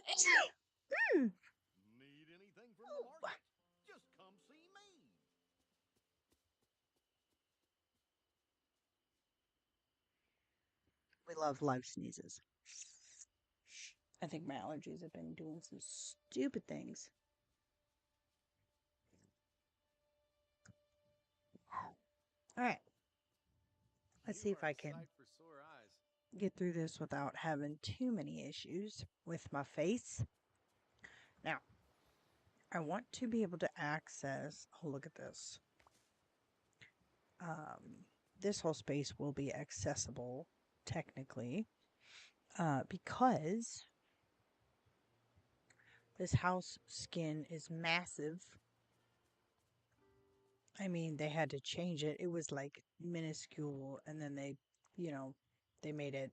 Need anything from the market? Just come see me. We love live sneezes. I think my allergies have been doing some stupid things. All right, let's see You if are I a can sight for sore eyes. get through this without having too many issues with my face. Now, I want to be able to access. Oh, look at this. Um, this whole space will be accessible technically because this house skin is massive. I mean, they had to change it. It was like minuscule, and then you know, they made it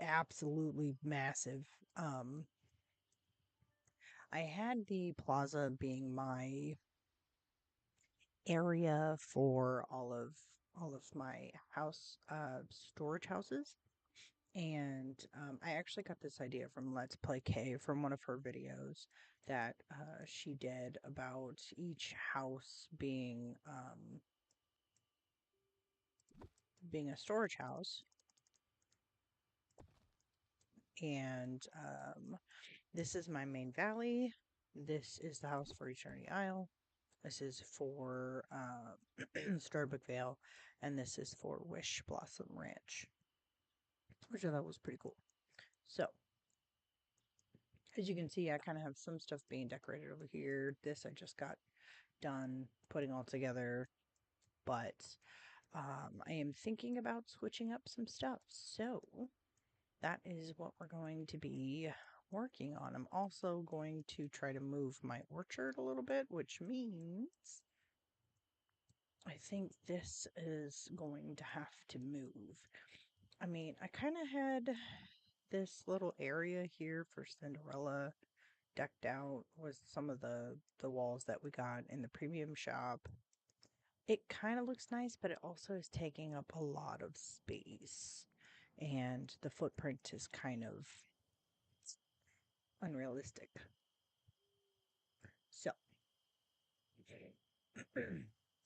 absolutely massive. Um, I had the plaza being my area for all of my house storage houses. And I actually got this idea from Let's Play K from one of her videos that she did about each house being a storage house. And this is my main valley. This is the house for Eternity Isle. This is for Starbuck Vale, and this is for Wish Blossom Ranch, which I thought was pretty cool. So, as you can see, I kind of have some stuff being decorated over here. This I just got done putting all together, but I am thinking about switching up some stuff. So, that is what we're going to be working on. I'm also going to try to move my orchard a little bit, which means I think this is going to have to move. I mean, I kind of had this little area here for Cinderella decked out with some of the walls that we got in the premium shop. It kind of looks nice, but it also is taking up a lot of space, and the footprint is kind of unrealistic. So,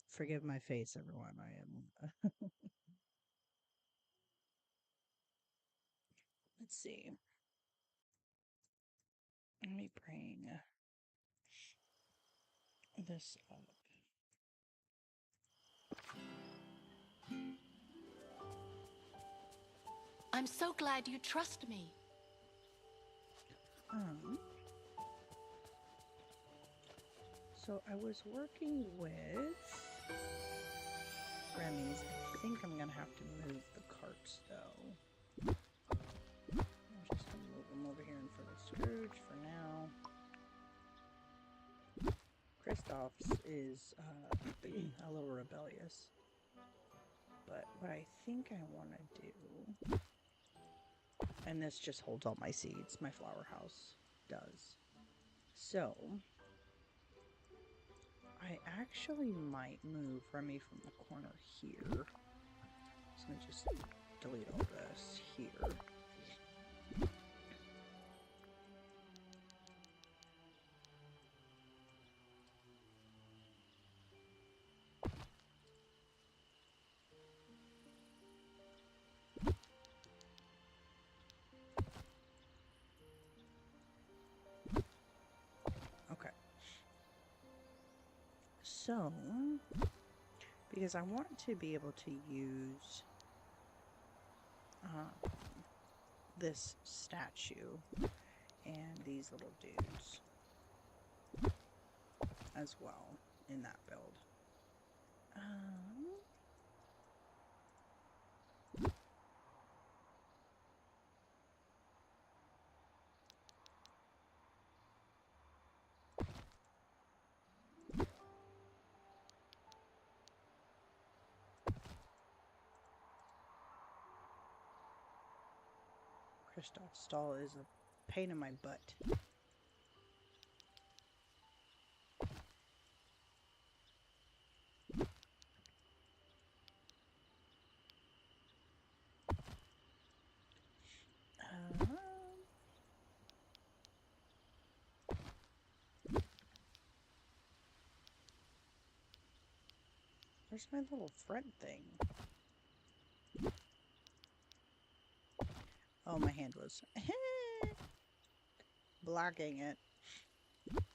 forgive my face, everyone. I am. Let's see. Let me bring this up. I'm so glad you trust me. Um, so I was working with Remy's. I think I'm gonna have to move the carts though. I'm just gonna move them over here in front of Scrooge for now. Kristoff's is a little rebellious, but what I think I want to do, and this just holds all my seeds, my flower house does. So I actually might move Remy from the corner here. So let me just delete all this here. Okay. So, because I want to be able to use this statue and these little dudes as well in that build. Kristoff stall is a pain in my butt. Where's my little front thing? Oh, my hand was blocking it. Let's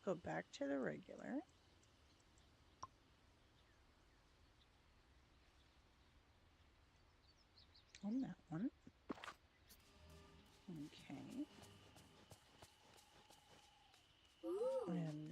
go back to the regular. On that one. Okay. And then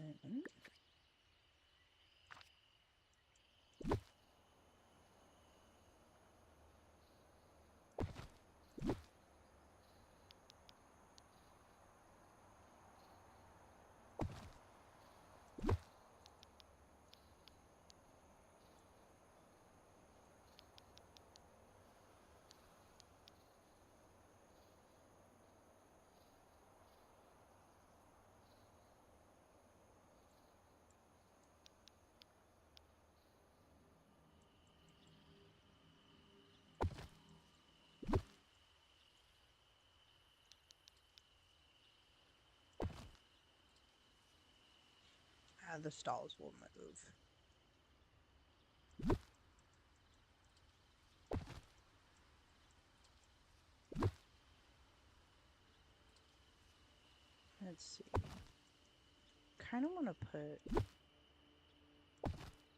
the stalls will move. Let's see. Kind of want to put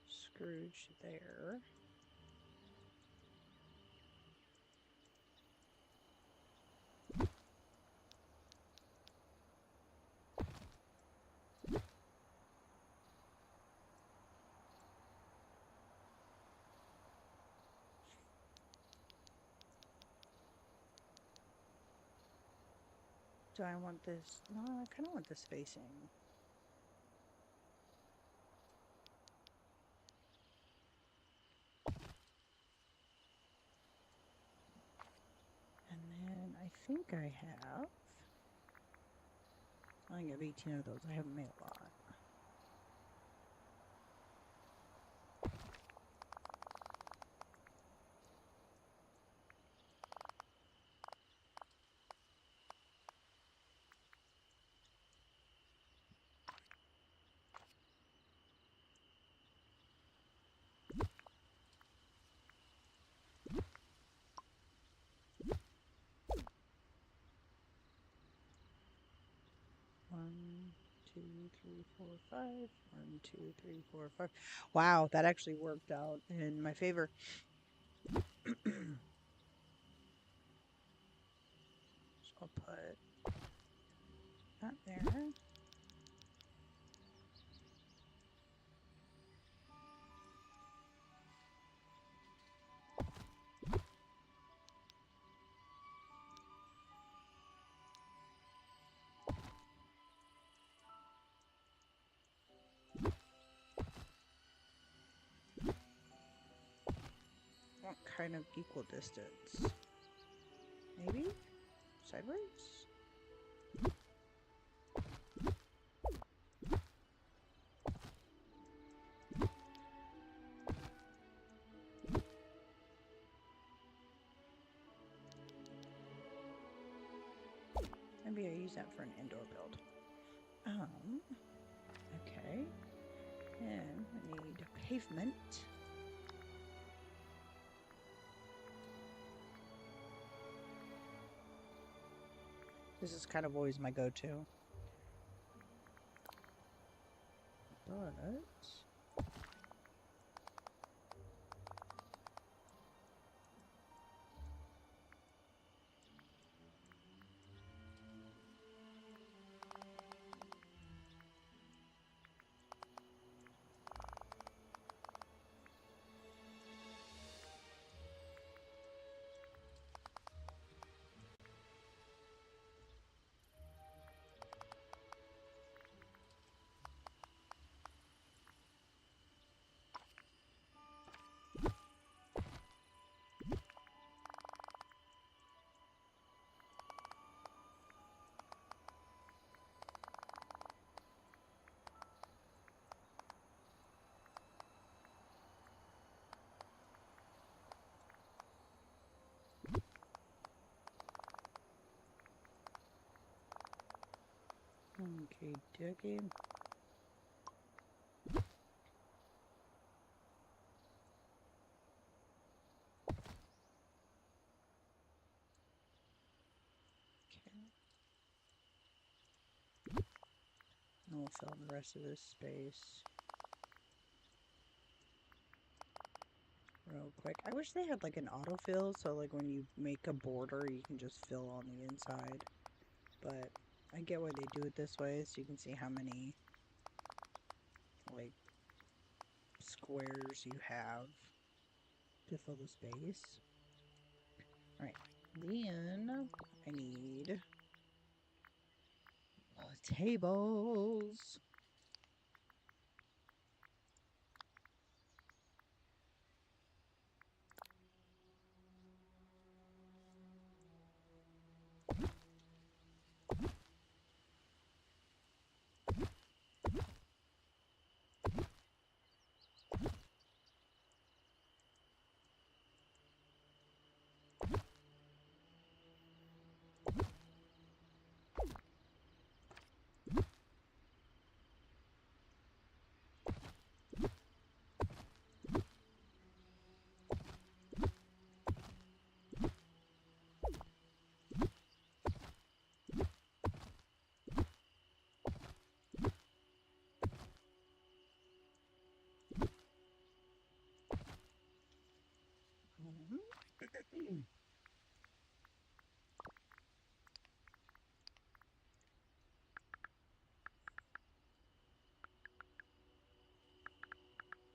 Scrooge there. Do I want this? No, I kind of want this facing. And then I think I have. I think I have 18 of those. I haven't made a lot. One, two, three, four, five. 1, 2, 3, 4, 5. Wow, that actually worked out in my favor. So I'll put that there. What kind of equal distance? Maybe? Sideways? Maybe I use that for an indoor build. Okay. And I need pavement. This is kind of always my go-to. But okay, Dougie. we'll fill in the rest of this space real quick. I wish they had like an autofill, so like when you make a border, you can just fill on the inside. But I get why they do it this way, so you can see how many like squares you have to fill the space. Alright, then I need tables.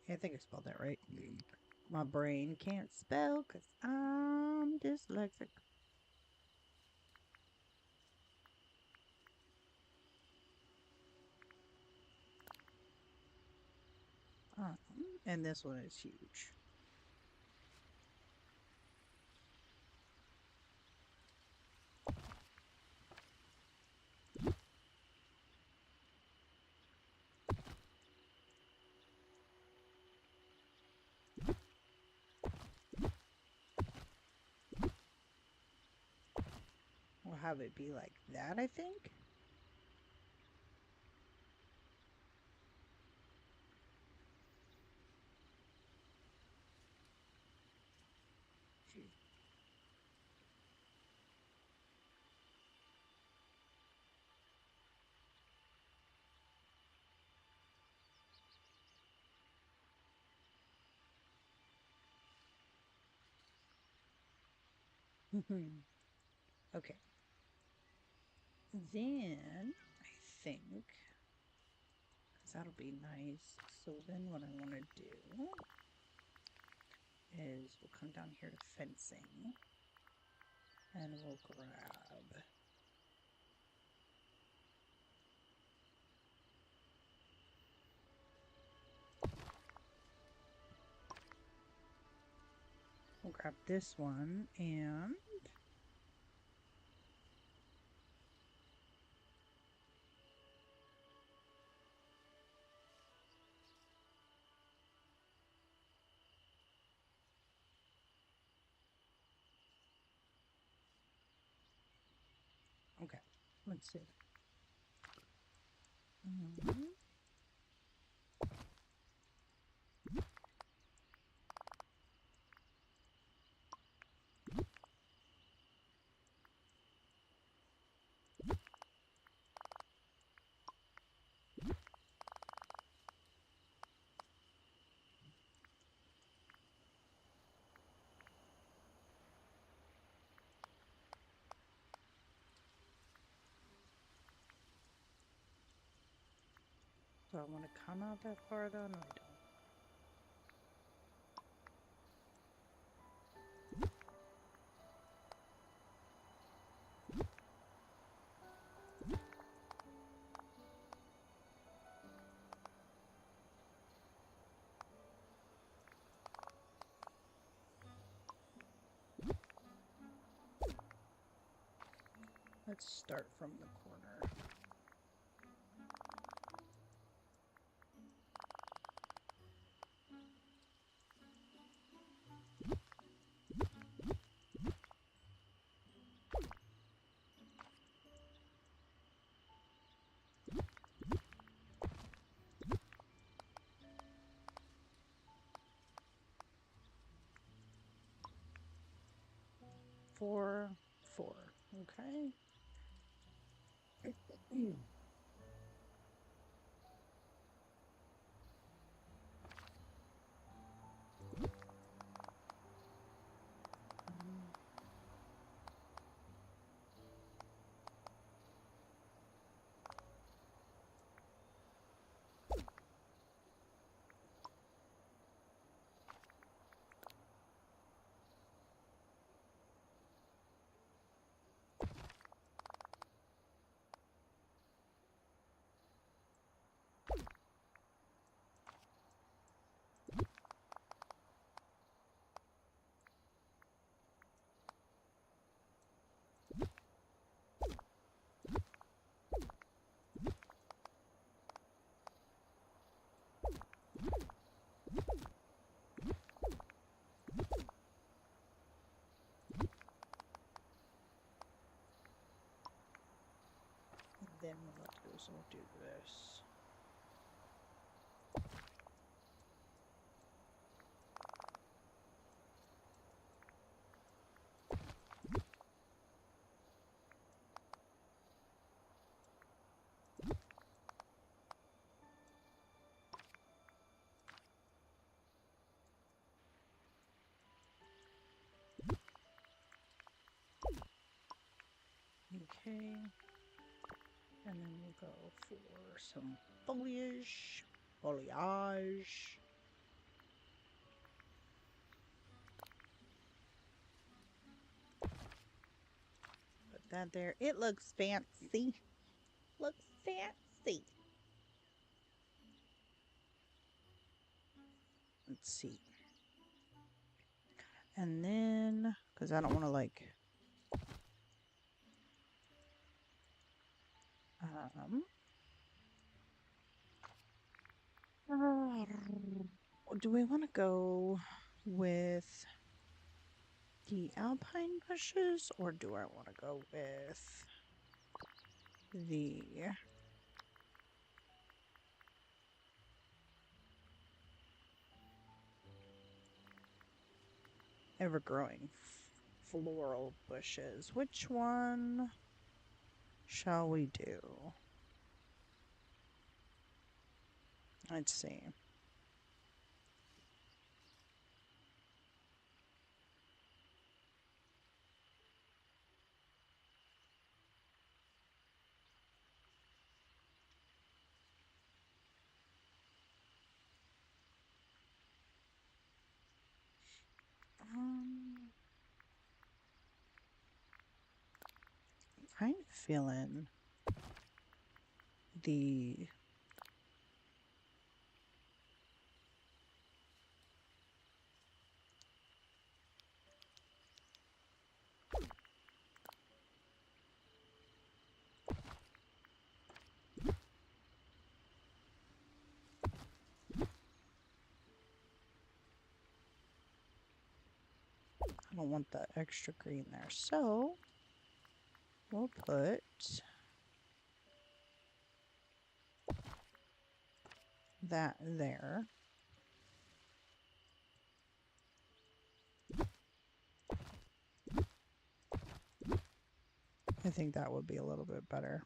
I think I spelled that right. My brain can't spell because I'm dyslexic. And this one is huge. We'll have it be like that, I think. Okay. Then I think, because that'll be nice. So then what I want to do is we'll come down here to fencing and we'll grab this one and okay, let's see. 'Cause I want to come out that far though? No, I don't. Let's start from the corner. Four, okay. then we'll do this. Okay, and then we'll go for some foliage. Put that there. It looks fancy. Looks fancy. Let's see. And then, because I don't want to like do we want to go with the alpine bushes, or do I want to go with the ever-growing floral bushes? Which one shall we do? Let's see. I'm kind of feeling the I don't want the extra green there, so we'll put that there. I think that would be a little bit better.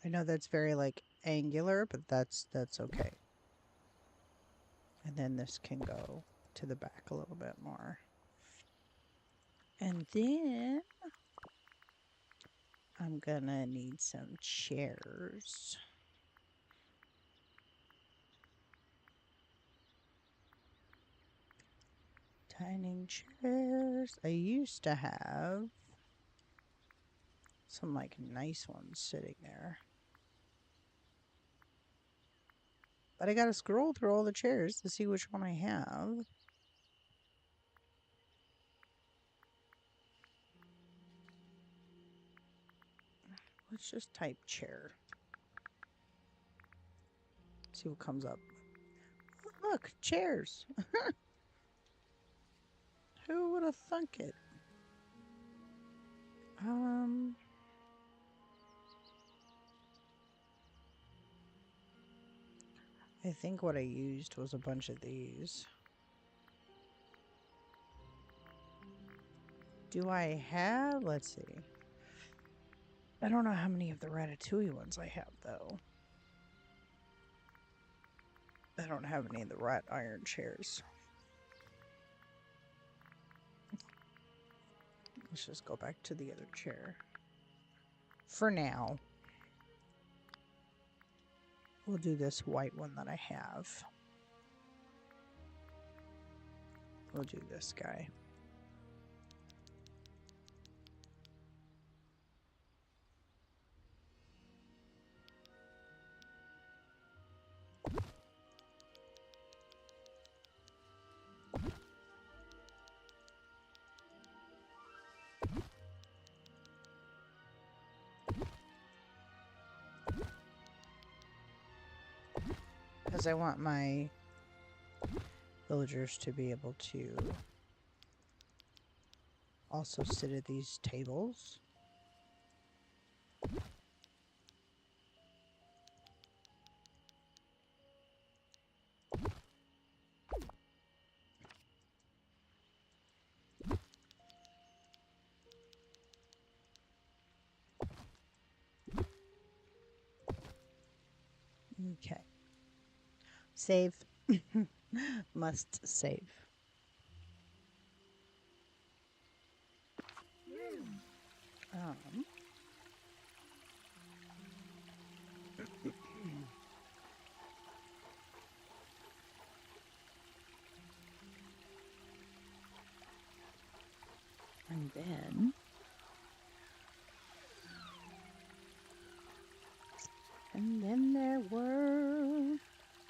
I know that's very like angular, but that's okay. And then this can go to the back a little bit more. And then I'm gonna need some chairs. Dining chairs. I used to have some like nice ones sitting there. But I gotta scroll through all the chairs to see which one I have. Let's just type chair. See what comes up. Oh, look, chairs. Who would have thunk it? I think what I used was a bunch of these. Do I have? Let's see. I don't know how many of the Ratatouille ones I have, though. I don't have any of the wrought iron chairs. Let's just go back to the other chair. For now. We'll do this white one that I have. We'll do this guy. because I want my villagers to be able to also sit at these tables. Okay. Save. Must save. Um. And then there were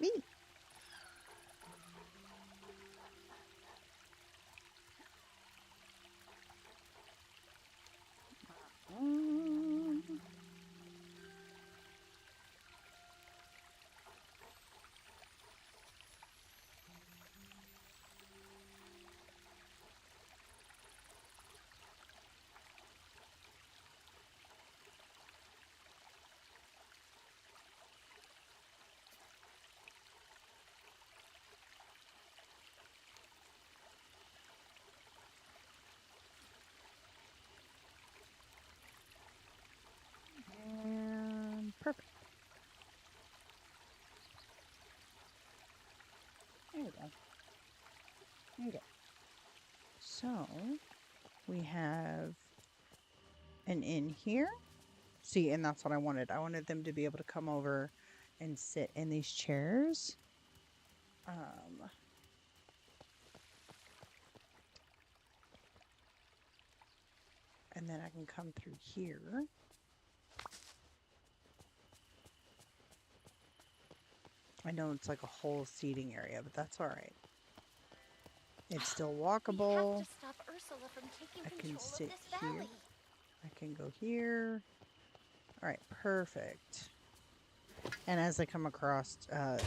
me. And perfect. There we go. Okay. So we have an inn here. See, and that's what I wanted. I wanted them to be able to come over and sit in these chairs. And then I can come through here. I know it's like a whole seating area, but that's all right. It's still walkable. We have to stop Ursula from taking I can control sit of this valley. here. I can go here. All right, perfect. And as I come across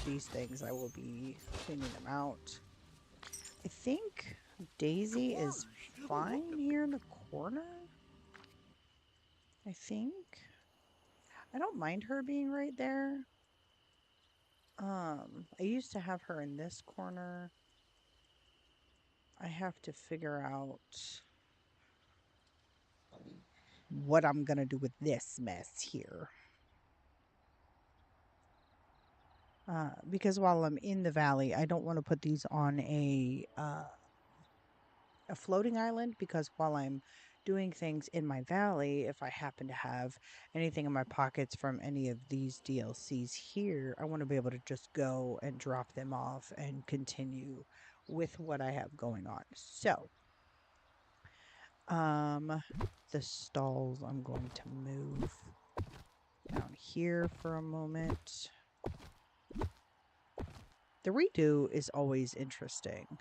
these things, I will be cleaning them out. I think Daisy is fine here in the corner. I think. I don't mind her being right there. I used to have her in this corner. I have to figure out what I'm gonna do with this mess here. Because while I'm in the valley, I don't want to put these on a floating island, because while I'm doing things in my valley, if I happen to have anything in my pockets from any of these DLCs here, I want to be able to just go and drop them off and continue with what I have going on. So, the stalls I'm going to move down here for a moment. The redo is always interesting.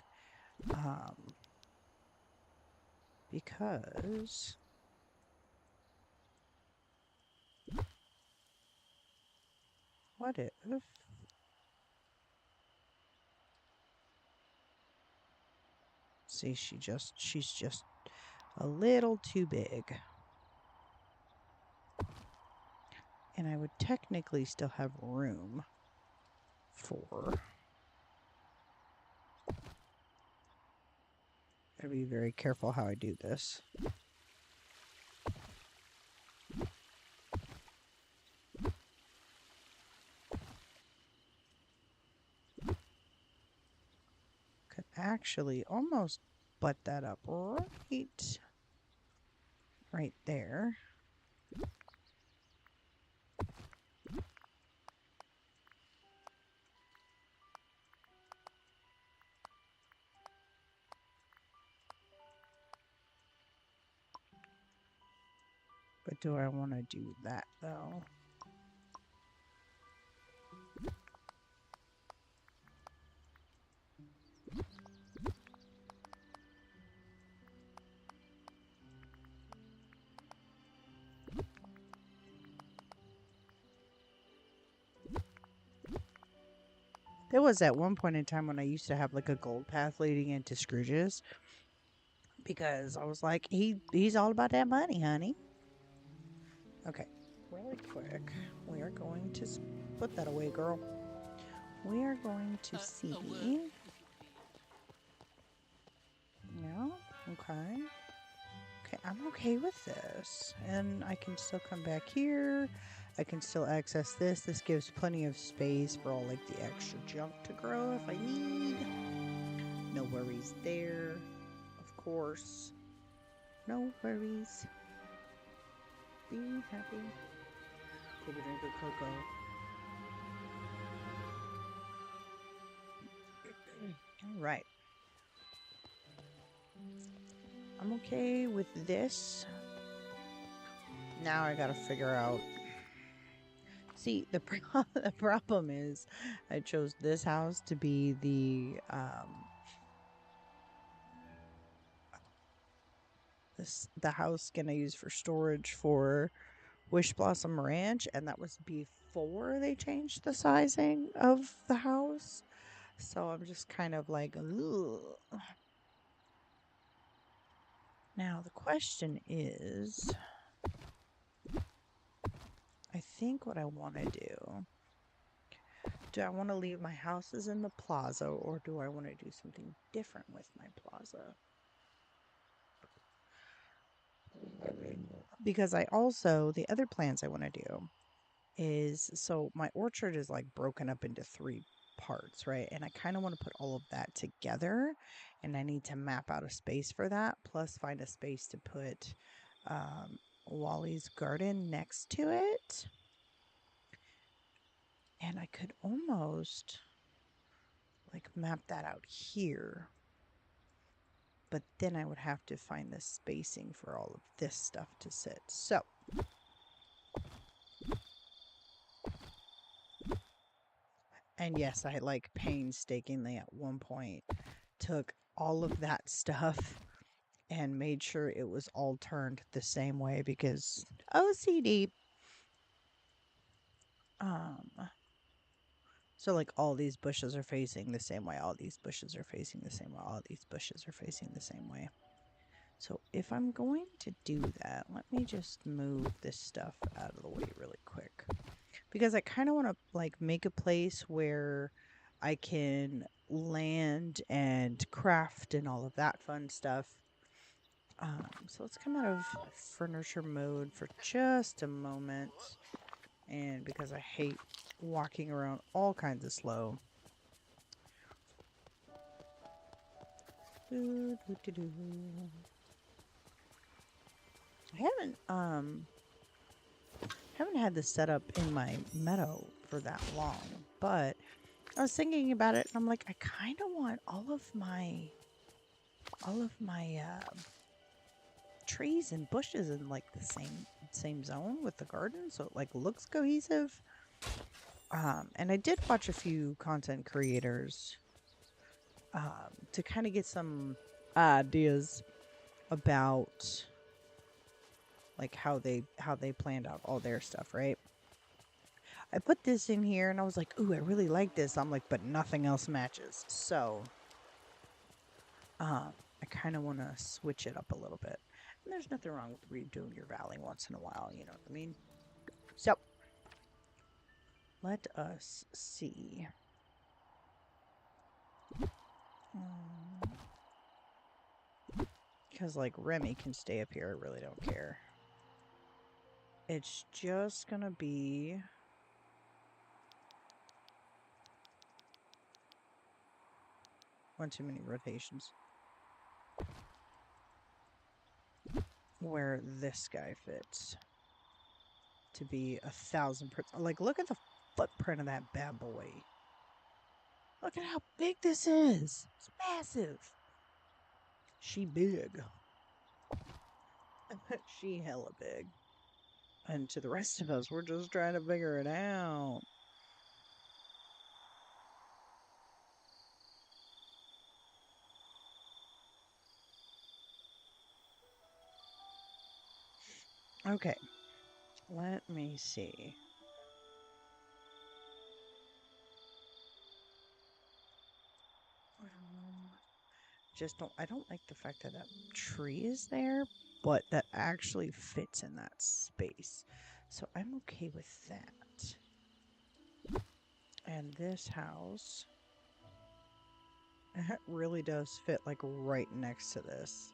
Because what if see, she's just a little too big. And I would technically still have room for... Gotta be very careful how I do this. Could actually almost butt that up right there. But do I want to do that though? There was at one point in time when I used to have like a gold path leading into Scrooge's because I was like, he's all about that money, honey. Okay, really quick, we are going to put that away, girl. We are going to see. Yeah, okay. Okay, I'm okay with this. And I can still come back here. I can still access this. This gives plenty of space for all like the extra junk to grow if I need. No worries there, of course. No worries. Be happy. Take a drink of cocoa. All right. I'm okay with this. Now I gotta figure out. See, the the problem is, I chose this house to be the the house gonna use for storage for Wish Blossom Ranch, and that was before they changed the sizing of the house. So I'm just kind of like, ugh. Now the question is, I think what I want to do I want to leave my houses in the plaza, or do I want to do something different with my plaza? Because I also, the other plans I want to do is, so my orchard is like broken up into 3 parts, right? And I kind of want to put all of that together, and I need to map out a space for that, plus find a space to put Wally's garden next to it. And I could almost like map that out here. But then I would have to find the spacing for all of this stuff to sit. So and yes, I like painstakingly at one point took all of that stuff and made sure it was all turned the same way because OCD. So like all these bushes are facing the same way, all these bushes are facing the same way, all these bushes are facing the same way. So if I'm going to do that, let me just move this stuff out of the way really quick. Because I kind of want to like make a place where I can land and craft and all of that fun stuff. So let's come out of furniture mode for just a moment. And because I hate walking around all kinds of slow. I haven't had this set up in my meadow for that long, but I was thinking about it and I'm like, I kind of want all of my trees and bushes in like the same zone with the garden, so it like looks cohesive. And I did watch a few content creators to kind of get some ideas about like how they planned out all their stuff, right? I put this in here and I was like, ooh, I really like this. I'm like, but nothing else matches. So I kind of want to switch it up a little bit. And there's nothing wrong with redoing your valley once in a while, you know what I mean? So let us see. Because like Remy can stay up here, I really don't care. It's just gonna be one too many rotations. Where this guy fits to be 1,000%. Like, look at the footprint of that bad boy. Look at how big this is. It's massive. She big. She hella big. And to the rest of us, we're just trying to figure it out. Okay. Let me see. I don't like the fact that that tree is there, but that actually fits in that space. So I'm okay with that. And this house really does fit like right next to this.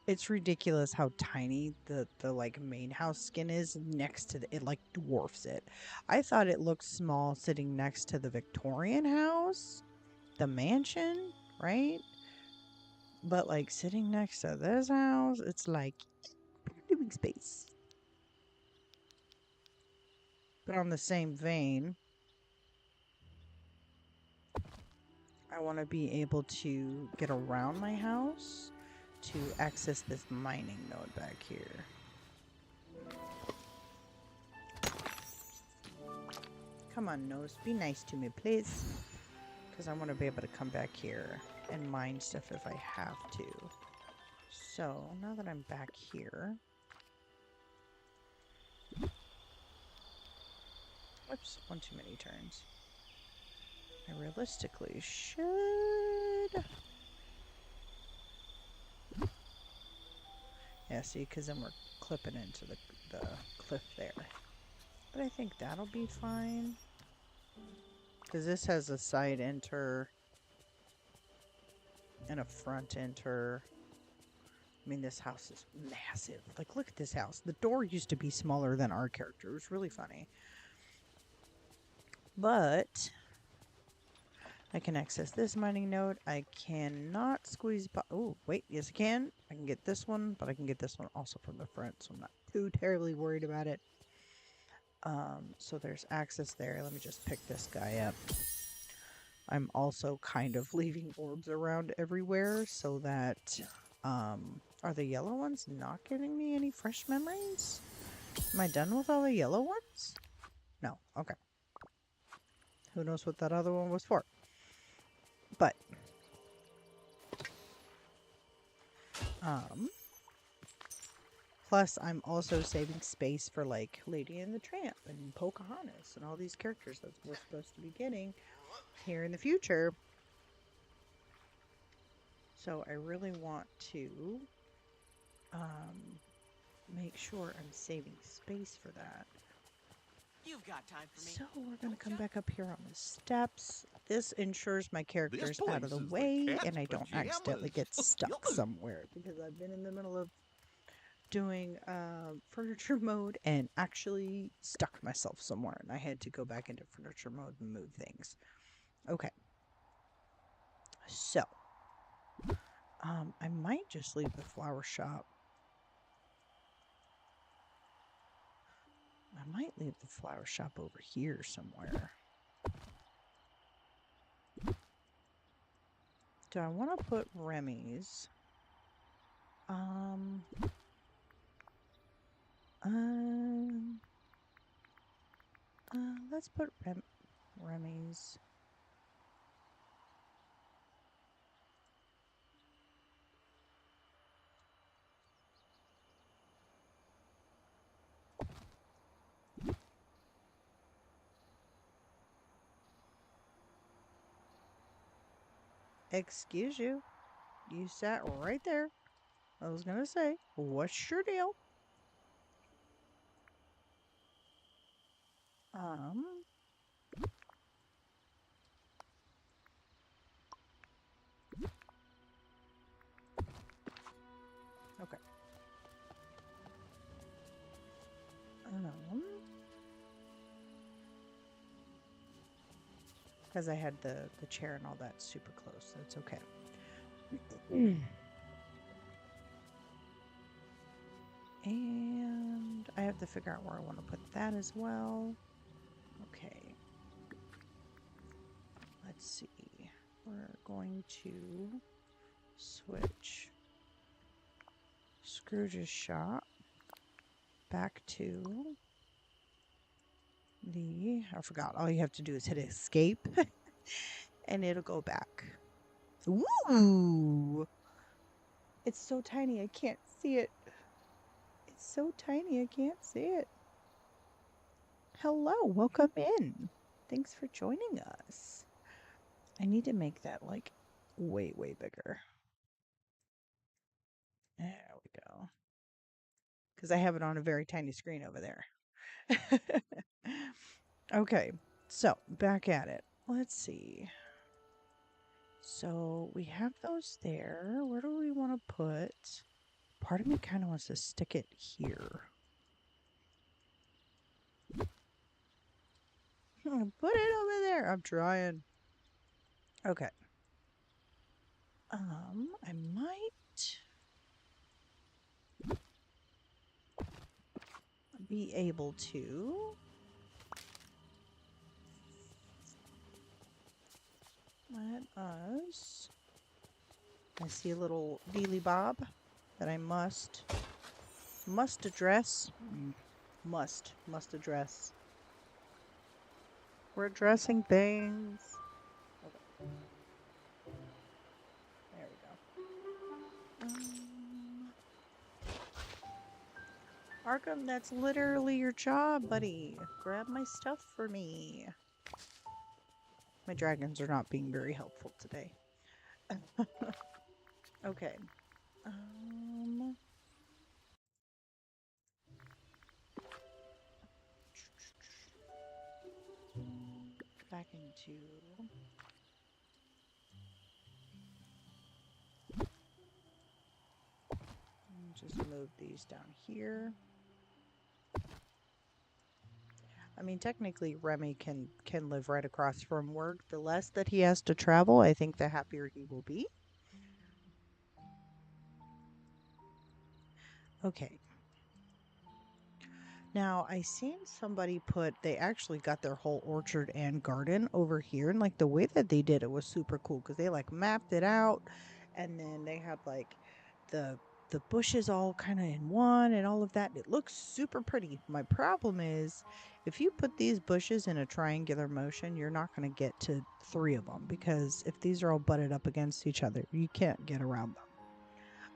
It's ridiculous how tiny the like main house skin is next to it like dwarfs it. I thought it looked small sitting next to the Victorian house, the mansion, right? But like sitting next to this house, it's like living space. But on the same vein, I want to be able to get around my house to access this mining node back here. Come on, Nose, be nice to me, please. Because I want to be able to come back here and mine stuff if I have to. So, now that I'm back here... Whoops, one too many turns. I realistically should... Yeah, see, because then we're clipping into the cliff there. But I think that'll be fine. Because this has a side enter and a front enter. I mean, this house is massive. Like, look at this house. The door used to be smaller than our character. It was really funny. But I can access this mining node. I cannot squeeze... Oh, wait. Yes, I can. I can get this one, but I can get this one also from the front, so I'm not too terribly worried about it. So there's access there. Let me just pick this guy up. I'm also kind of leaving orbs around everywhere so that... are the yellow ones not giving me any fresh memories? Am I done with all the yellow ones? No. Okay. Who knows what that other one was for? But... plus, I'm also saving space for, like, Lady and the Tramp and Pocahontas and all these characters that we're supposed to be getting here in the future. So I really want to make sure I'm saving space for that. You've got time for me. So we're going to come back up here on the steps. This ensures my character's out of the place is the way cat's and I don't accidentally get pajamas. stuck somewhere, because I've been in the middle of doing furniture mode and actually stuck myself somewhere, and I had to go back into furniture mode and move things. Okay. So, I might just leave the flower shop. I might leave the flower shop over here somewhere. Do I want to put Remy's? Let's put Remy's. Excuse you. You sat right there. I was gonna say, what's your deal? Okay. Because I had the chair and all that super close, so it's okay. And I have to figure out where I want to put that as well. Okay. Let's see. We're going to switch Scrooge's shop back to the... I forgot. All you have to do is hit escape and it'll go back. Ooh! It's so tiny I can't see it. It's so tiny I can't see it. Hello, welcome in. Thanks for joining us. I need to make that like way, way bigger. because I have it on a very tiny screen over there. Okay, so back at it. Let's see. So we have those there. Where do we want to put? Part of me kind of wants to stick it here. Put it over there. I'm trying. Okay. I might be able to let us. I see a little dealy bob that I must address. Must address. We're addressing things. Okay. There we go. Arkham, that's literally your job, buddy. Grab my stuff for me. My dragons are not being very helpful today. Okay. Back into... Just move these down here. I mean, technically, Remy can live right across from work. The less that he has to travel, I think the happier he will be. Okay. Now, I seen somebody they actually got their whole orchard and garden over here. And, like, the way that they did it was super cool. Because they, like, mapped it out. And then they had, like, the bushes all kind of in one and all of that. It looks super pretty. My problem is, if you put these bushes in a triangular motion, you're not going to get to 3 of them. Because if these are all butted up against each other, you can't get around them.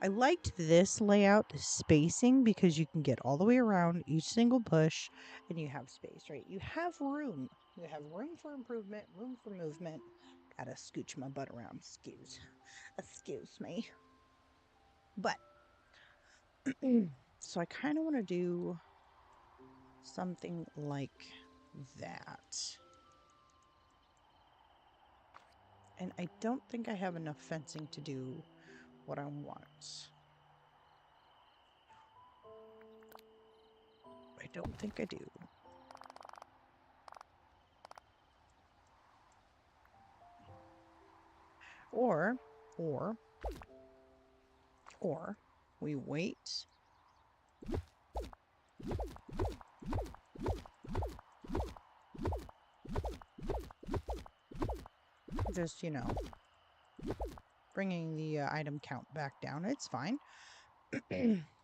I liked this layout, the spacing, because you can get all the way around each single bush and you have space, right? You have room. You have room for improvement, room for movement. Gotta scooch my butt around. Excuse me. But, so I kind of want to do something like that. And I don't think I have enough fencing to do what I want. I don't think I do. Or we wait. Just, you know, bringing the item count back down. It's fine.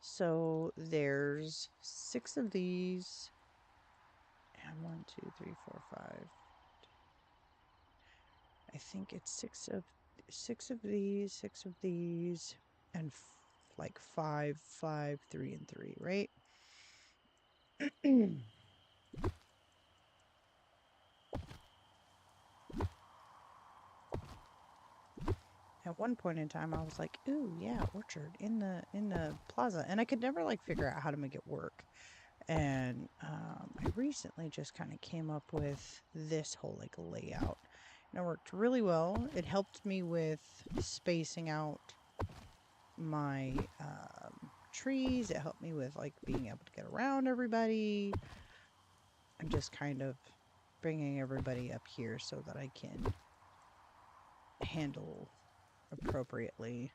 So there's 6 of these. And 1, 2, 3, 4, 5. I think it's 6 of these, and like 5, 3, and 3, right? At one point in time, I was like, "Ooh, yeah, orchard in the plaza," and I could never like figure out how to make it work. And I recently just kind of came up with this whole like layout, and it worked really well. It helped me with spacing out my trees. It helped me with like being able to get around everybody. I'm just kind of bringing everybody up here so that I can handle appropriately.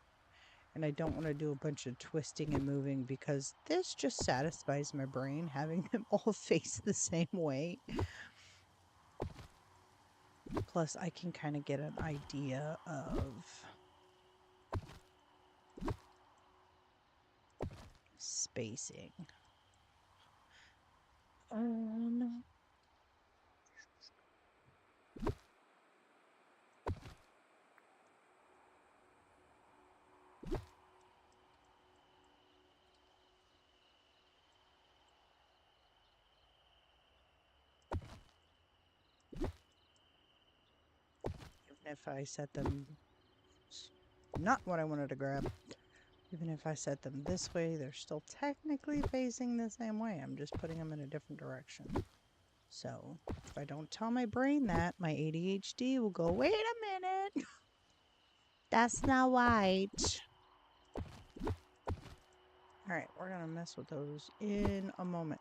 And I don't want to do a bunch of twisting and moving because this just satisfies my brain, having them all face the same way. Plus, I can kind of get an idea of spacing. If I set them not what I wanted to grab. Even if I set them this way, they're still technically facing the same way. I'm just putting them in a different direction. So if I don't tell my brain that, my ADHD will go, wait a minute. That's not right. All right, we're going to mess with those in a moment.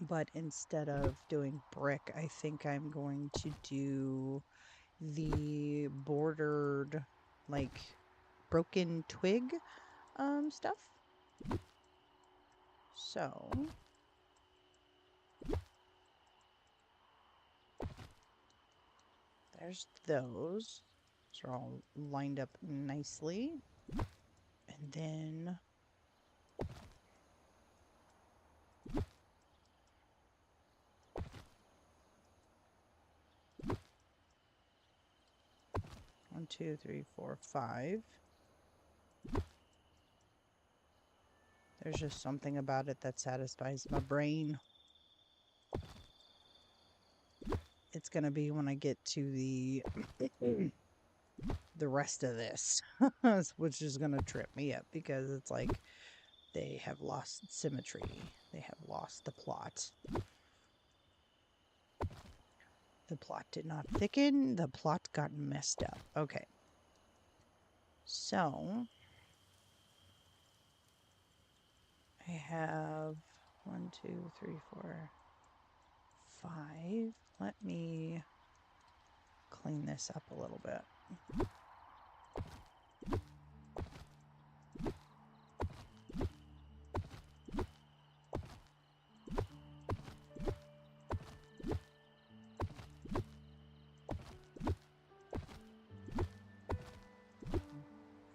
But instead of doing brick, I think I'm going to do the bordered, like, broken twig stuff. So there's those. Those are all lined up nicely. And then one, two, three, four, five. There's just something about it that satisfies my brain. It's gonna be when I get to the rest of this, which is gonna trip me up because it's like they have lost symmetry. They have lost the plot. The plot did not thicken. The plot got messed up. Okay. So I have 1, 2, 3, 4, 5. Let me clean this up a little bit.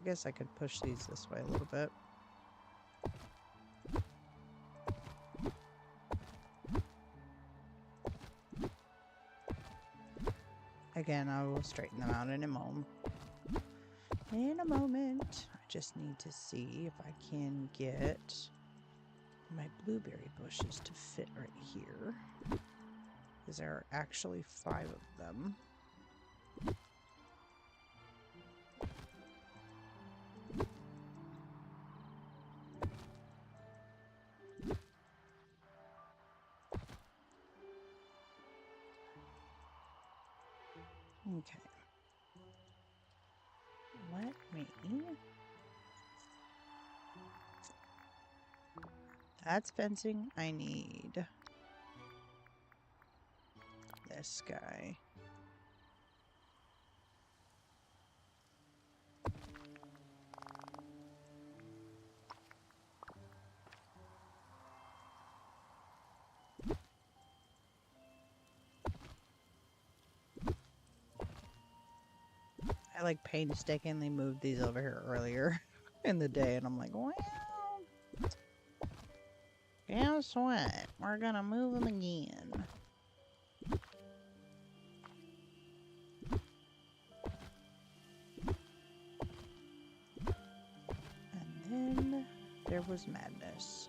I guess I could push these this way a little bit. Again, I will straighten them out in a moment. In a moment. I just need to see if I can get my blueberry bushes to fit right here. Because there are actually 5 of them. Okay. Let me... That's fencing. I need this guy. I like painstakingly moved these over here earlier in the day, and I'm like, well, guess what? We're gonna move them again. And then there was madness.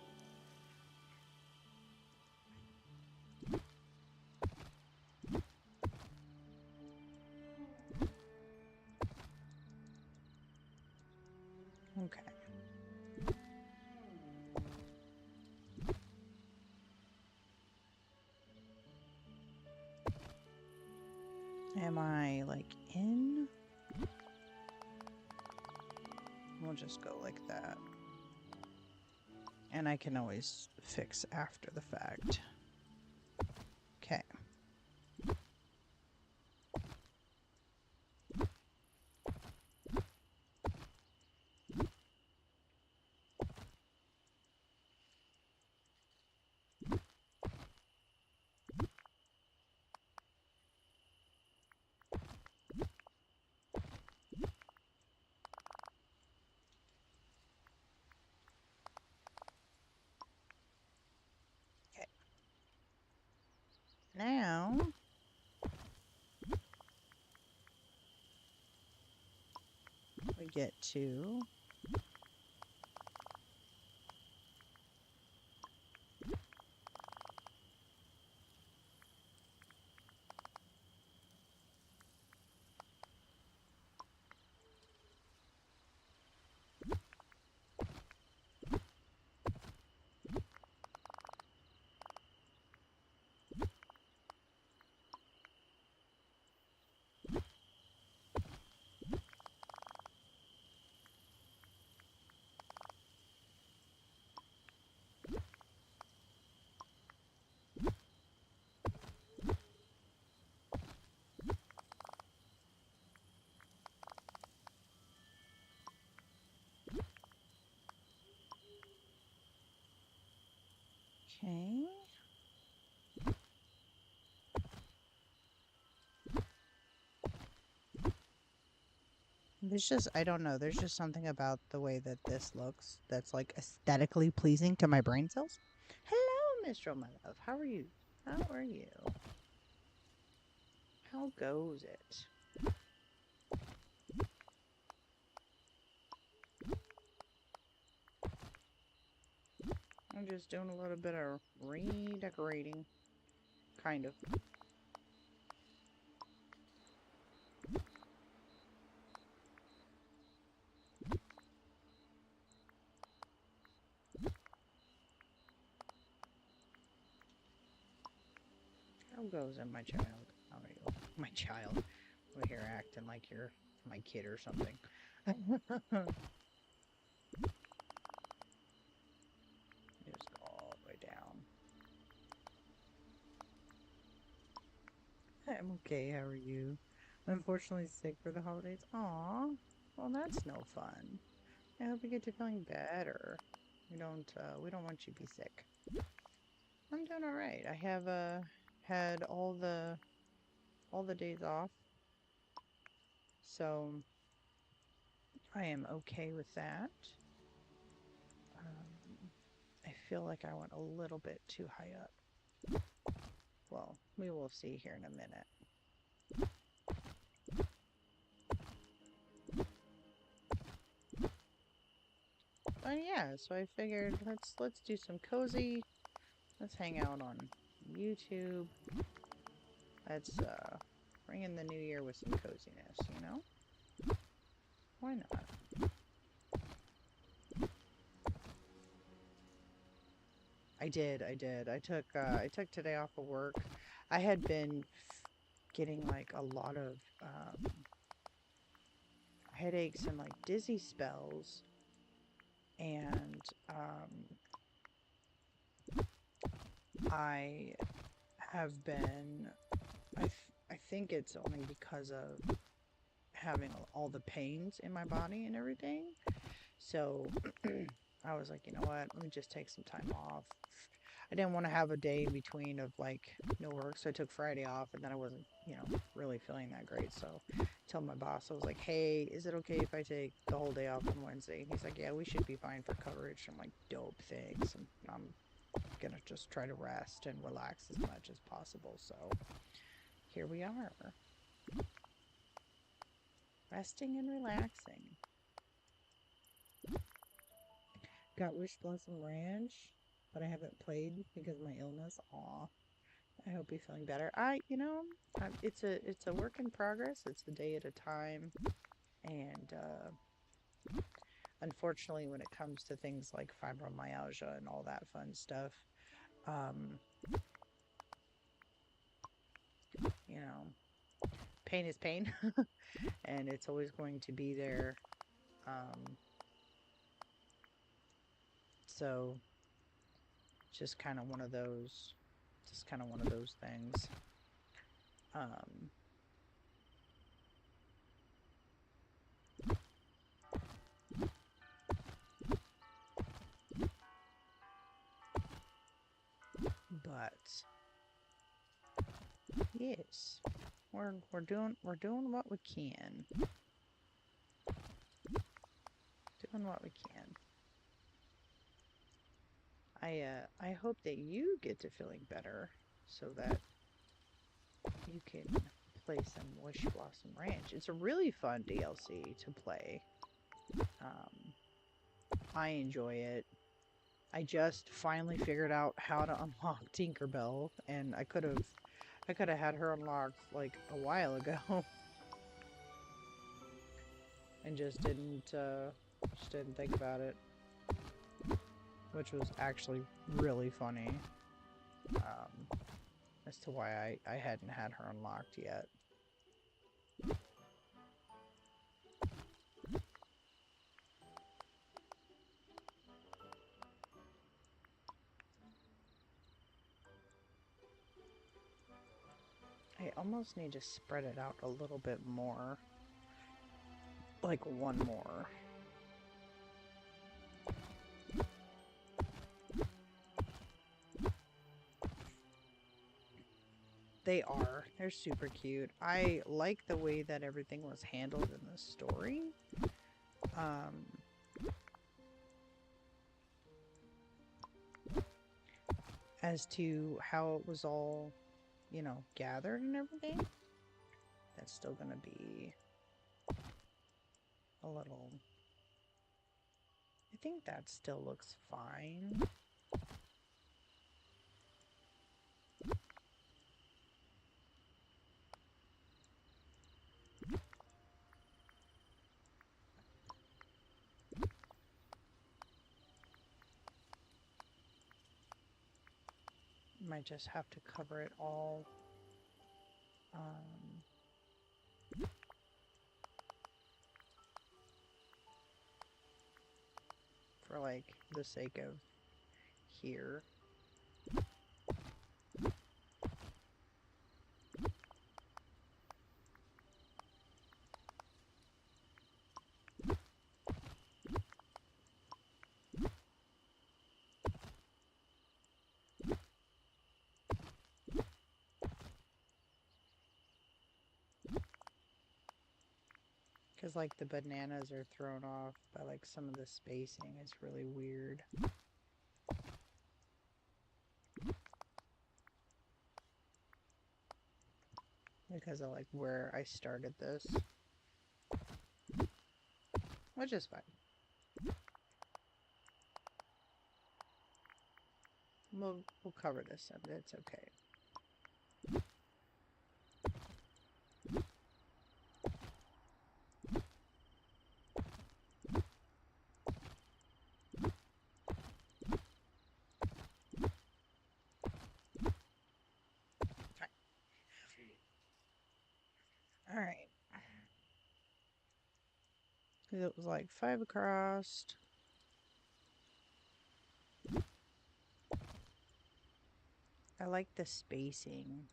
Okay. Am I like in? We'll just go like that. And I can always fix after the fact. Okay. Now, we get to Okay. There's just, I don't know, there's just something about the way that this looks that's like aesthetically pleasing to my brain cells. Hello, Mistral, my love. How are you? How are you? How goes it? I'm just doing a little bit of redecorating. Kind of. How goes it, my child? How are you? My child. We're here acting like you're my kid or something. Just go all the way down. I'm okay, how are you? Unfortunately sick for the holidays. Aw, well that's no fun. I hope you get to feeling better. We don't want you to be sick. I'm doing alright. I have had all the days off. So I am okay with that. I feel like I went a little bit too high up. Well, we will see here in a minute. But yeah, so I figured let's do some cozy. Let's hang out on YouTube. Let's bring in the new year with some coziness, you know? Why not? I did. I took today off of work. I had been getting like a lot of headaches and like dizzy spells, and I have been. I think it's only because of having all the pains in my body and everything. So I was like, you know what? Let me just take some time off. I didn't want to have a day in between of like no work, so I took Friday off, and then I wasn't, you know, really feeling that great. So I told my boss, I was like, hey, is it okay if I take the whole day off on Wednesday? And he's like, yeah, we should be fine for coverage. I'm like, dope, thanks. And I'm gonna just try to rest and relax as much as possible. So here we are, resting and relaxing. Got Wish Blossom Ranch, but I haven't played because of my illness. Aw. I hope you're feeling better. It's a work in progress. It's a day at a time. And unfortunately, when it comes to things like fibromyalgia and all that fun stuff, you know, pain is pain. And it's always going to be there. So just kind of one of those things. But yes, we're doing what we can. Doing what we can. I hope that you get to feeling better so that you can play some Wish Blossom Ranch. It's a really fun DLC to play. I enjoy it. I just finally figured out how to unlock Tinkerbell, and I could have had her unlocked like a while ago, and just didn't think about it, which was actually really funny, as to why I hadn't had her unlocked yet. I almost need to spread it out a little bit more. Like one more. They are. They're super cute. I like the way that everything was handled in the story. As to how it was all, you know, gathered and everything. That's still gonna be a little... I think that still looks fine. Might just have to cover it all. For like the sake of here. Because like the bananas are thrown off by like some of the spacing. It's really weird. Because of like where I started this. Which is fine. We'll cover this and it's okay. Alright. It was like 5 across. I like the spacing.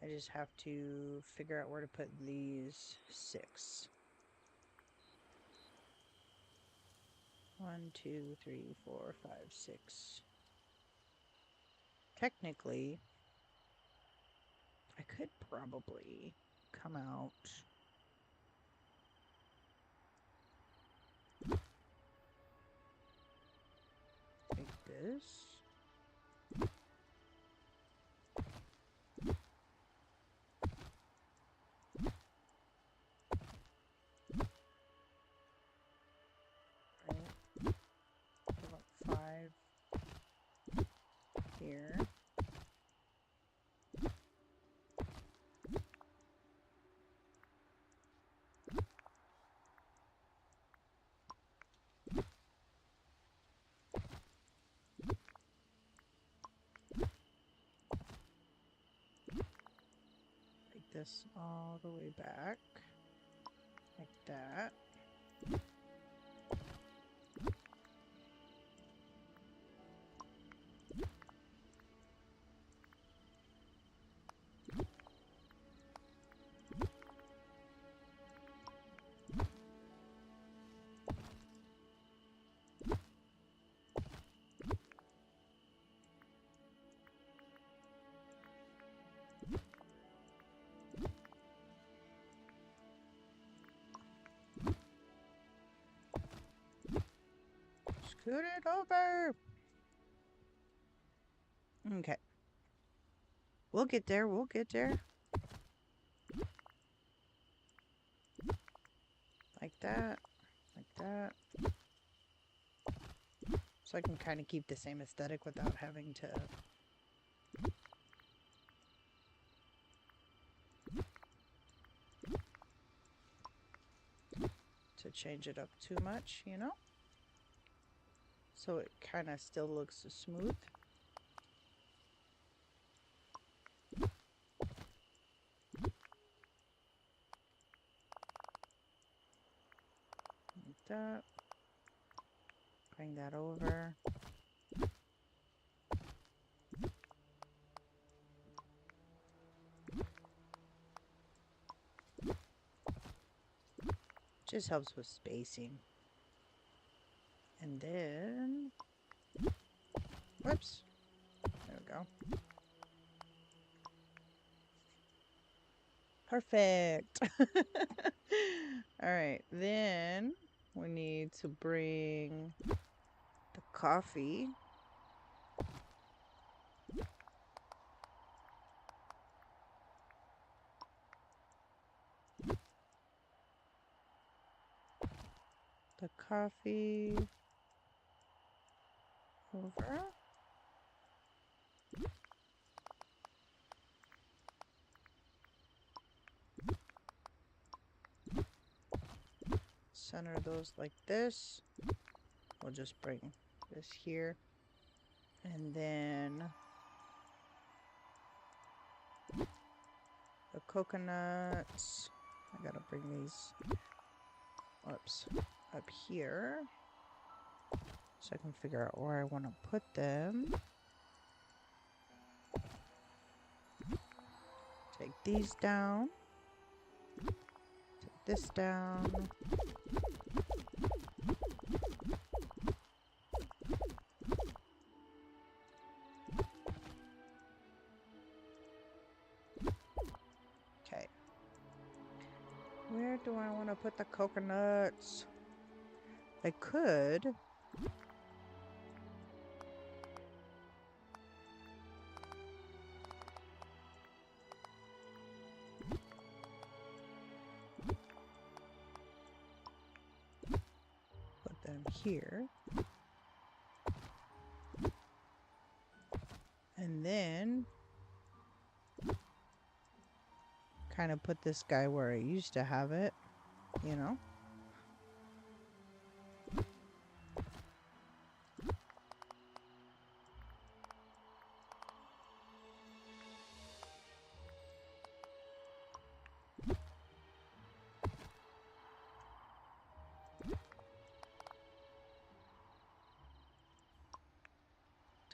I just have to figure out where to put these 6. 1, 2, 3, 4, 5, 6. Technically, I could probably come out like this. Right. About 5 here. This all the way back like that. Scoot it over. Okay. We'll get there. We'll get there. Like that. Like that. So I can kind of keep the same aesthetic without having to change it up too much, you know? So it kind of still looks smooth. Like that. Bring that over. Just helps with spacing. And then, whoops, there we go. Perfect. All right, then we need to bring the coffee. The coffee over. Center those like this. We'll just bring this here. And then the coconuts. I gotta bring these up here so I can figure out where I want to put them. Take these down. Take this down. Okay. Where do I want to put the coconuts? I could. Put them here. And then kind of put this guy where I used to have it, you know?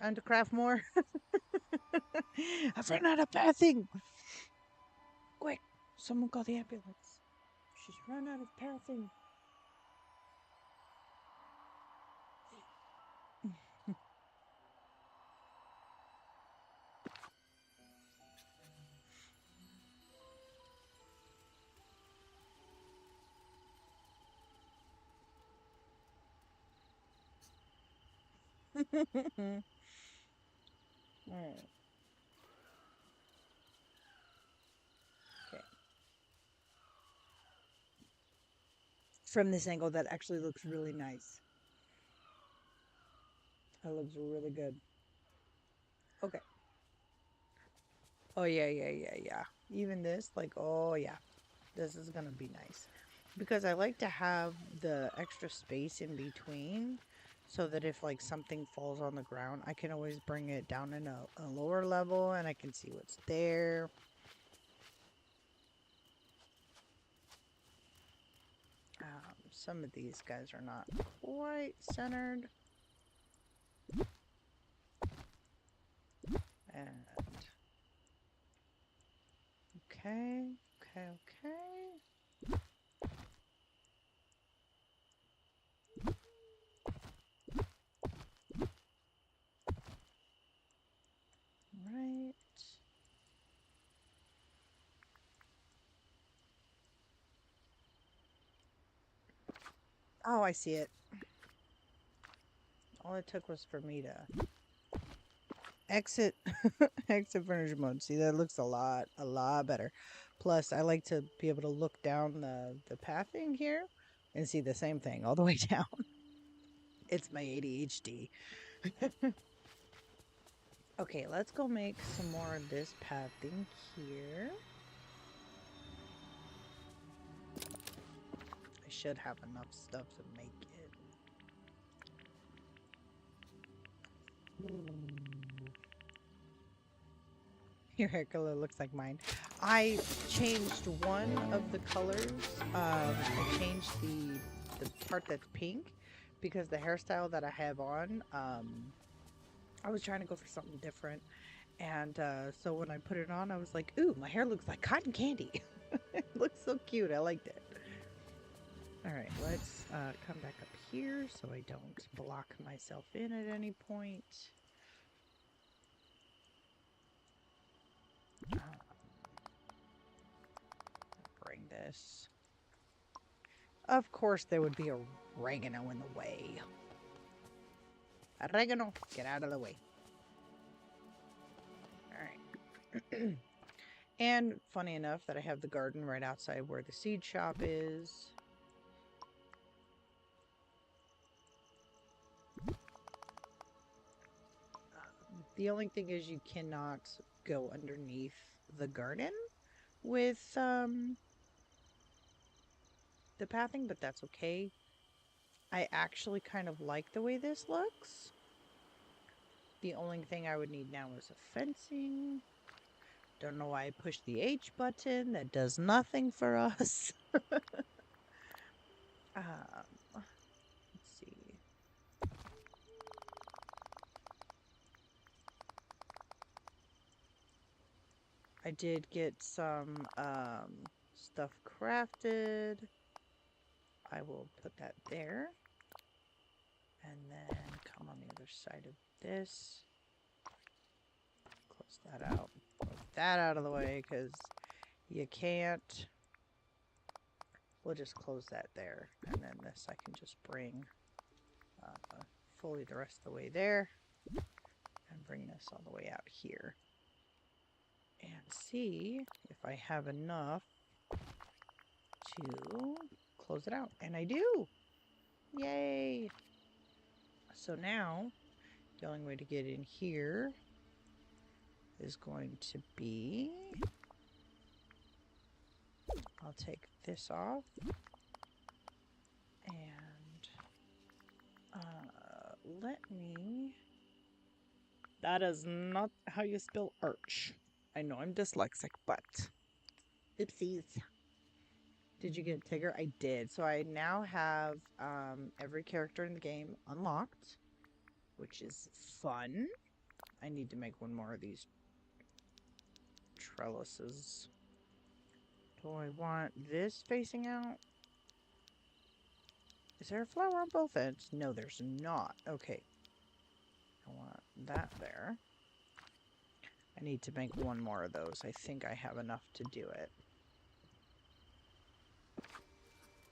Time to craft more. I've run out of paraffin. Quick, someone call the ambulance. She's run out of paraffin. Alright. Okay. From this angle, that actually looks really nice. That looks really good. Okay. Oh, yeah. Even this, like, oh, yeah. This is gonna be nice. Because I like to have the extra space in between so that if, like, something falls on the ground, I can always bring it down in a lower level and I can see what's there. Some of these guys are not quite centered. And okay. Right. Oh, I see it. All it took was for me to exit exit furniture mode. See, that looks a lot better. Plus, I like to be able to look down the pathing here and see the same thing all the way down. It's my ADHD. Okay, let's go make some more of this pathing here. I should have enough stuff to make it. Your hair color looks like mine. I changed one of the colors. I changed the part that's pink because the hairstyle that I have on, I was trying to go for something different. And so when I put it on, I was like, ooh, my hair looks like cotton candy. It looks so cute. I liked it. All right, let's come back up here so I don't block myself in at any point. this. Of course, there would be a oregano in the way. Oregano, get out of the way. Alright. And funny enough that I have the garden right outside where the seed shop is. The only thing is you cannot go underneath the garden with the pathing, but that's okay. I actually kind of like the way this looks. The only thing I would need now is a fencing. Don't know why I pushed the H button. That does nothing for us. Let's see. I did get some stuff crafted. I will put that there. And then come on the other side of this. Close that out. Move that out of the way because you can't. We'll just close that there. And then this I can just bring fully the rest of the way there. And bring this all the way out here. And see if I have enough to close it out. And I do! Yay! So now, the only way to get in here is going to be... I'll take this off. And let me... That is not how you spell arch. I know I'm dyslexic, but... Oopsies. Did you get Tigger? I did. So I now have every character in the game unlocked, which is fun. I need to make one more of these trellises. Do I want this facing out? Is there a flower on both ends? No, there's not. Okay. I want that there. I need to make one more of those. I think I have enough to do it.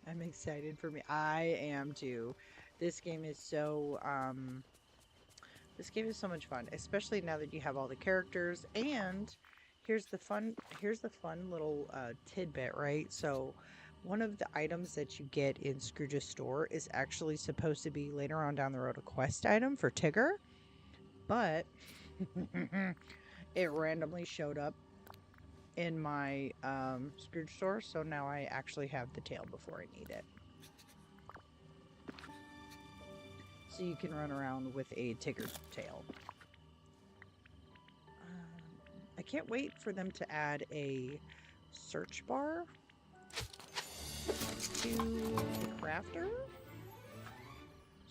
I'm excited for me. I am too. This game is so much fun, especially now that you have all the characters. And here's the fun little tidbit, right? So one of the items that you get in Scrooge's store is actually supposed to be later on down the road a quest item for Tigger, but it randomly showed up in my Scrooge store, so now I actually have the tail before I need it. So you can run around with a Tigger tail. I can't wait for them to add a search bar to the crafter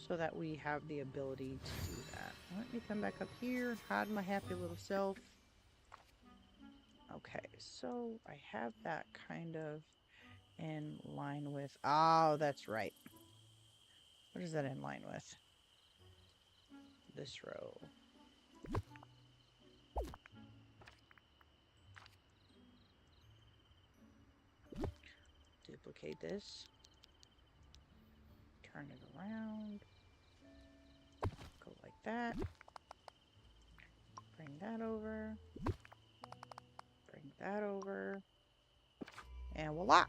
so that we have the ability to do that. Let me come back up here, hide my happy little self. Okay, so I have that kind of in line with... Oh, that's right. What is that in line with? This row. Duplicate this. Turn it around. Go like that. Bring that over. Bring that over. And voila!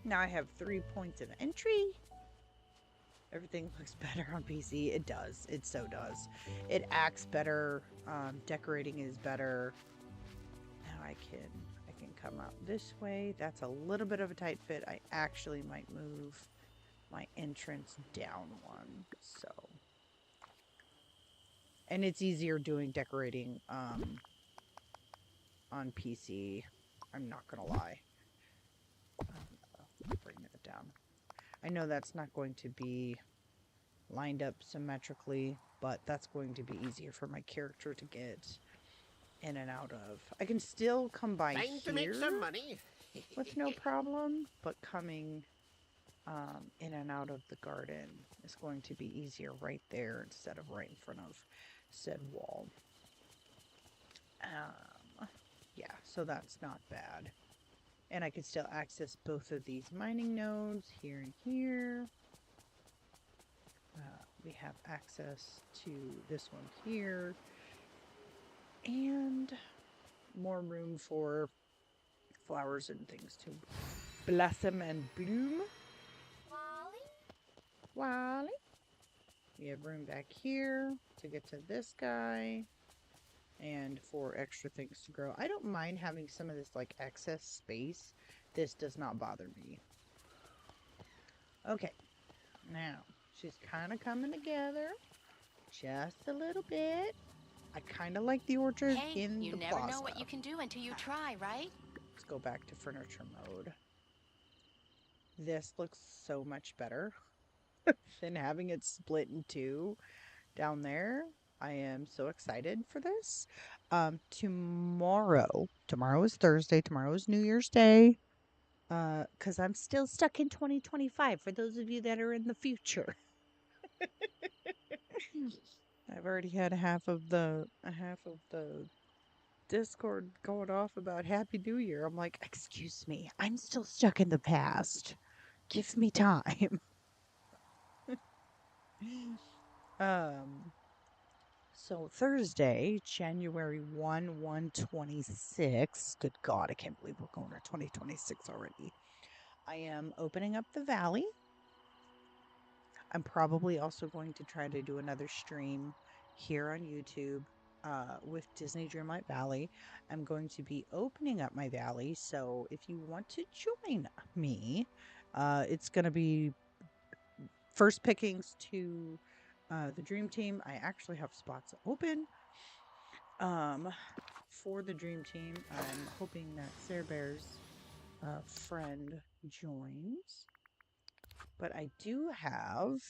Now I have 3 points of entry. Everything looks better on PC. It does. It so does. It acts better. Decorating is better. Now I can come out this way. That's a little bit of a tight fit. I actually might move my entrance down one. So. And it's easier doing decorating on PC. I'm not gonna lie. Bring it down. I know that's not going to be lined up symmetrically, but that's going to be easier for my character to get in and out of. I can still come by Time here to make some money. with no problem, but coming in and out of the garden is going to be easier right there instead of right in front of said wall. Yeah, so that's not bad. And I can still access both of these mining nodes here and here. We have access to this one here. And more room for flowers and things to blossom and bloom. Wally. We have room back here to get to this guy. And for extra things to grow. I don't mind having some of this like excess space. This does not bother me. Okay. Now, she's kind of coming together. Just a little bit. I kind of like the orchard Hey, in you the never plaza. know what you can do until you try, right? Let's go back to furniture mode. This looks so much better than having it split in two down there. I am so excited for this. Tomorrow is Thursday. Tomorrow is New Year's Day. Because I'm still stuck in 2025 for those of you that are in the future. I've already had half of the Discord going off about Happy New Year. I'm like, excuse me, I'm still stuck in the past. Give me time. So Thursday, January 1/1/26. Good God, I can't believe we're going to 2026 already. I am opening up the valley. I'm probably also going to try to do another stream here on YouTube with Disney Dreamlight Valley. I'm going to be opening up my valley, so if you want to join me, it's going to be first pickings to the Dream Team. I actually have spots open for the Dream Team. I'm hoping that Sarah Bear's friend joins. But I do have...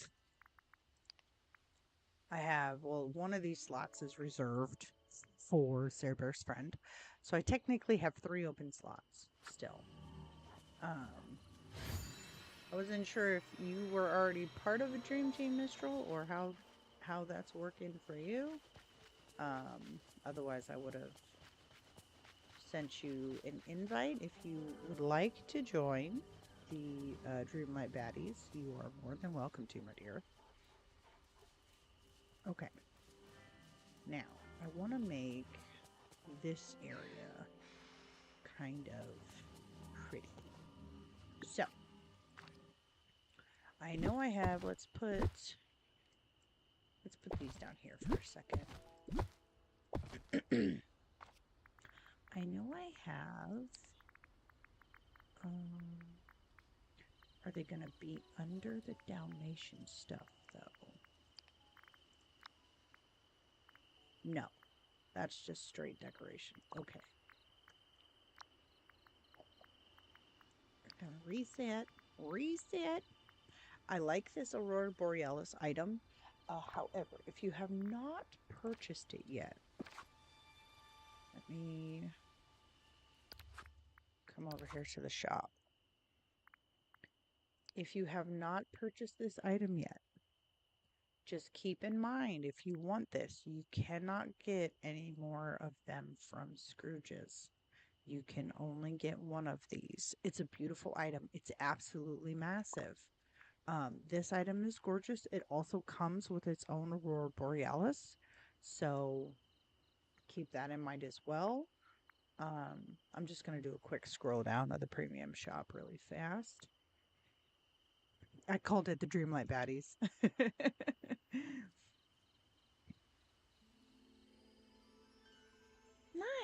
well, one of these slots is reserved for Sarah Bear's friend. So I technically have 3 open slots still. I wasn't sure if you were already part of a Dream Team, Mistral, or how that's working for you. Otherwise, I would have sent you an invite. If you would like to join the Dreamlight Baddies, you are more than welcome to, my dear. Okay. Now, I want to make this area kind of pretty. So, I know I have, let's put these down here for a second. I know I have, are they going to be under the Dalmatian stuff, though? No, that's just straight decoration. Okay. Gonna reset. I like this Aurora Borealis item. However, if you have not purchased it yet, let me come over here to the shop. If you have not purchased this item yet, just keep in mind, if you want this, you cannot get any more of them from Scrooge's. You can only get one of these. It's a beautiful item. It's absolutely massive. This item is gorgeous. It also comes with its own Aurora Borealis, so keep that in mind as well. I'm just going to do a quick scroll down of the premium shop really fast. I called it the Dreamlight Baddies.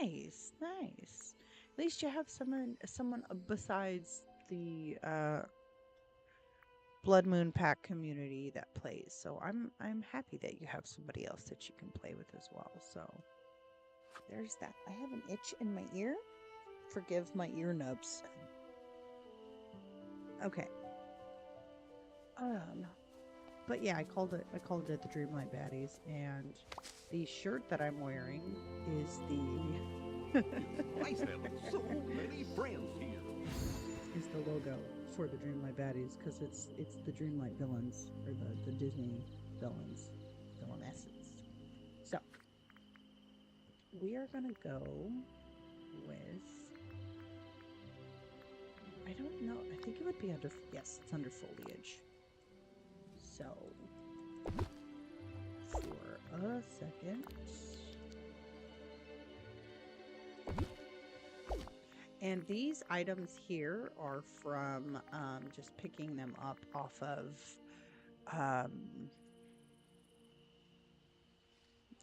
Nice. At least you have someone besides the Blood Moon Pack community that plays. So I'm happy that you have somebody else that you can play with as well. So there's that. I have an itch in my ear. Forgive my ear nubs. Okay. But yeah, I called it the Dreamlight Baddies, and the shirt that I'm wearing is the Nice having so many friends here. is the logo for the Dreamlight Baddies, because it's the Dreamlight villains, or the Disney villains, villainesses. So we are gonna go with I don't know. I think it would be under, yes, it's under foliage. So, for a second. And these items here are from just picking them up off of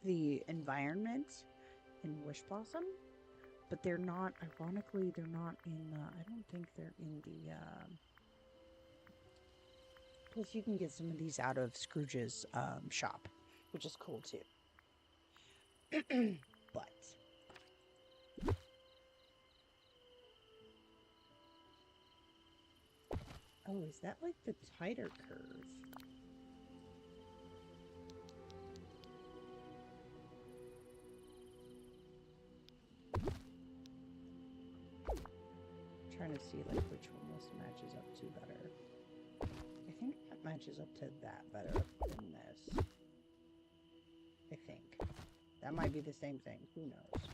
the environment in Wish Blossom. But they're not, ironically, they're not in, I don't think they're in the, plus you can get some of these out of Scrooge's shop, which is cool too. But oh, is that like the tighter curve? Trying to see like which one this matches up to better. I think that matches up to that better than this. I think. That might be the same thing. Who knows?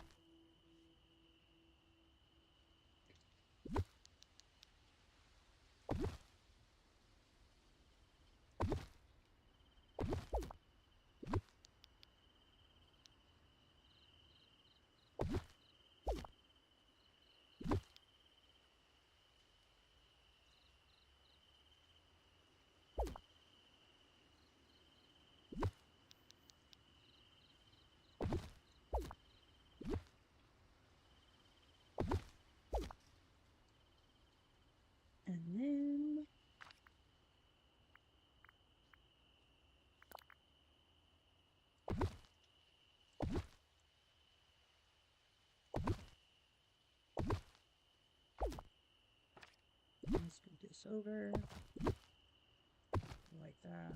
And then let's scoot this over like that.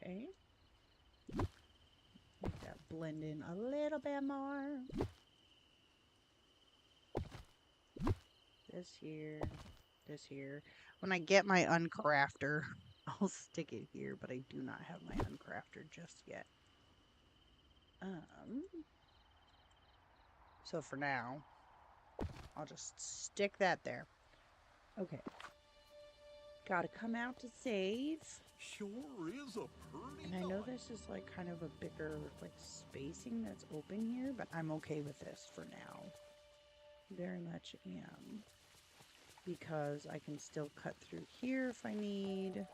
Okay. Make that blend in a little bit more. This here, this here. When I get my uncrafter, I'll stick it here, but I do not have my uncrafter just yet. So for now, I'll just stick that there. Okay. Gotta come out to save. Sure is a pretty And I know night. this is like kind of a bigger like spacing that's open here, but I'm okay with this for now. Very much am. Because I can still cut through here if I need.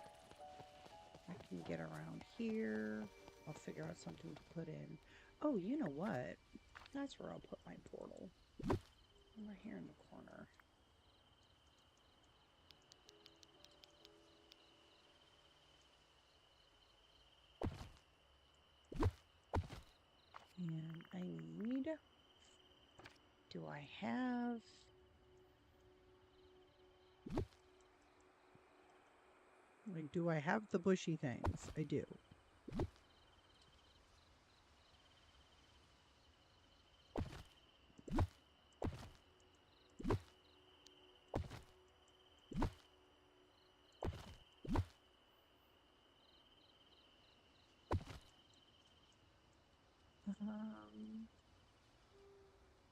I can get around here. I'll figure out something to put in. Oh, you know what? That's where I'll put my portal. Over here in the corner. And I need... Do I have... Like, do I have the bushy things? I do.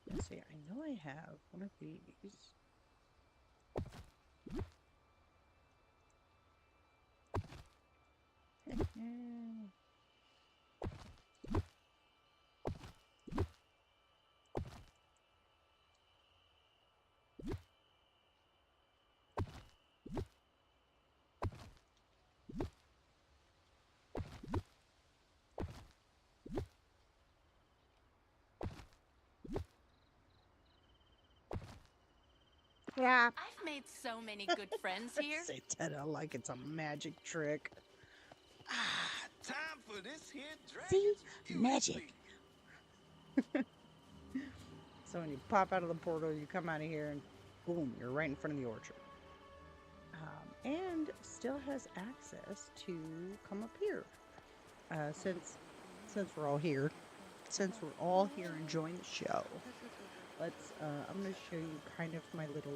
Let's see, I know I have one of these. Yeah. I've made so many good friends here. Say that like it's a magic trick. Time for this here See? dragon's Magic. beauty. So when you pop out of the portal, you come out of here and boom, you're right in front of the orchard. And still has access to come up here. Since we're all here. Since we're all here enjoying the show. Let's, I'm going to show you kind of my little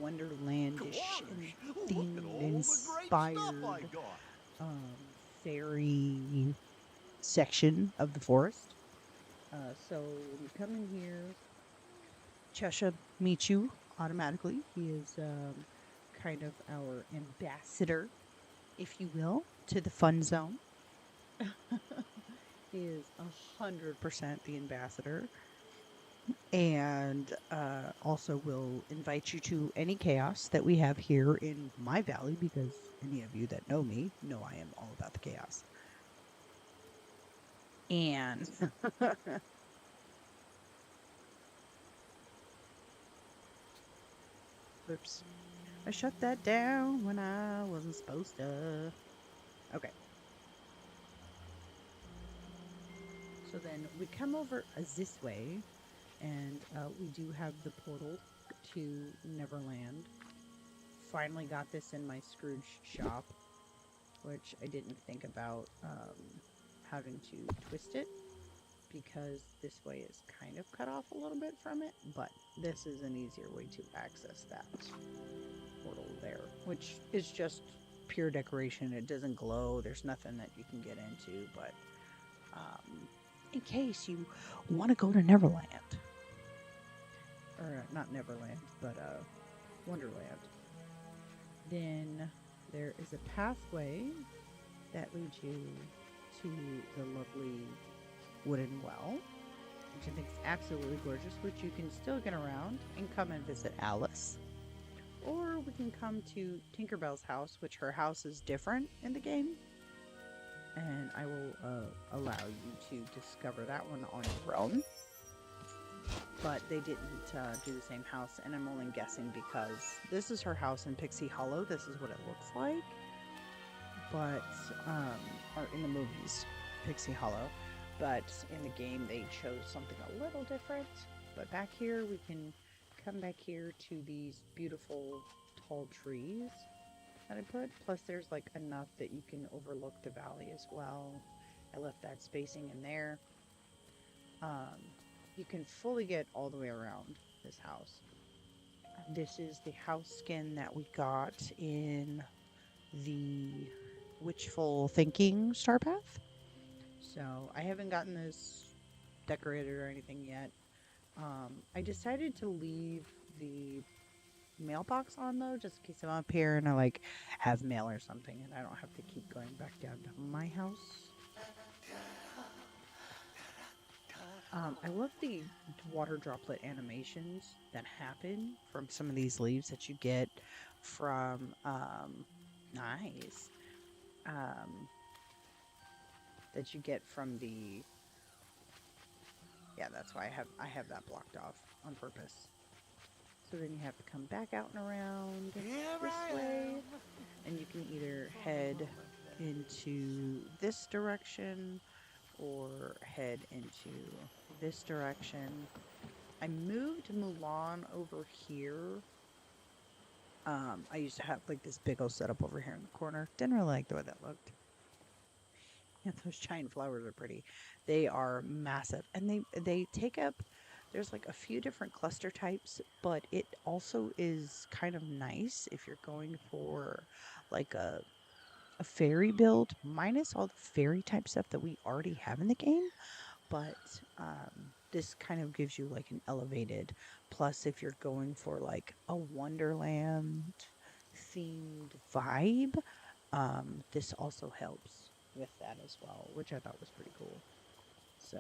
Wonderlandish Gosh, and look at all themed, the great inspired stuff I got. fairy section of the forest. So when you come in here, Cheshire meets you automatically. He is kind of our ambassador, if you will, to the fun zone. He is 100% the ambassador, and also will invite you to any chaos that we have here in my valley, because any of you that know me know I am all about the chaos. And oops, I shut that down when I wasn't supposed to. Okay. So then we come over this way, and we do have the portal to Neverland. Finally got this in my Scrooge shop, which I didn't think about having to twist it, because this way is kind of cut off a little bit from it, but this is an easier way to access that portal there, which is just pure decoration. It doesn't glow. There's nothing that you can get into, but in case you want to go to Neverland, or not Neverland, but Wonderland, then there is a pathway that leads you to the lovely wooden well, which I think is absolutely gorgeous, which you can still get around and come and visit Alice. Or we can come to Tinkerbell's house, which her house is different in the game, and I will allow you to discover that one on your own. But they didn't do the same house, and I'm only guessing because this is her house in Pixie Hollow. This is what it looks like, but or in the movies, Pixie Hollow. But in the game, they chose something a little different. But back here, we can come back here to these beautiful tall trees that I put. Plus, there's like enough that you can overlook the valley as well. I left that spacing in there. You can fully get all the way around this house. This is the house skin that we got in the Witchful Thinking Star Path. So I haven't gotten this decorated or anything yet. I decided to leave the mailbox on though, just in case I'm up here and I like have mail or something, and I don't have to keep going back down to my house. I love the water droplet animations that happen from some of these leaves that you get from that you get from the, yeah, that's why I have that blocked off on purpose. So then you have to come back out and around this way, and you can either head into this direction or head into this direction. I moved Mulan over here. I used to have like this big old setup over here in the corner. Didn't really like the way that looked. Yeah, those giant flowers are pretty. They are massive, and they take up, there's like a few different cluster types, but it also is kind of nice if you're going for like a fairy build, minus all the fairy type stuff that we already have in the game. But this kind of gives you like an elevated, plus if you're going for like a Wonderland themed vibe, this also helps with that as well, which I thought was pretty cool. So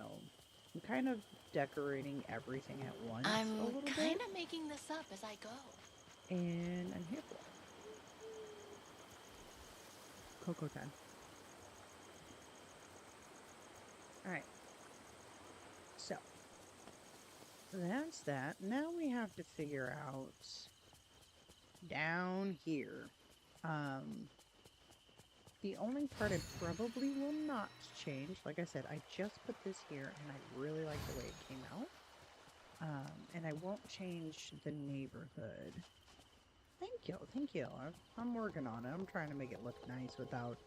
I'm kind of decorating everything at once. I'm a little kind bit, of making this up as I go. and I'm here for it. Cocoa time. Alright. So, that's that. Now we have to figure out down here. The only part I probably will not change, like I said, I just put this here and I really like the way it came out. And I won't change the neighborhood. Thank you. I'm working on it. I'm trying to make it look nice without...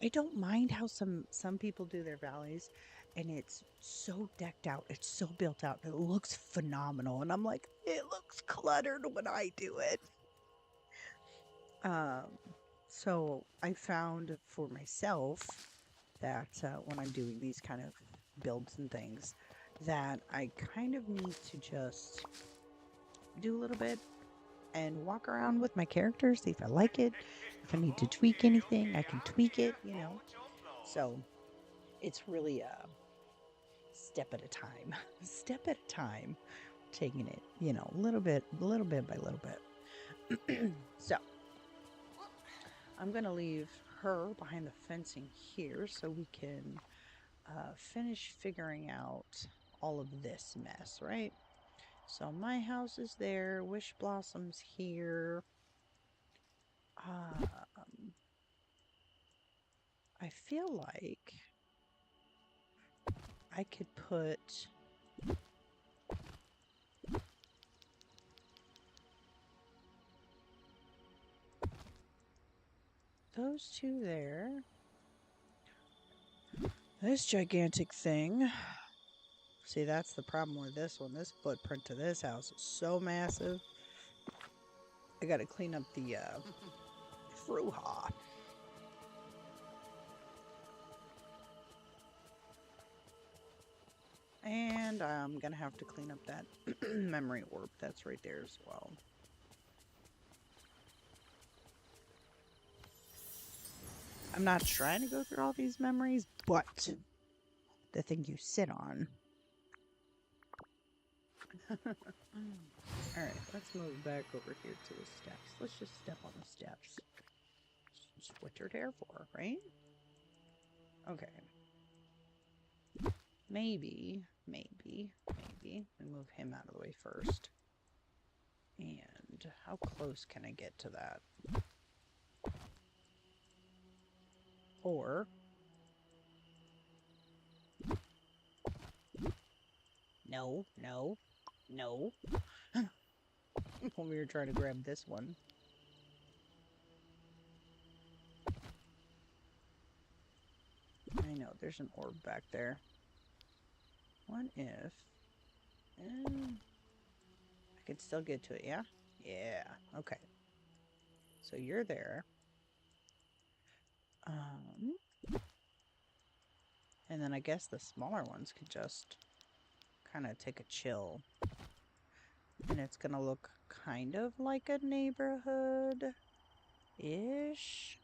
I don't mind how some people do their valleys, and it's so decked out, it's so built out, it looks phenomenal, and I'm like, it looks cluttered when I do it. So I found for myself that when I'm doing these kind of build some things that I kind of need to just do a little bit and walk around with my character, see if I like it. If I need to tweak anything, I can tweak it, you know. So it's really a step at a time, step at a time, taking it, you know, little bit by little bit. So I'm going to leave her behind the fencing here so we can finish figuring out all of this mess, right? So my house is there, Wish Blossom's here. I feel like I could put those two there. This gigantic thing. See, that's the problem with this one. This footprint to this house is so massive. I gotta clean up the Fruha. And I'm gonna have to clean up that memory orb that's right there as well. I'm not trying to go through all these memories, but the thing you sit on. Alright, let's move back over here to the steps. Let's just step on the steps. That's what you're there for, right? Okay. Maybe we move him out of the way first. And how close can I get to that? Or no. When we were trying to grab this one. I know, there's an orb back there. What if... I could still get to it, yeah? Yeah, okay. So you're there. And then I guess the smaller ones could just kind of take a chill. And it's gonna look kind of like a neighborhood-ish.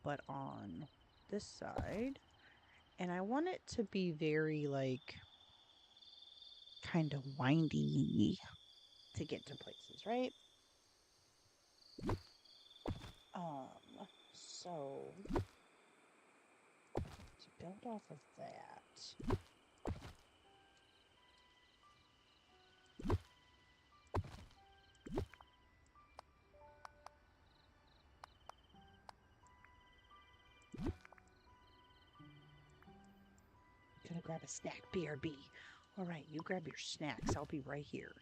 But on this side. And I want it to be very, like, kind of windy to get to places, right? So to build off of that, gonna grab a snack, BRB. All right, you grab your snacks. I'll be right here.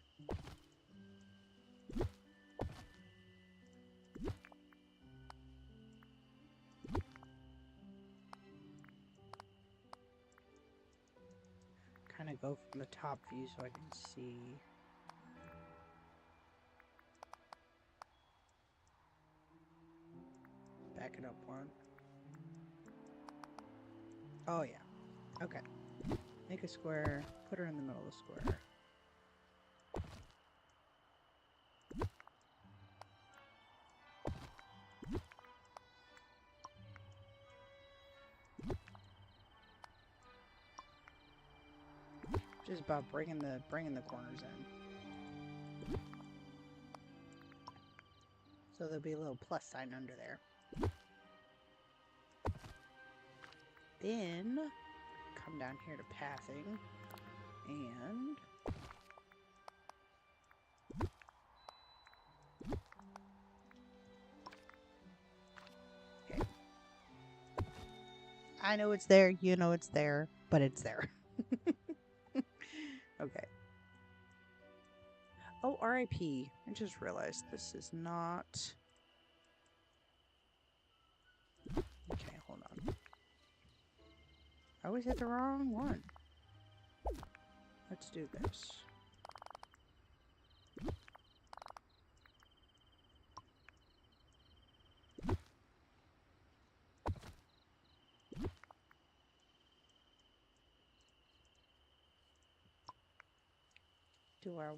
Kind of go from the top view so I can see. Back it up one. Oh yeah. Okay. Make a square. Put her in the middle of the square. Just about bringing the corners in. So there'll be a little plus sign under there. Then come down here to pathing and okay. I know it's there, you know it's there, but it's there. Okay. Oh, RIP. I just realized this is not... Okay, hold on. I always hit the wrong one. Let's do this. Do I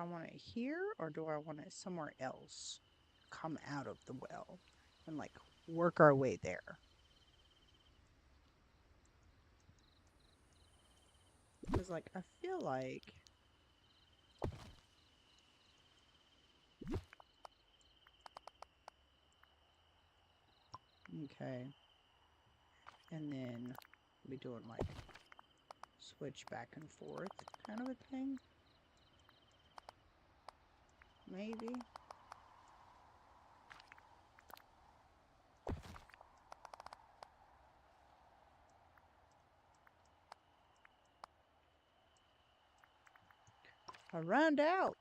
want it here, or do I want it somewhere else? Come out of the well and like work our way there. Because like I feel like okay. And then be doing like switch back and forth kind of a thing. Maybe. I run out.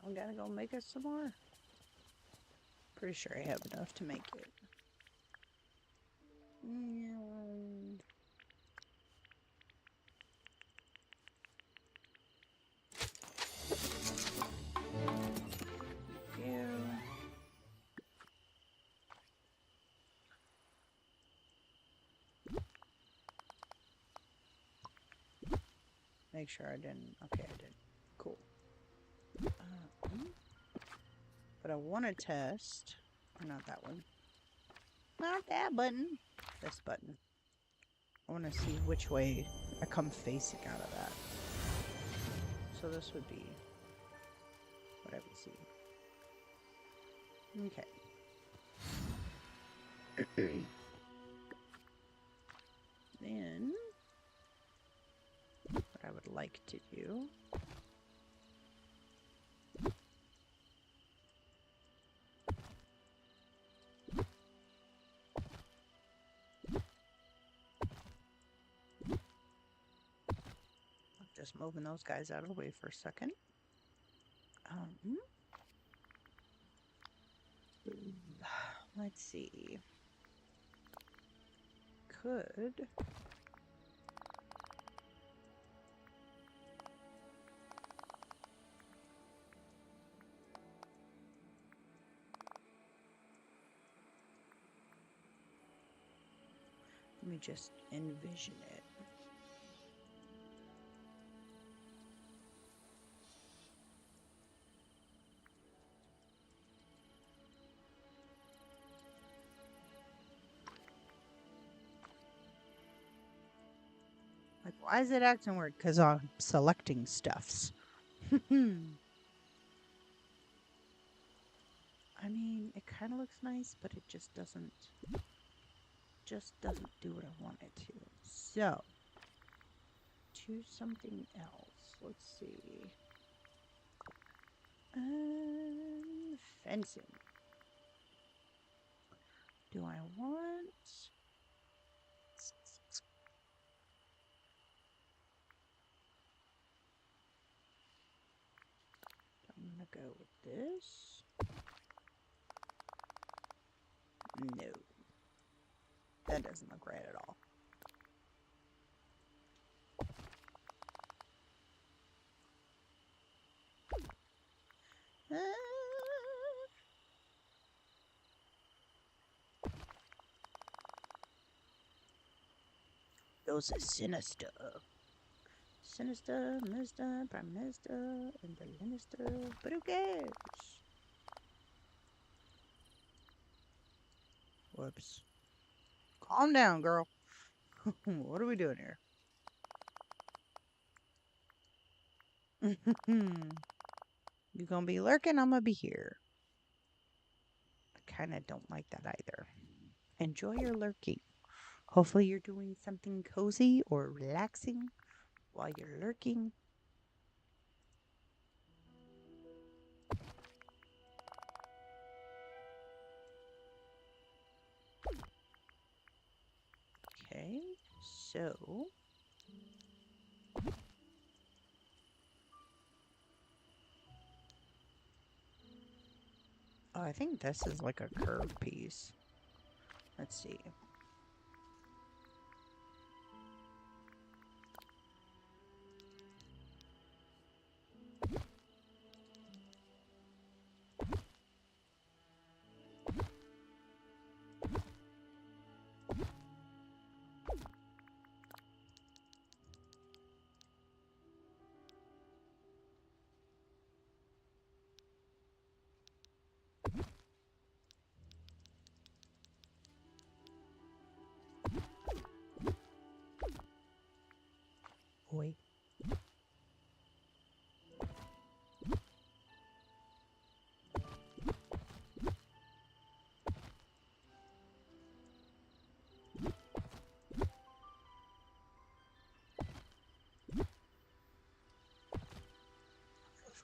I gotta go make us some more. Pretty sure I have enough to make it. Yeah. Make sure I didn't. Okay, I did. Cool. But I want to test. Or not that one. Not that button. This button. I want to see which way I come facing out of that. So this would be what I would see. Okay. Then, what I would like to do just moving those guys out of the way for a second. Let's see. Could let me just envision it. Like, why is it acting weird? Because I'm selecting stuffs. I mean, it kind of looks nice, but it just doesn't do what I want it to. So, choose something else. Let's see. Fencing. Do I want... I'm gonna go with this. No. That doesn't look right at all. Those are sinister. Sinister, Minister, Prime Minister, and the Minister. But who cares? Whoops. Calm down, girl. What are we doing here? You gonna be lurking? I'm gonna be here. I kind of don't like that either. Enjoy your lurking. Hopefully you're doing something cozy or relaxing while you're lurking. Okay, so... Oh, I think this is like a curved piece. Let's see.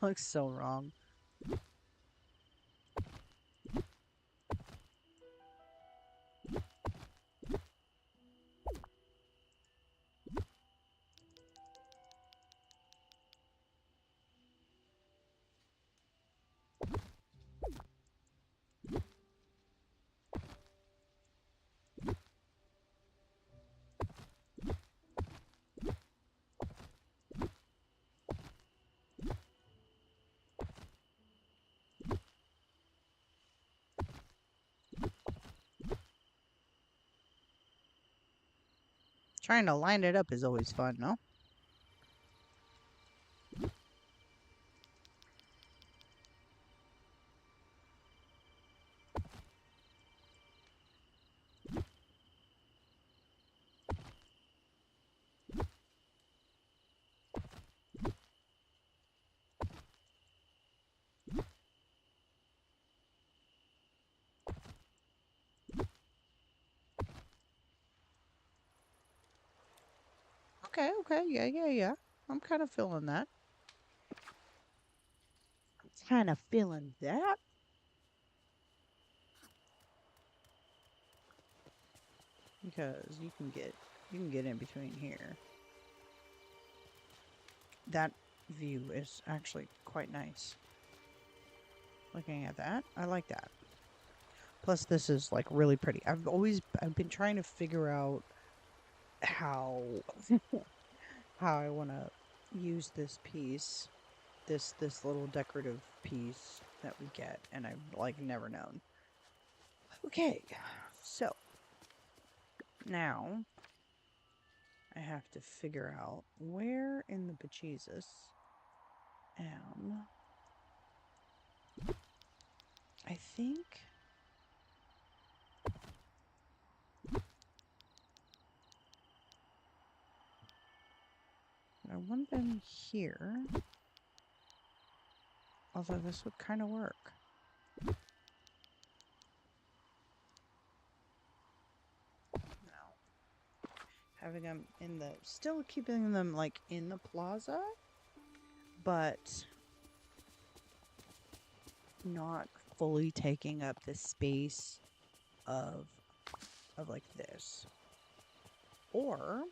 looks so wrong. Trying to line it up is always fun, no? Okay, okay, yeah. I'm kind of feeling that. Kind of feeling that. Because you can get in between here. That view is actually quite nice. Looking at that, I like that. Plus, this is like really pretty. I've been trying to figure out how how I want to use this piece, this little decorative piece that we get, and I've like never known. Okay, so now I have to figure out where in the bejesus am. I think I want them here. Although this would kind of work. No. Having them in the... Still keeping them, like, in the plaza. But... not fully taking up the space of like, this. Or...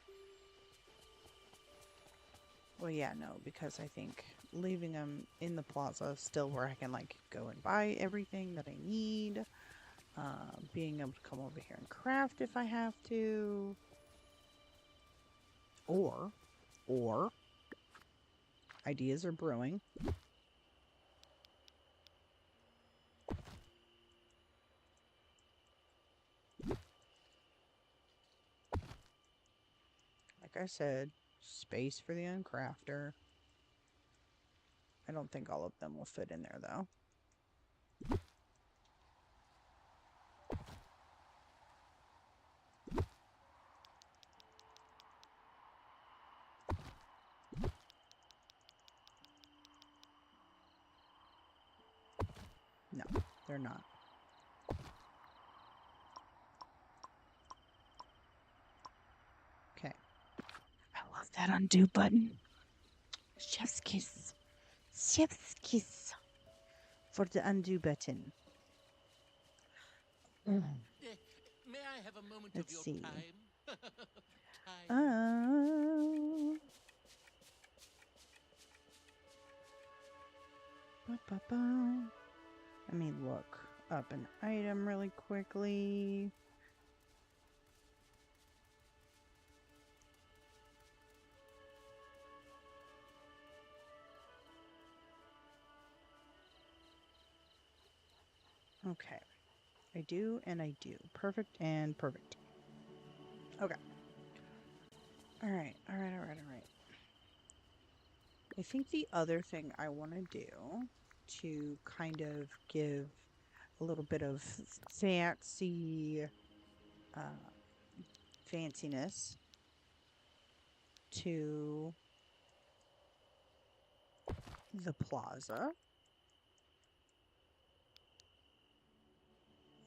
Well, yeah, no, because I think leaving them in the plaza still where I can, like, go and buy everything that I need. Being able to come over here and craft if I have to. Or, ideas are brewing. Like I said, space for the uncrafter. I don't think all of them will fit in there, though. No, they're not. Okay. I love that undo button. Chef's kiss. Chef's kiss. For the undo button. May I have a moment Let's of your see. time? Let me look up an item really quickly. Okay. I do and I do. Perfect and perfect. Okay. Alright. I think the other thing I want to do to kind of give a little bit of fanciness to the plaza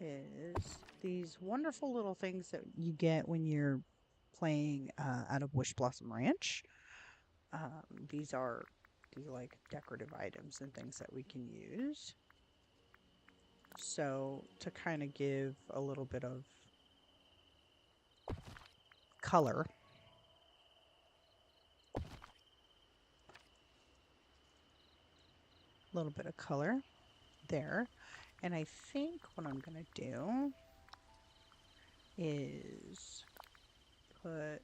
is these wonderful little things that you get when you're playing out of Wish Blossom Ranch. These are these like decorative items and things that we can use. So to kind of give a little bit of color, there. And I think what I'm going to do is put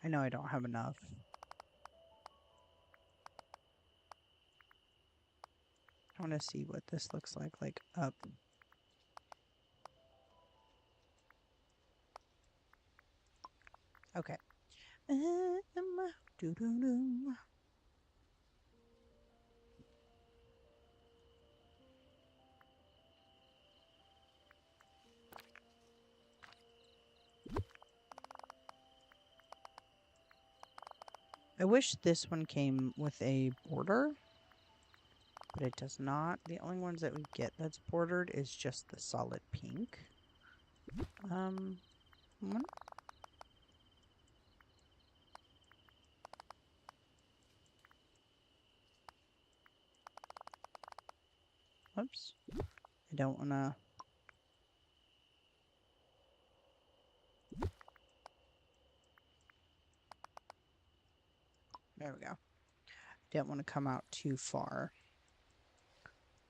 I know I don't have enough. I want to see what this looks like up. Okay. Doo-doo-doo. I wish this one came with a border, but it does not. The only ones that we get that's bordered is just the solid pink. One. Whoops. I don't want to... There we go. Didn't want to come out too far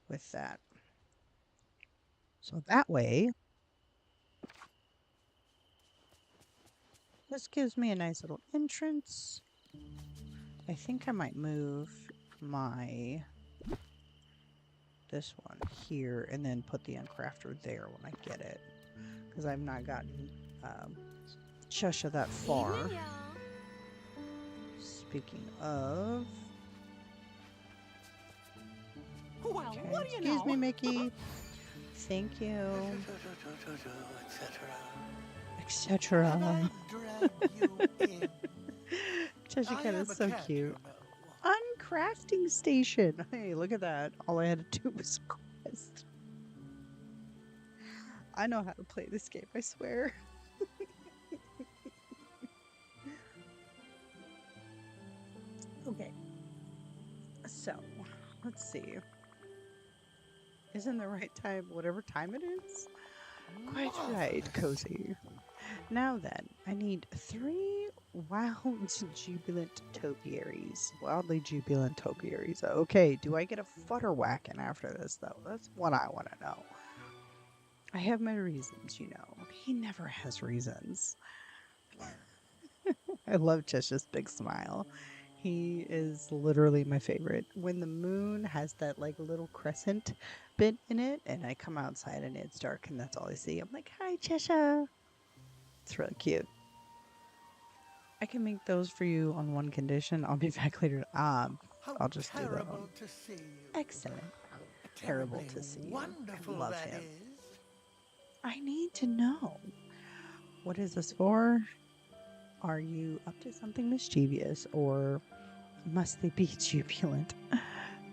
with that. So that way, this gives me a nice little entrance. I think I might move this one here and then put the uncrafter there when I get it, because I've not gotten Cheshire that far. Speaking of, Well, okay, what do you excuse know? me, Mickey. Thank you. Etc. Cheshire Cat is so cute. Uncrafting station. Hey, look at that. All I had to do was quest. I know how to play this game, I swear. Okay. So, let's see. Isn't the right time whatever time it is? Quite right, Cozy. Now then, I need 3 jubilant topiaries. Wildly jubilant topiaries. Okay, do I get a futter whacking after this, though? That's what I want to know. I have my reasons, you know. He never has reasons. I love Cheshire's big smile. He is literally my favorite. When the moon has that like little crescent bit in it, and I come outside and it's dark and that's all I see, I'm like, hi, Cheshire. It's really cute. I can make those for you on one condition. I'll be back later. I'll just do that one. To see you. Excellent. Terrible to see you. Wonderful, I love that him. is. I need to know. What is this for? Are you up to something mischievous, or must they be jubilant?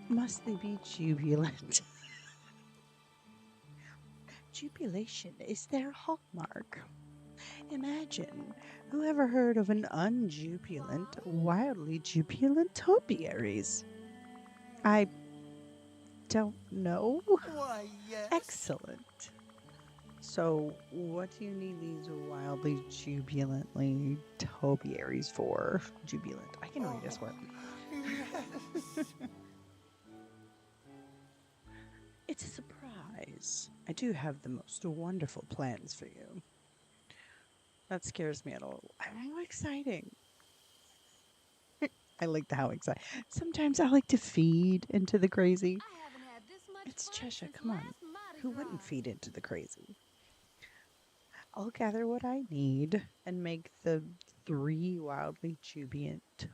Must they be jubilant? Jubilation is their hallmark. Imagine, who ever heard of an unjubilant, wildly jubilant topiaries? I don't know. Why, yes. Excellent. So, what do you need these wildly jubilantly topiaries for? Jubilant. I can read this word. Yes. It's a surprise. I do have the most wonderful plans for you. That scares me a little. How exciting. I like the how exciting. Sometimes I like to feed into the crazy. I haven't had this much It's fun Cheshire, since come on. last Mardi Who Gras. wouldn't feed into the crazy? I'll gather what I need and make the 3 wildly jubilant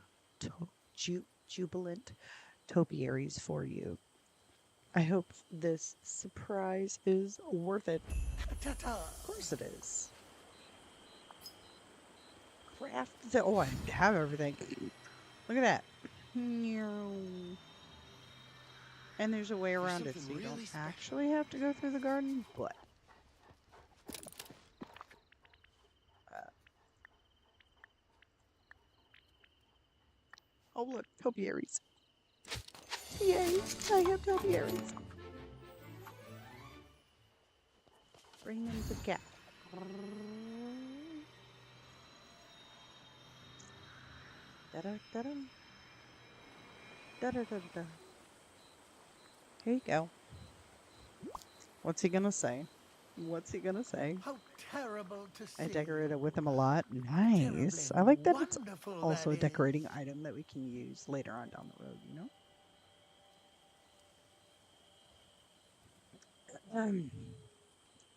topiaries for you. I hope this surprise is worth it. Ta-ta. Of course it is. Craft the... Oh, I have everything. Look at that. And there's a way around it, so something you really don't special. actually have to go through the garden, but... Oh, look, topiaries. Yay, I have topiaries. Bring them to cat. Da-da-da-da. Da-da-da-da. Here you go. What's he gonna say? What's he gonna say? How terrible to see. I decorated with him a lot. Nice. I like that it's also a decorating item that we can use later on down the road, you know?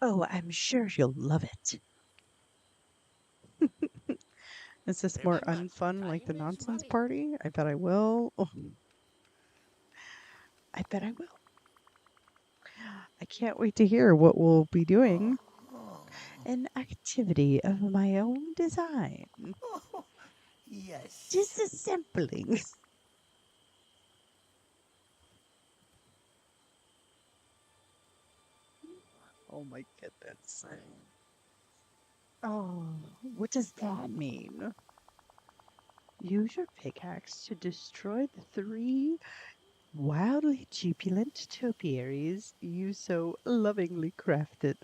Oh, I'm sure you'll love it. Is this more Remember, unfun like the time is nonsense money. party? I bet I will. Oh, I bet I will. I can't wait to hear what we'll be doing. Oh, An activity of my own design. oh, yes. Disassembling. Oh my goodness. Oh, what does that mean? Use your pickaxe to destroy the 3 wildly jubilant topiaries you so lovingly crafted.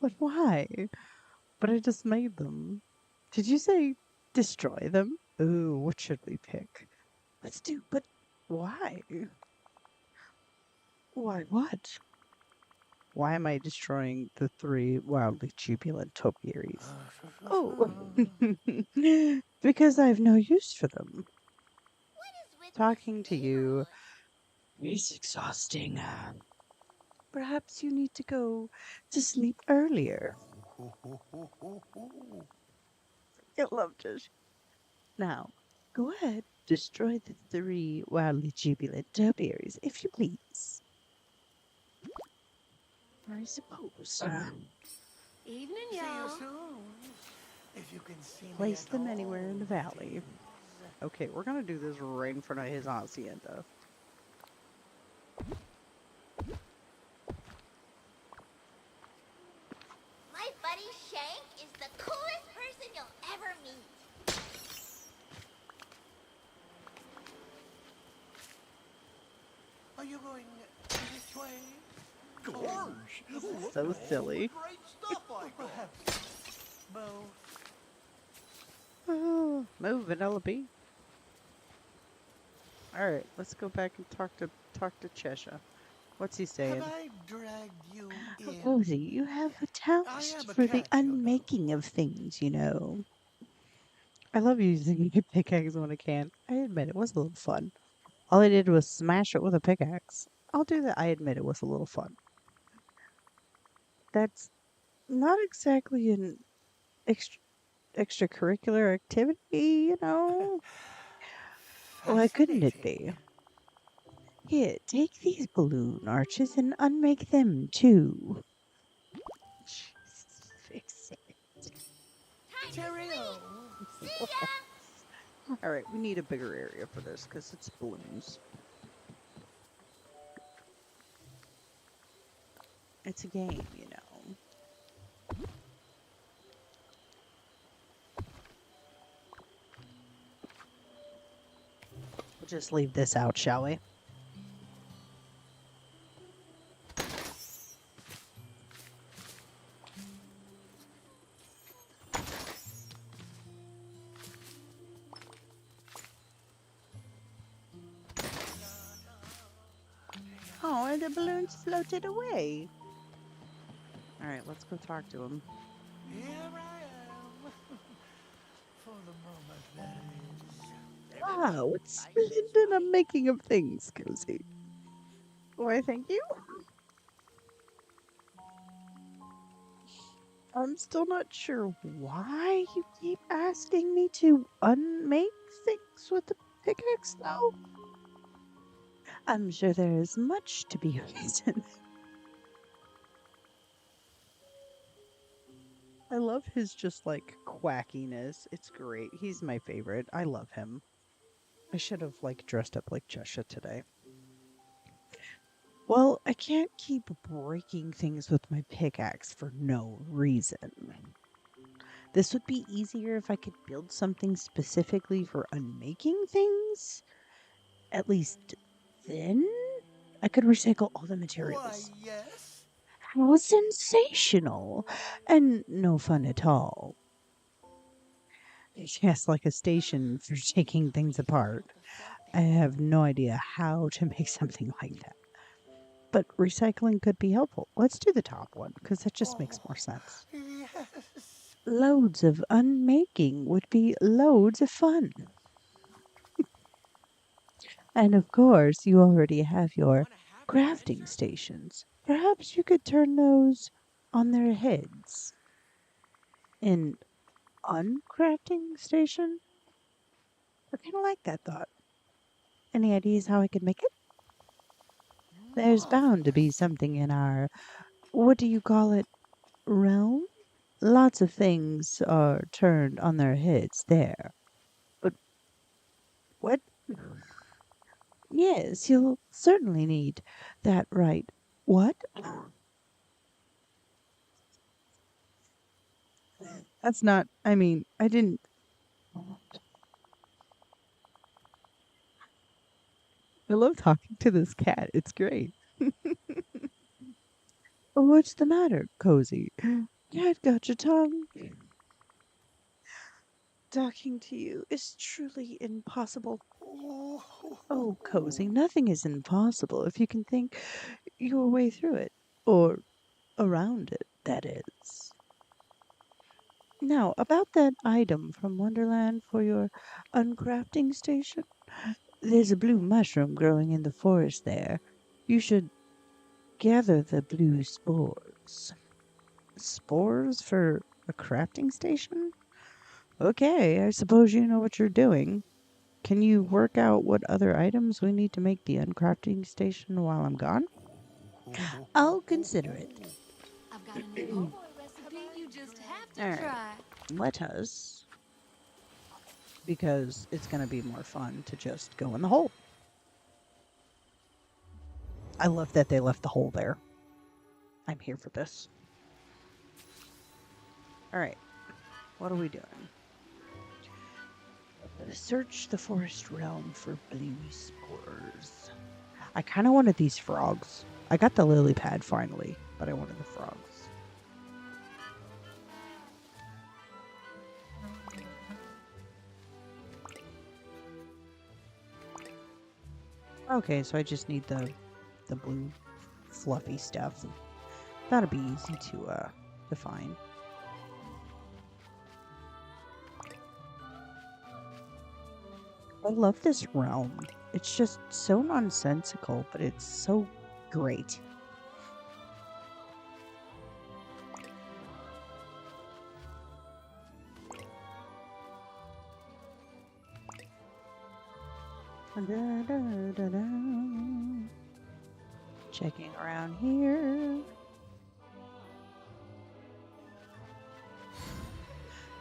But why? But I just made them. Did you say destroy them? Ooh, what should we pick? Let's do, but why? Why what? Why am I destroying the 3 wildly jubilant topiaries? Oh, because I have no use for them. Talking to you is exhausting. Perhaps you need to go to sleep earlier. I love Josh. Now, go ahead, destroy the 3 wildly jubilant topiaries, if you please. I suppose. Evening, See you y'all. soon. If you can see me Place at them anywhere in all, the that valley. is. Okay, we're gonna do this right in front of his hacienda. My buddy Shank is the coolest person you'll ever meet. Are you going this way? Gorge! This Look is at so all silly. the great stuff I got. Perhaps both. Oh, move, Vanellope. All right, let's go back and talk to Cheshire. What's he saying? Have I dragged you in? Rosie, you have a talent I am a for the cat, you know. unmaking of things, you know. I love using a pickaxe when I can. I admit it was a little fun. All I did was smash it with a pickaxe. I'll do that. I admit it was a little fun. That's not exactly an extracurricular activity, you know. Why couldn't it be? Fascinating. Here, take these balloon arches and unmake them too. Jesus, fix it. Time to Cheerio. sleep. See ya. All right, we need a bigger area for this because it's balloons. It's a game, you know. We'll just leave this out, shall we? Oh, and the balloons floated away. All right, let's go talk to him. Here I am. For the moment, that is. Wow, it's splendid unmaking of things, Cozy. Why, thank you. I'm still not sure why you keep asking me to unmake things with the pickaxe, though. I'm sure there is much to be reasoned. I love his just like quackiness. It's great. He's my favorite. I love him. I should have like dressed up like Cheshire today. Well, I can't keep breaking things with my pickaxe for no reason. This would be easier if I could build something specifically for unmaking things. At least then I could recycle all the Why, materials. yes. How sensational! And no fun at all. Yes, like a station for taking things apart. I have no idea how to make something like that. But recycling could be helpful. Let's do the top one, because that just makes more sense. Yes. Loads of unmaking would be loads of fun. And of course, you already have your crafting stations. Perhaps you could turn those on their heads. An uncrafting station? I kind of like that thought. Any ideas how I could make it? There's bound to be something in our, what do you call it, realm? Lots of things are turned on their heads there. But what? Yes, you'll certainly need that right. What? That's not, I mean, I didn't. I love talking to this cat. It's great. What's the matter, Cozy? Cat got your tongue? Talking to you is truly impossible. Oh, Cozy, nothing is impossible if you can think your way through it. Or around it, that is. Now, about that item from Wonderland for your uncrafting station. There's a blue mushroom growing in the forest there. You should gather the blue spores. Spores for a crafting station? Okay, I suppose you know what you're doing. Can you work out what other items we need to make the uncrafting station while I'm gone? I'll consider it. I've got a new po' boy recipe you just have to All right. try. Let us. Because it's going to be more fun to just go in the hole. I love that they left the hole there. I'm here for this. All right. What are we doing? Search the forest realm for blue spores. I kind of wanted these frogs. I got the lily pad finally, but I wanted the frogs. Okay, so I just need the blue fluffy stuff. That'll be easy to find. I love this realm. It's just so nonsensical, but it's so great. Da, da, da, da. Checking around here.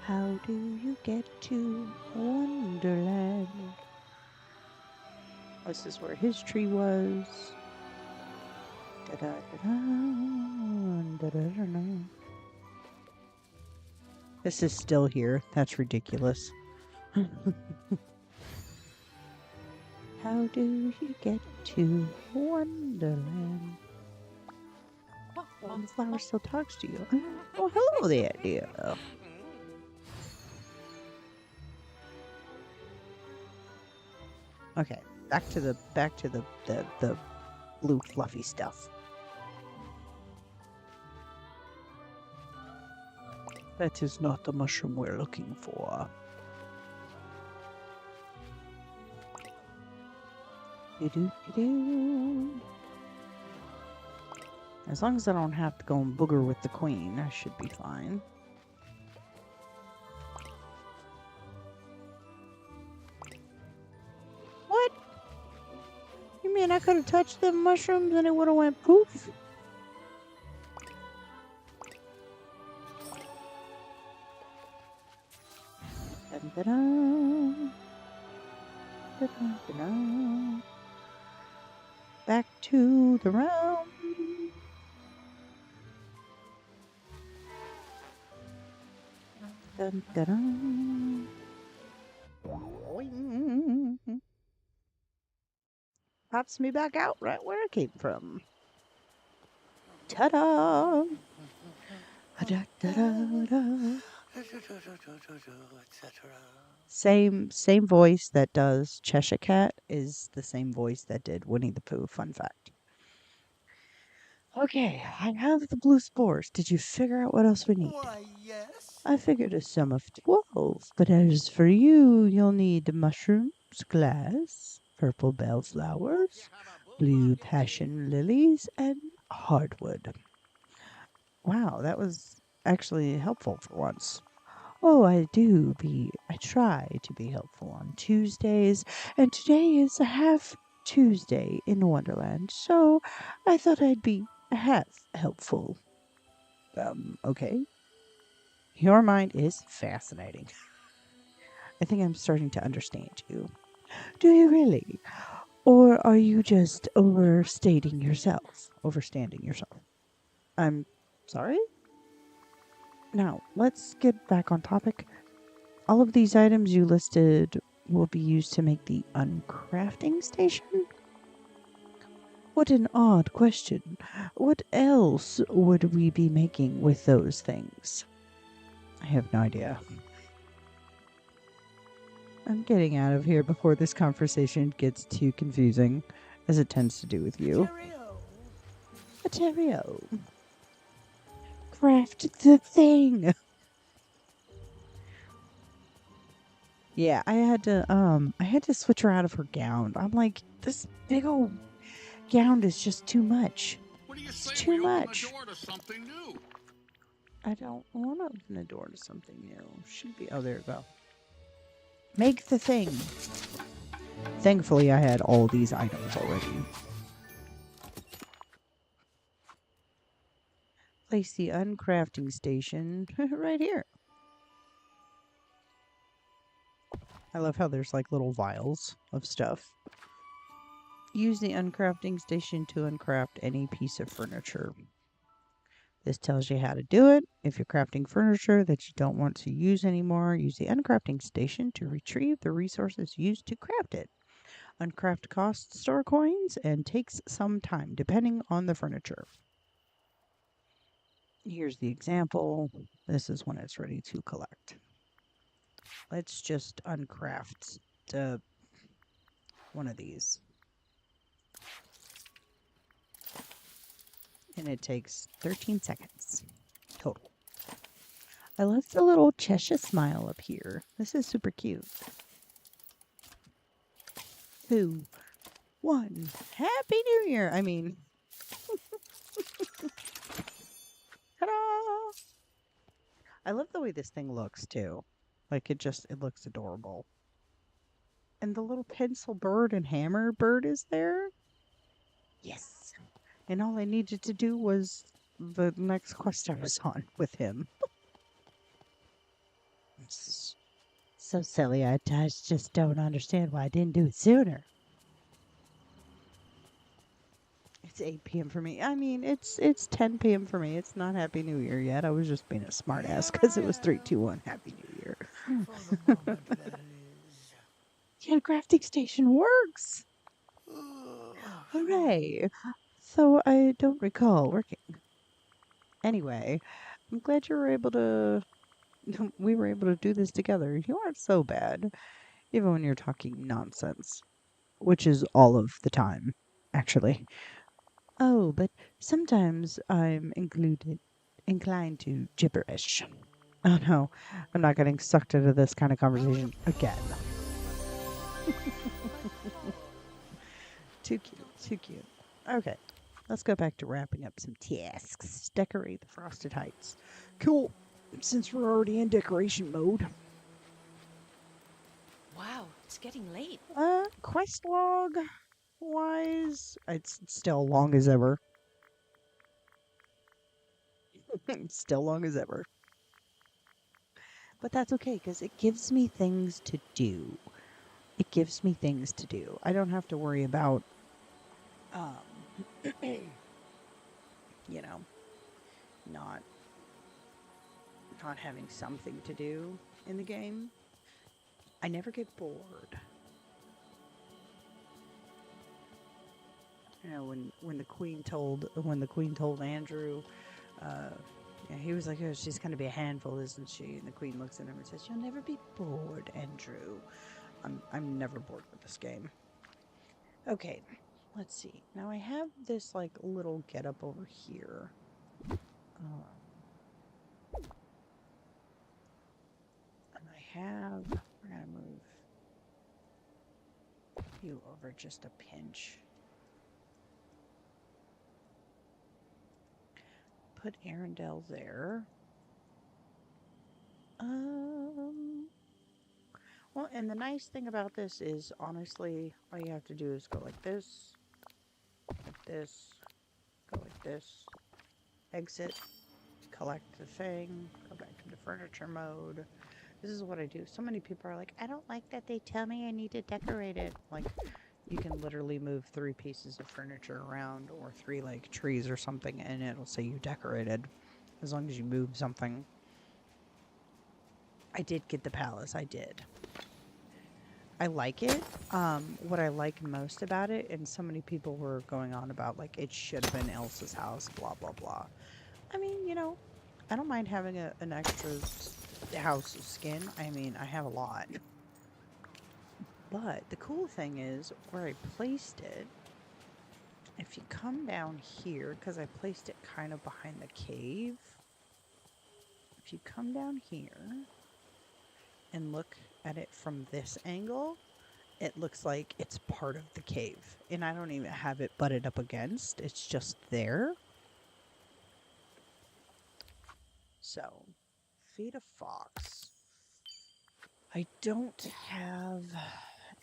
How do you get to Wonderland? This is where his tree was. Da da da da da da da da. This is still here. That's ridiculous. How do you get to Wonderland? The flower still talks to you. Oh, hello there, dear. Okay, back to the blue fluffy stuff. That is not the mushroom we're looking for. Do-do-do-do. As long as I don't have to go and booger with the queen, I should be fine. What? You mean I could have touched the mushrooms and it would have went poof? Dun-dun-dun. Dun-dun-dun. back to the realm. Dun, dun, dun. Boing. Pops me back out right where I came from. Ta-da! Da-da-da-da. Etc. Same voice that does Cheshire Cat is the same voice that did Winnie the Pooh. Fun fact. Okay, I have the blue spores. Did you figure out what else we need? Why, yes. I figured a sum of 12, but as for you, you'll need mushrooms, glass, purple bellflowers, blue passion lilies, and hardwood. Wow, that was actually helpful for once. Oh, I try to be helpful on Tuesdays, and today is a half Tuesday in Wonderland, so I thought I'd be half helpful. Okay. Your mind is fascinating. I think I'm starting to understand you. Do you really? Or are you just overstanding yourself? I'm sorry? Now, let's get back on topic. All of these items you listed will be used to make the uncrafting station? What an odd question. What else would we be making with those things? I have no idea. I'm getting out of here before this conversation gets too confusing, as it tends to do with you. Materio. Craft the thing. Yeah, I had to switch her out of her gown. I'm like, this big old gown is just too much. What do you It's say too we much. open the door to something new? I don't want to open the door to something new. Should be. Oh, there you go. Make the thing. Thankfully, I had all these items already. Place the uncrafting station right here. I love how there's like little vials of stuff. Use the uncrafting station to uncraft any piece of furniture. This tells you how to do it. If you're crafting furniture that you don't want to use anymore, use the uncrafting station to retrieve the resources used to craft it. Uncraft costs store coins and takes some time, depending on the furniture. Here's the example. This is when it's ready to collect. Let's just uncraft one of these. And it takes 13 seconds total. I love the little Cheshire smile up here. This is super cute. 2, 1. Happy New Year! I mean... Ta-da! I love the way this thing looks, too. Like, it looks adorable. And the little pencil bird and hammer bird is there. Yes! And all I needed to do was the next quest I was on with him. So silly, I just don't understand why I didn't do it sooner. It's 8 p.m. for me. I mean, it's 10 p.m. for me. It's not Happy New Year yet. I was just being a smartass because it was 3, 2, 1. Happy New Year. The crafting station works. Hooray. So I don't recall working. Anyway, I'm glad we were able to do this together. You aren't so bad, even when you're talking nonsense, which is all of the time, actually. Oh, but sometimes I'm inclined to gibberish. Oh no, I'm not getting sucked into this kind of conversation again. Too cute. Okay, let's go back to wrapping up some tasks. Decorate the Frosted Heights. Cool, since we're already in decoration mode. Wow, it's getting late. Quest log wise, it's still long as ever. Still long as ever. But that's okay, because it gives me things to do. I don't have to worry about, You know, not not having something to do in the game. I never get bored. You know, when the queen told Andrew, uh, yeah, he was like, "Oh, she's going to be a handful, isn't she?" And the queen looks at him and says, "You'll never be bored, Andrew." I'm never bored with this game. Okay, let's see. Now I have this like little getup over here. And we're gonna move you over just a pinch. Put Arendelle there. Well, and the nice thing about this is, honestly, all you have to do is go like this, go like this, exit, collect the thing, go back into furniture mode. This is what I do. So many people are like, I don't like that they tell me I need to decorate it. Like, you can literally move 3 pieces of furniture around or 3 like trees or something and it'll say you decorated as long as you move something. I did get the palace. I did. I like it. What I like most about it, and so many people were going on about like it should have been Elsa's house, blah blah blah. I mean, you know, I don't mind having an extra house skin. I mean, I have a lot. But the cool thing is where I placed it, if you come down here, because I placed it kind of behind the cave, if you come down here and look at it from this angle, it looks like it's part of the cave. And I don't even have it butted up against, it's just there. So, feed a fox. I don't have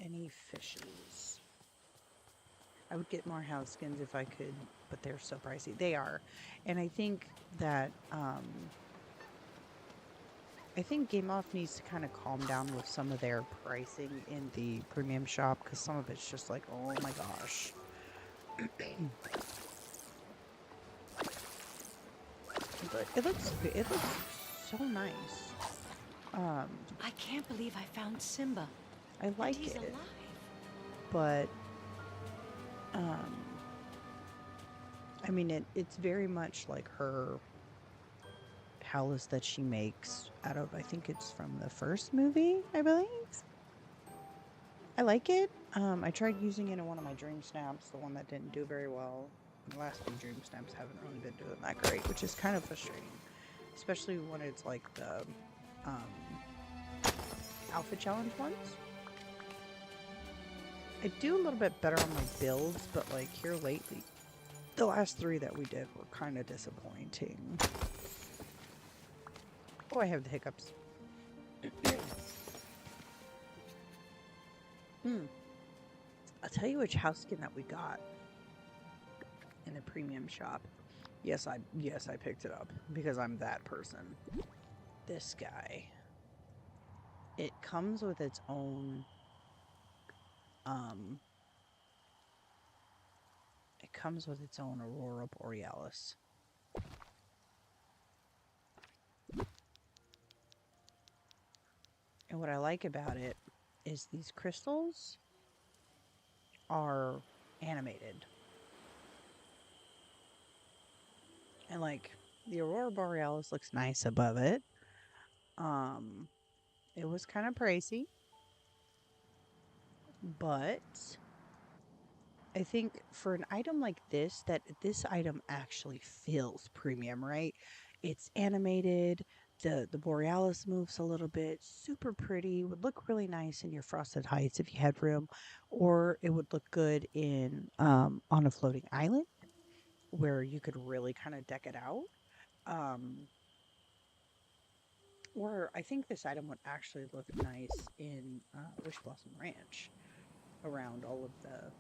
any fishes. I would get more house skins if I could, but they're so pricey. They are. And I think that, I think Game Off needs to kind of calm down with some of their pricing in the premium shop, because some of it's just like, oh my gosh. But it looks so nice. I can't believe I found Simba. I like He's it, alive. but I mean it's very much like her palace that she makes out of, I think it's from the first movie, I believe. I like it. I tried using it in one of my dream snaps, the one that didn't do very well. The last few dream snaps haven't really been doing that great, which is kind of frustrating, especially when it's like the Alpha Challenge ones. I do a little bit better on my builds, but like here lately, the last 3 that we did were kind of disappointing. Oh, I have the hiccups. I'll tell you which house skin that we got in the premium shop. Yes, I picked it up because I'm that person. This guy. It comes with its own Aurora Borealis. And what I like about it is these crystals are animated. And like the Aurora Borealis looks nice above it. It was kind of pricey, but I think for an item like this, that this item actually feels premium, right? It's animated. The Borealis moves a little bit, super pretty, would look really nice in your Frosted Heights if you had room, or it would look good in on a floating island where you could really kind of deck it out. Or I think this item would actually look nice in Wish Blossom Ranch around all of the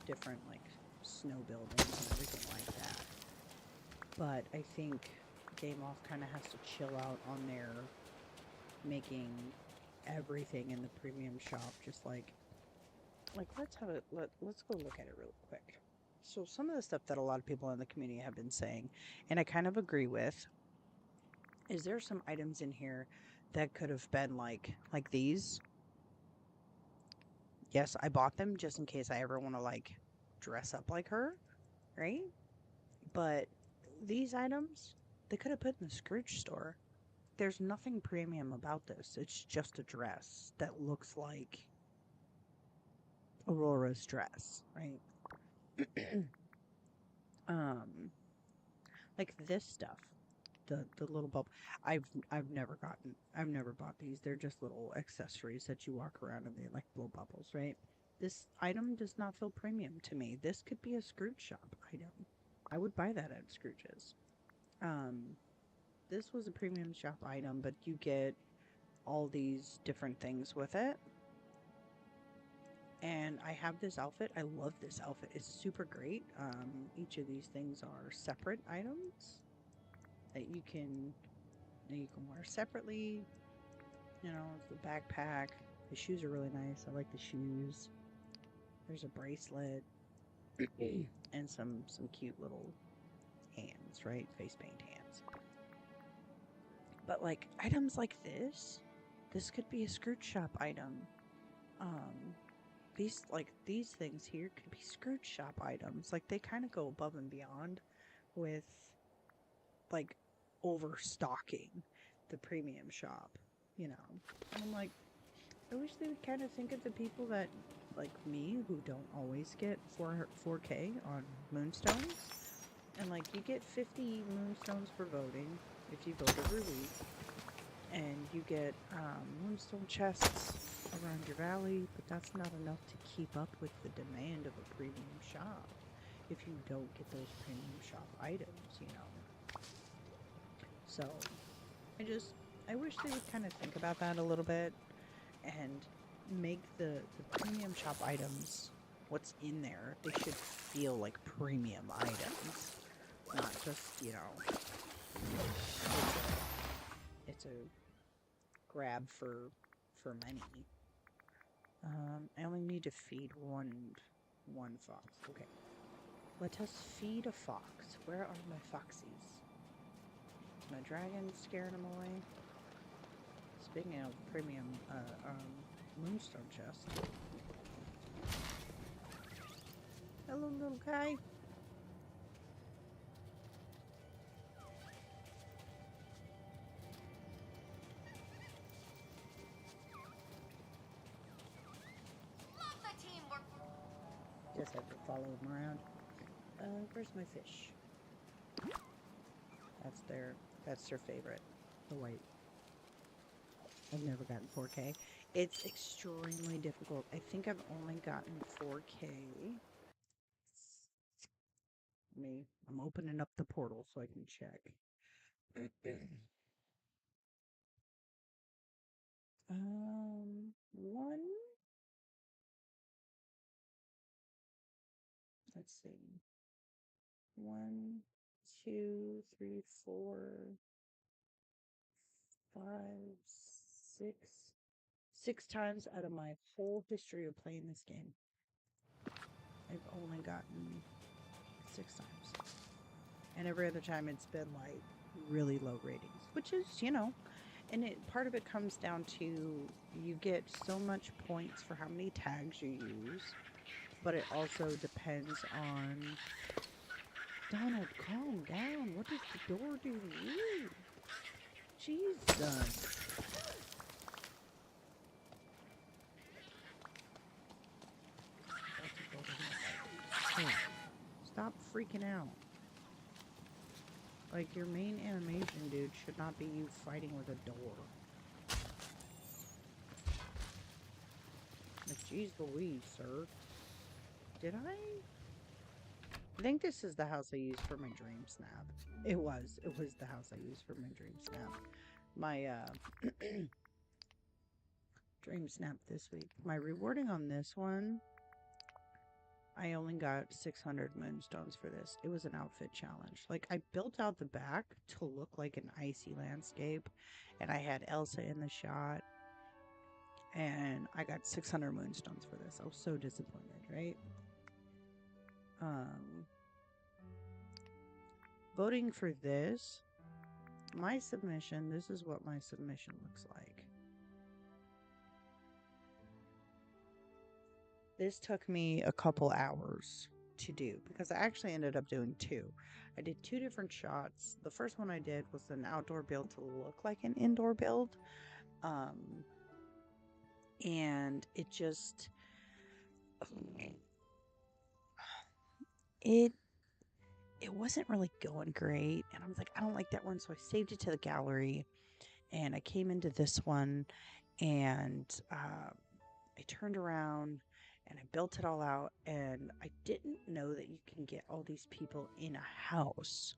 different like snow buildings and everything like that. But I think Game Off kind of has to chill out on their making everything in the premium shop just like let's go look at it real quick. So some of the stuff that a lot of people in the community have been saying, and I kind of agree with, is there some items in here that could have been like these? Yes, I bought them just in case I ever want to like dress up like her, right? But these items, they could have put in the Scrooge store. There's nothing premium about this. It's just a dress that looks like Aurora's dress, right? um like this stuff, the little bulb, I've never bought these. They're just little accessories that you walk around and they like blow bubbles, right? This item does not feel premium to me. This could be a Scrooge shop item. I would buy that at Scrooge's. This was a premium shop item, but you get all these different things with it. And I have this outfit. I love this outfit. It's super great. Each of these things are separate items that you can wear separately. You know, it's the backpack. The shoes are really nice. I like the shoes. There's a bracelet and some cute little hands, right? Face paint hands. But like items like this could be a Scrooge shop item. These things here could be Scrooge shop items. Like they kind of go above and beyond with like overstocking the premium shop, you know. And I'm like, I wish they would kind of think of the people that like me who don't always get 4K on Moonstones. And like you get 50 Moonstones for voting if you vote every week. And you get Moonstone chests around your valley, but that's not enough to keep up with the demand of a premium shop if you don't get those premium shop items, you know. So I wish they would kind of think about that a little bit and make the premium shop items, what's in there, they should feel like premium items, not just, you know, it's a grab for many. I only need to feed one fox. Okay. Let us feed a fox. Where are my foxies? My dragon scaring them away. Speaking of premium Moonstone chest. Hello, little guy. Love the teamwork. Just have to follow him around. Where's my fish? That's their favorite. The white. I've never gotten 4K. It's extremely difficult. I think I've only gotten 4K. I'm opening up the portal so I can check. One. Let's see. 1, 2, 3, 4, 5, 6. 6 times out of my whole history of playing this game, I've only gotten 6 times. And every other time it's been like really low ratings, which is, you know, and part of it comes down to you get so much points for how many tags you use, but it also depends on... Donald, calm down. What does the door do to you? Jesus. Stop freaking out. Like, your main animation, dude, should not be you fighting with a door. Like, jeez Louise, sir. Did I think this is the house I used for my dream snap. It was the house I used for my dream snap. My dream snap this week. My rewarding on this one, I only got 600 moonstones for this. It was an outfit challenge. Like, I built out the back to look like an icy landscape, and I had Elsa in the shot, and I got 600 moonstones for this. I was so disappointed, right? voting for this, my submission, this is what my submission looks like. This took me a couple hours to do because I actually ended up doing two. I did two different shots. The first one I did was an outdoor build to look like an indoor build. And it just it wasn't really going great, and I was like, I don't like that one, so I saved it to the gallery, and I came into this one, and I turned around and I built it all out, and I didn't know that you can get all these people in a house.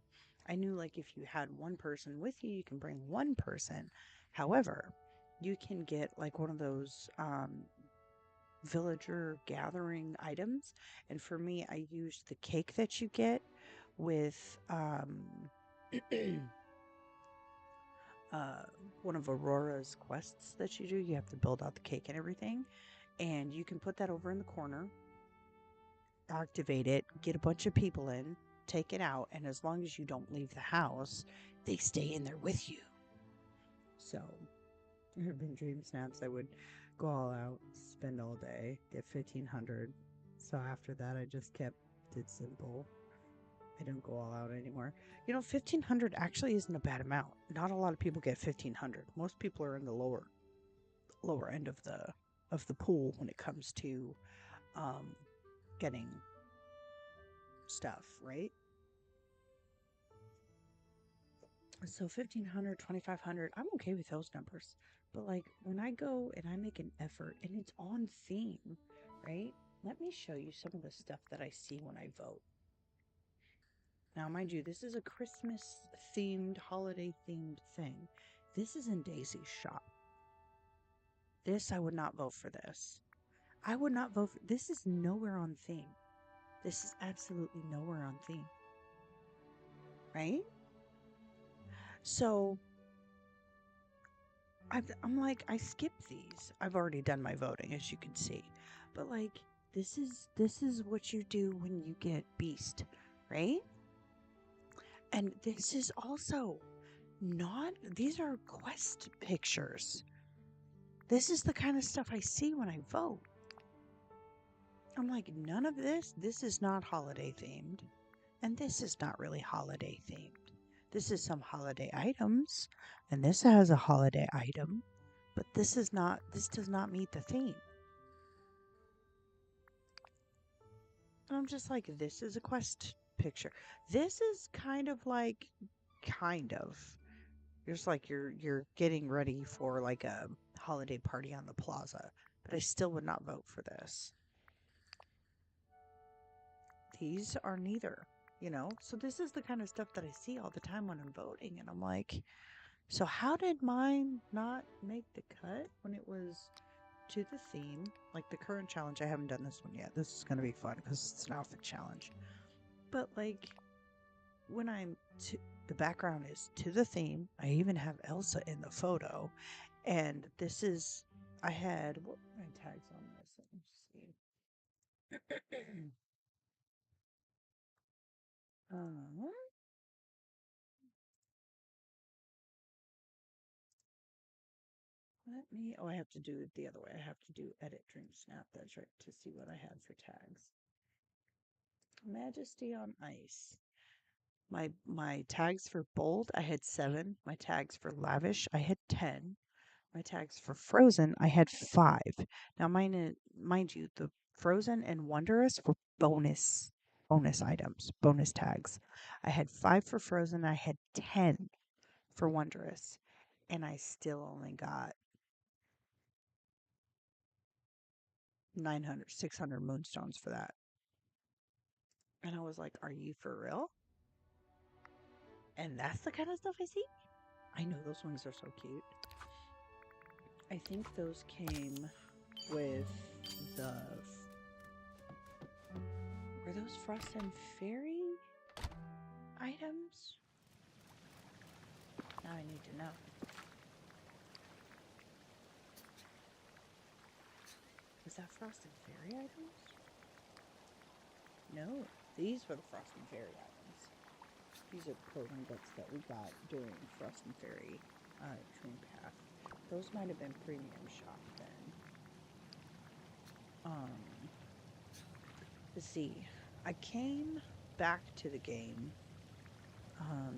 I knew like if you had one person with you, you can bring one person. However, you can get like one of those villager gathering items, and for me, I used the cake that you get with one of Aurora's quests that you do. You have to build out the cake and everything, and you can put that over in the corner, activate it, get a bunch of people in, take it out, and as long as you don't leave the house, they stay in there with you. So there have been dream snaps. I would go all out, spend all day, get 1,500. So after that, I just kept it simple. I don't go all out anymore. 1,500 actually isn't a bad amount. Not a lot of people get 1,500. Most people are in the lower end of the pool when it comes to getting stuff, right? So 1,500, 2,500, I'm okay with those numbers. But like when I go and I make an effort and it's on theme, right? Let me show you some of the stuff that I see when I vote. Now, mind you, this is a Christmas-themed, holiday-themed thing. This is in Daisy's shop. This, I would not vote for this. I would not vote for... This is nowhere on theme. This is absolutely nowhere on theme. Right? So, I'm like, I skipped these. I've already done my voting, as you can see. But, like, this is what you do when you get Beast, right? And this is also not, these are quest pictures. This is the kind of stuff I see when I vote. I'm like, none of this is not holiday themed. And this is not really holiday themed. This is some holiday items. And this has a holiday item. But this does not meet the theme. And I'm just like, this is a quest picture. This is kind of. Just like you're getting ready for like a holiday party on the plaza. But I still would not vote for this. These are neither, So this is the kind of stuff that I see all the time when I'm voting. And I'm like, so how did mine not make the cut when it was to the theme? Like the current challenge, I haven't done this one yet. This is going to be fun because it's an outfit challenge. But like when the background is to the theme. I even have Elsa in the photo. And this is, I had, what were my tags on this? Let me see. I have to do it the other way. I have to do edit dream snap. That's right, to see what I had for tags. Majesty on Ice. My tags for bold, I had 7. My tags for lavish, I had 10. My tags for frozen, I had 5. Now, mind you, the frozen and wondrous were bonus items, bonus tags. I had 5 for frozen. I had 10 for wondrous, and I still only got 600 moonstones for that. And I was like, are you for real? And that's the kind of stuff I see? I know those wings are so cute. I think those came with the... Were those Frost and Fairy items? Now I need to know. Was that Frost and Fairy items? No. These were the Frost and Fairy items. These are clothing books that we got during Frost and Fairy Dream Path. Those might have been premium shop then. Let's see. I came back to the game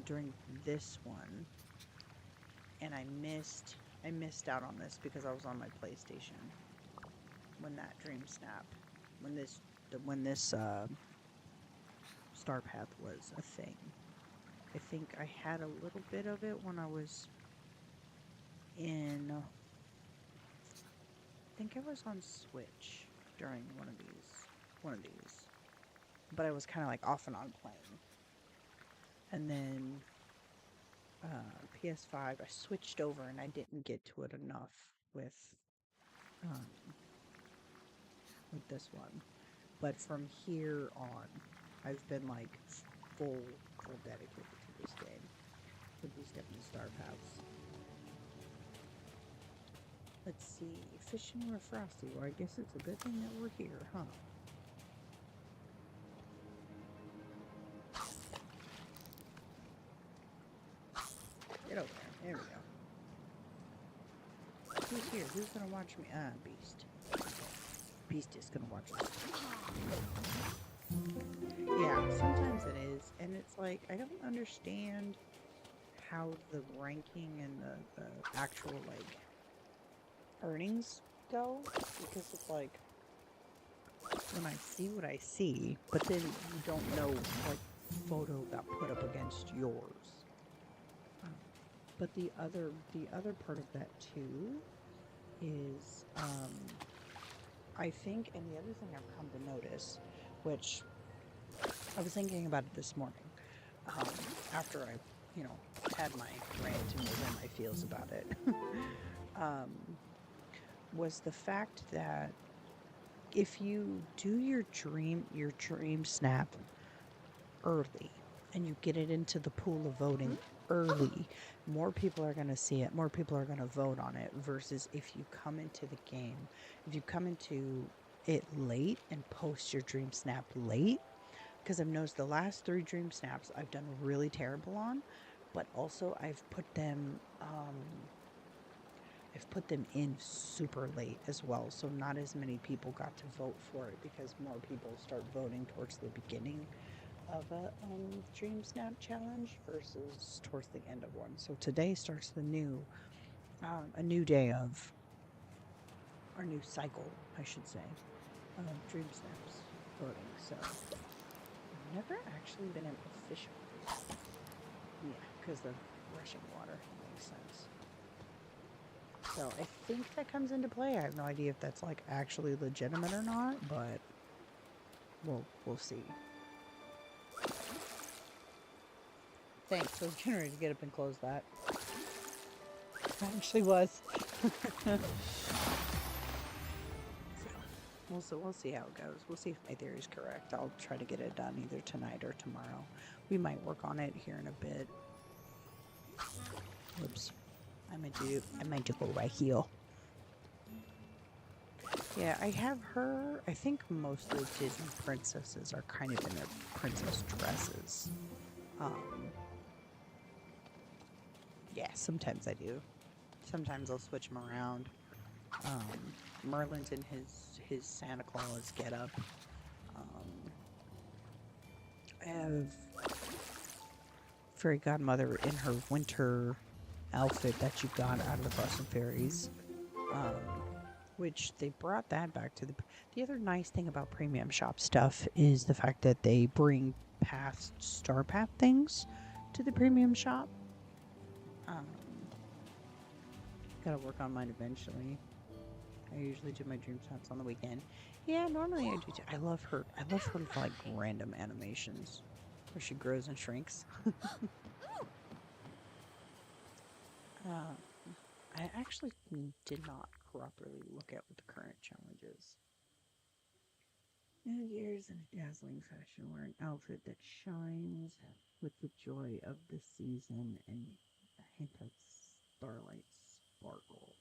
during this one, and I missed out on this because I was on my PlayStation when that Dream Snap, when this Star Path was a thing. I think I had a little bit of it when I was in. I think I was on Switch during one of these, but I was kind of like off and on playing. And then PS5, I switched over and I didn't get to it enough with this one. But from here on, I've been like full dedicated to this game with these different Star Paths. Let's see, fishing with Frosty. Well, I guess it's a good thing that we're here, huh? Get over there. There we go. Who's here? Who's gonna watch me? Beast. Beast is gonna watch us. Yeah, sometimes it is, and it's like I don't understand how the ranking and the actual like earnings go, because it's like when I see what I see, but then you don't know what photo got put up against yours. But the other part of that too is I think, and the other thing I've come to notice, which I was thinking about it this morning, after I, had my rant and was in my feels about it, was the fact that if you do your dream snap early and you get it into the pool of voting early, more people are going to see it, more people are going to vote on it, versus if you come into the game, if you come into it late and post your dream snap late, because I've noticed the last 3 dream snaps I've done really terrible on, but also I've put them in super late as well, so not as many people got to vote for it because more people start voting towards the beginning of a Dream Snap challenge versus towards the end of one. So today starts a new day of, our new cycle, I should say, of Dream Snaps voting. So I've never actually been an official. Yeah, because the rushing water makes sense. So I think that comes into play. I have no idea if that's like actually legitimate or not, but we'll see. Thanks. I was getting ready to get up and close that. I actually was. So we'll see how it goes. We'll see if my theory is correct. I'll try to get it done either tonight or tomorrow. We might work on it here in a bit. Whoops. I might do go right here. Yeah, I have her. I think most of the Disney princesses are kind of in their princess dresses. Yeah, sometimes I do. Sometimes I'll switch them around. Merlin's in his Santa Claus getup. I have Fairy Godmother in her winter outfit that you got out of the Frost and Fairies, which they brought that back to the other nice thing about premium shop stuff is the fact that they bring past Star Path things to the premium shop. Gotta work on mine eventually. I usually do my dream snaps on the weekend. Yeah, normally I do too. I love her like random animations where she grows and shrinks. I actually did not properly look at what the current challenge is. New Year's in a dazzling fashion, wear an outfit that shines with the joy of the season and a hint of starlight sparkle.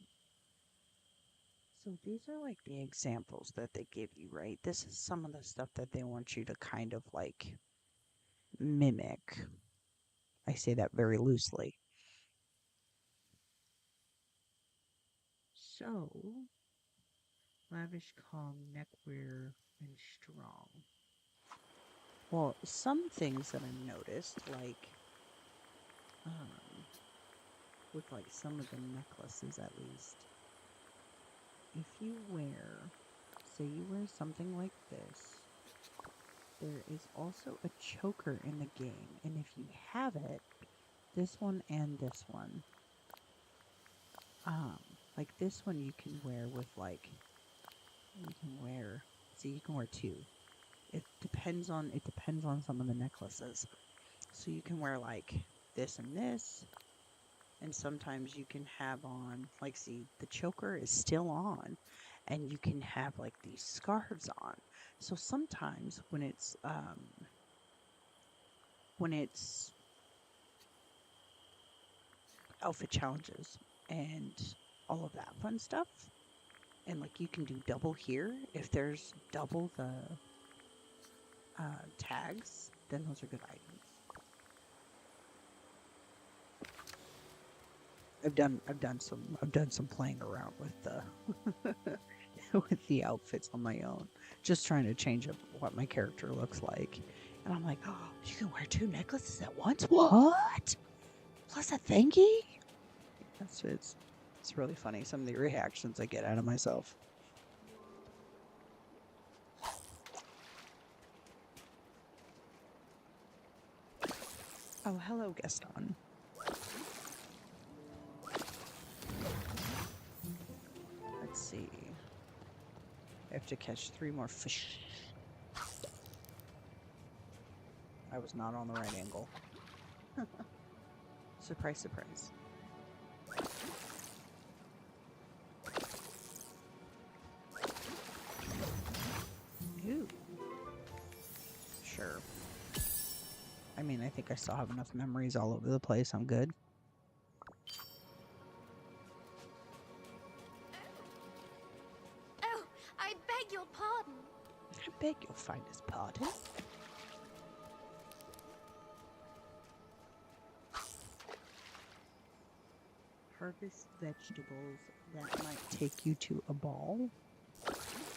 So So these are like the examples that they give you, right? This is some of the stuff that they want you to kind of like mimic. I say that very loosely. So, lavish, calm, neckwear, and strong. Well, some things that I've noticed, like, with like some of the necklaces at least, if you wear, say you wear something like this, there is also a choker in the game, and if you have it, this one and this one, like this one you can wear with like, you can wear two. It depends on some of the necklaces. So you can wear like this and this, and sometimes you can have on, like, see, the choker is still on, and you can have like these scarves on. So sometimes when it's outfit challenges and all of that fun stuff, and like you can do double here, if there's double the tags, then those are good items. I've done some playing around with the with the outfits on my own, just trying to change up what my character looks like. And I'm like, oh, you can wear 2 necklaces at once? What? Plus a thingy? It's really funny, some of the reactions I get out of myself. Oh, hello, Gaston. Let's see. I have to catch 3 more fish. I was not on the right angle. Surprise, surprise. Ooh. Sure. I mean, I think I still have enough memories all over the place. I'm good. Oh, I beg your pardon. I beg your finest pardon. Harvest vegetables that might take you to a ball.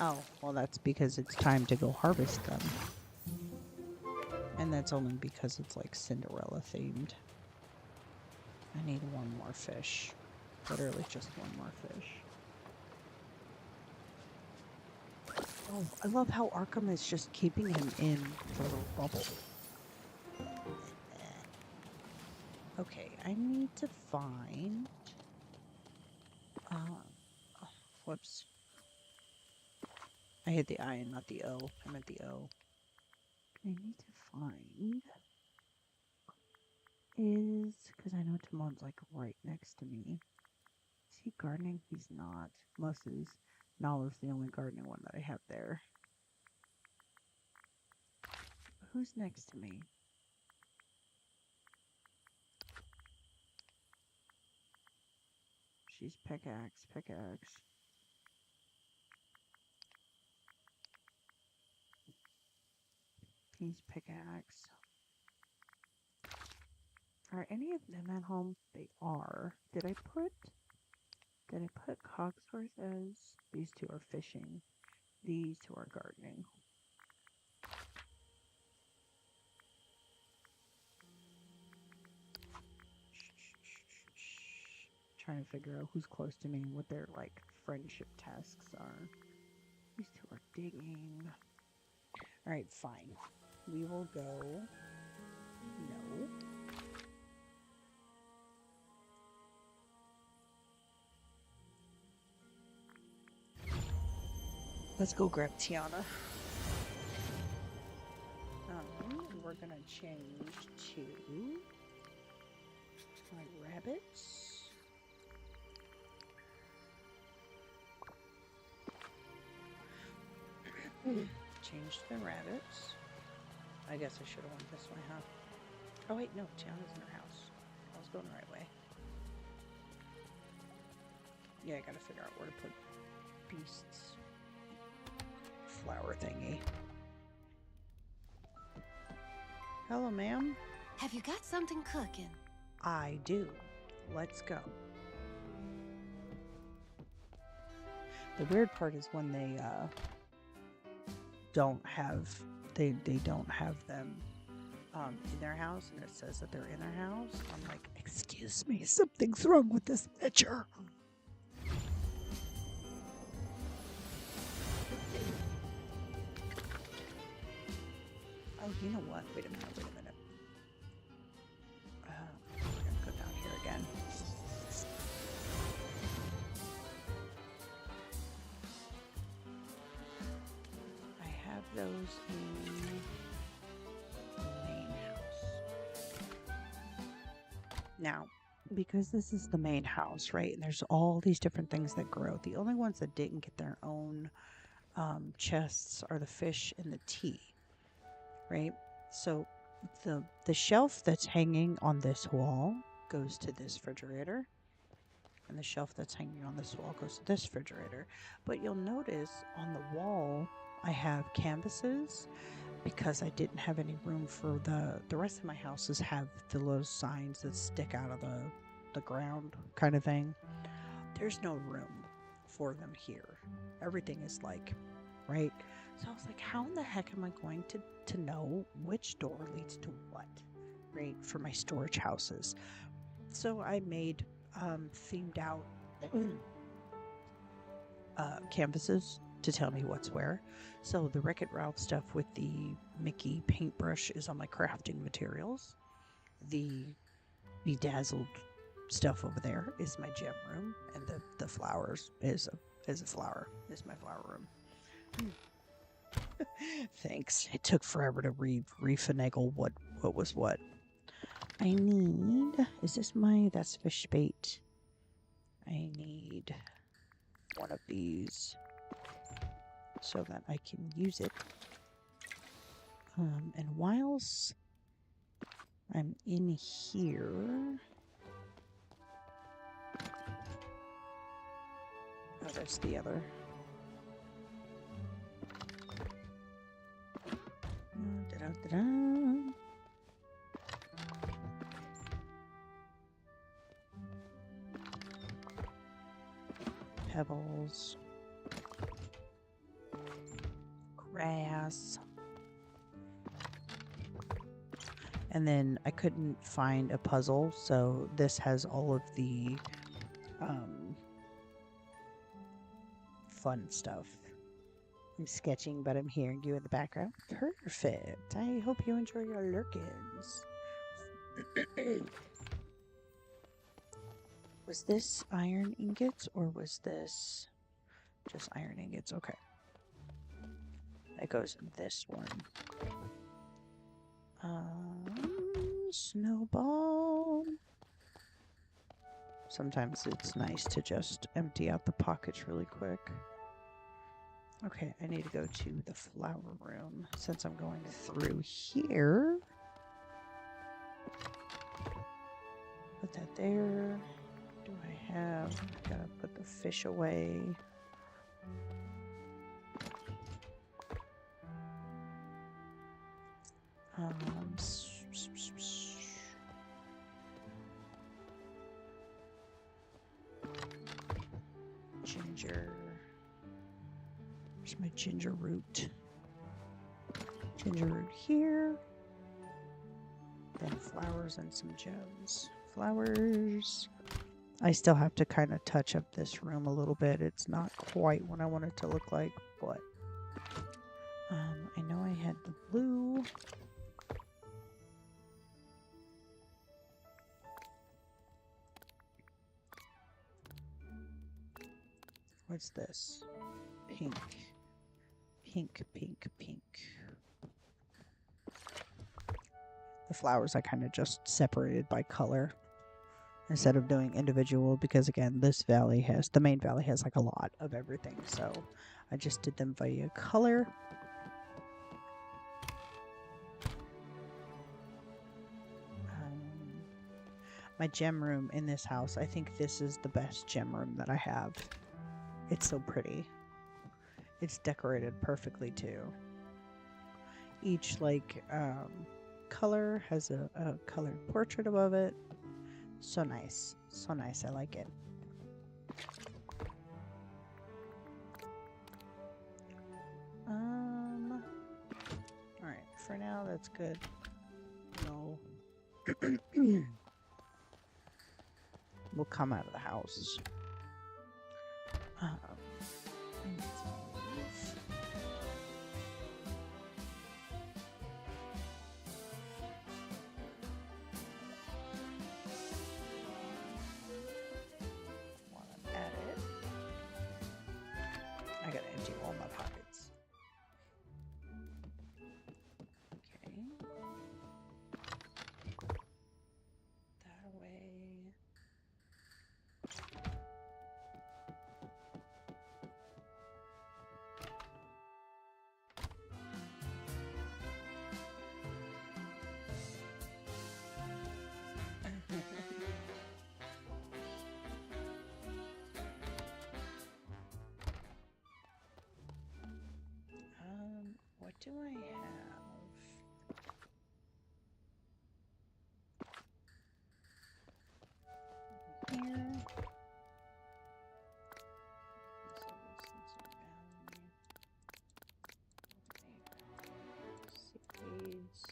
Oh, well, that's because it's time to go harvest them. And that's only because it's like Cinderella themed. I need 1 more fish. Literally just 1 more fish. Oh, I love how Arkham is just keeping him in the little bubble. Okay, I need to find... whoops. I hit the I and not the O. I meant the O. I need to find... is... because I know Timon's like right next to me. Is he gardening? He's not. Mus's. Nala's the only gardening one that I have there. Who's next to me? She's pickaxe, pickaxe. He's pickaxe. Are any of them at home? They are. Did I put Cogsworth as? These 2 are fishing. These 2 are gardening. Trying to figure out who's close to me and what their like friendship tasks are. These 2 are digging. Alright, fine. We will go. No. Let's go grab Tiana. We're gonna change to my rabbits. Change to the rabbits. I guess I should have went this way, huh? Oh wait, no, Tiana's in her house. I was going the right way. Yeah, I gotta figure out where to put Beast door thingy. Hello, ma'am. Have you got something cooking? I do. Let's go. The weird part is when they don't have them in their house, and it says that they're in their house. I'm like, excuse me, something's wrong with this picture. Oh, you know what? Wait a minute. We're gonna go down here again. I have those in the main house. Now, because this is the main house, right? And there's all these different things that grow. The only ones that didn't get their own chests are the fish and the tea, right? So the shelf that's hanging on this wall goes to this refrigerator, and the shelf that's hanging on this wall goes to this refrigerator. But you'll notice on the wall I have canvases because I didn't have any room for the rest of my houses have the little signs that stick out of the ground kind of thing. There's no room for them here. Everything is like, right? So I was like, how in the heck am I going to know which door leads to what, right, for my storage houses? So I made themed out canvases to tell me what's where. So the Wreck-It Ralph stuff with the Mickey paintbrush is on my crafting materials. The bedazzled stuff over there is my gem room, and the flowers is my flower room. Thanks. It took forever to refinagle what was what. I need. Is this that's fish bait? I need one of these so that I can use it. And whilst I'm in here, oh, that's the other. Da-da-da-da. Pebbles, grass, and then I couldn't find a puzzle, so this has all of the fun stuff. I'm sketching, but I'm hearing you in the background. Perfect. I hope you enjoy your lurkins. Was this iron ingots or was this just iron ingots? Okay. That goes in this one. Snowball. Sometimes it's nice to just empty out the pockets really quick. Okay, I need to go to the flower room since I'm going through here. Put that there. Do I have? Gotta put the fish away. Ginger. Where's my ginger root? Ginger root here. Then flowers and some gems. Flowers. I still have to kind of touch up this room a little bit. It's not quite what I want it to look like, but I know I had the blue. What's this? Pink. Pink, pink, pink. The flowers I kind of just separated by color instead of doing individual, because again, the main valley has like a lot of everything, so I just did them via color. My gem room in this house, I think this is the best gem room that I have. It's so pretty. it's decorated perfectly too. Each like color has a colored portrait above it. So nice. So nice. I like it. Alright, for now that's good. No. We'll come out of the house. I need some leaves. While I'm at it, I gotta empty all my pockets. Okay. That away. What do I have? Here. Seeds.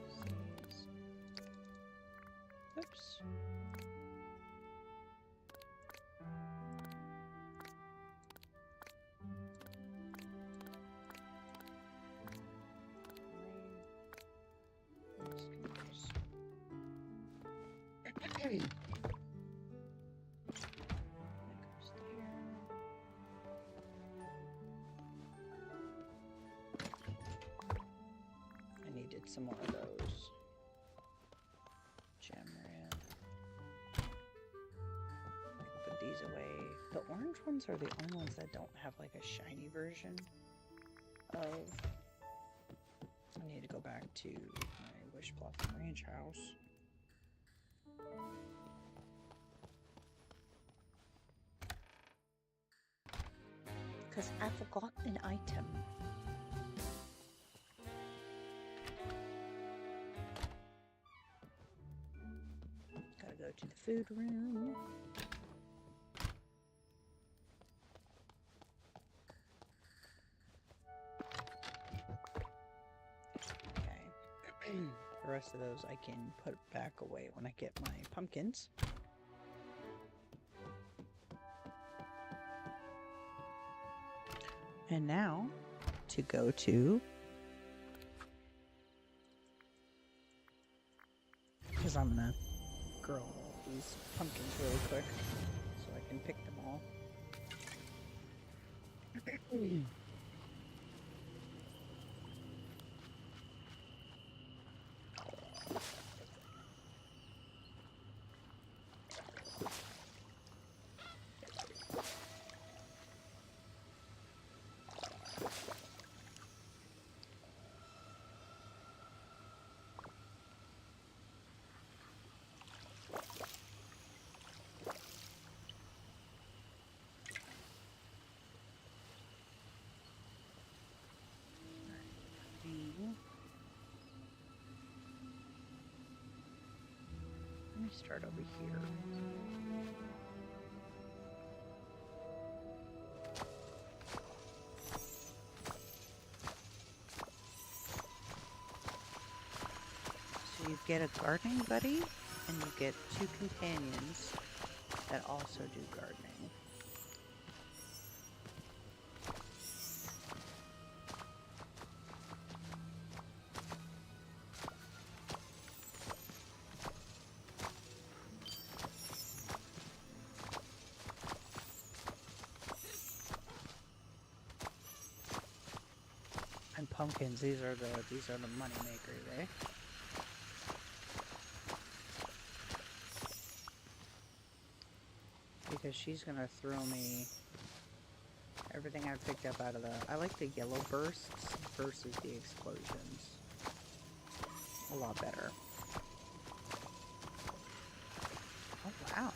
Seeds. Oops. I needed some more of those. Gem red. Put these away. The orange ones are the only ones that don't have like a shiny version of. I need to go back to my Wish Blossom Ranch house. Because I forgot an item. Gotta go to the food room. Okay. The rest of those I can put back away when I get my pumpkins. And now to go to, because I'm gonna grill these pumpkins really quick so I can pick them all. Let me start over here. So you get a gardening buddy, and you get 2 companions that also do gardening. And pumpkins, these are the money makers, eh? Because she's gonna throw me everything I picked up out of the. I like the yellow bursts versus the explosions a lot better. Oh wow!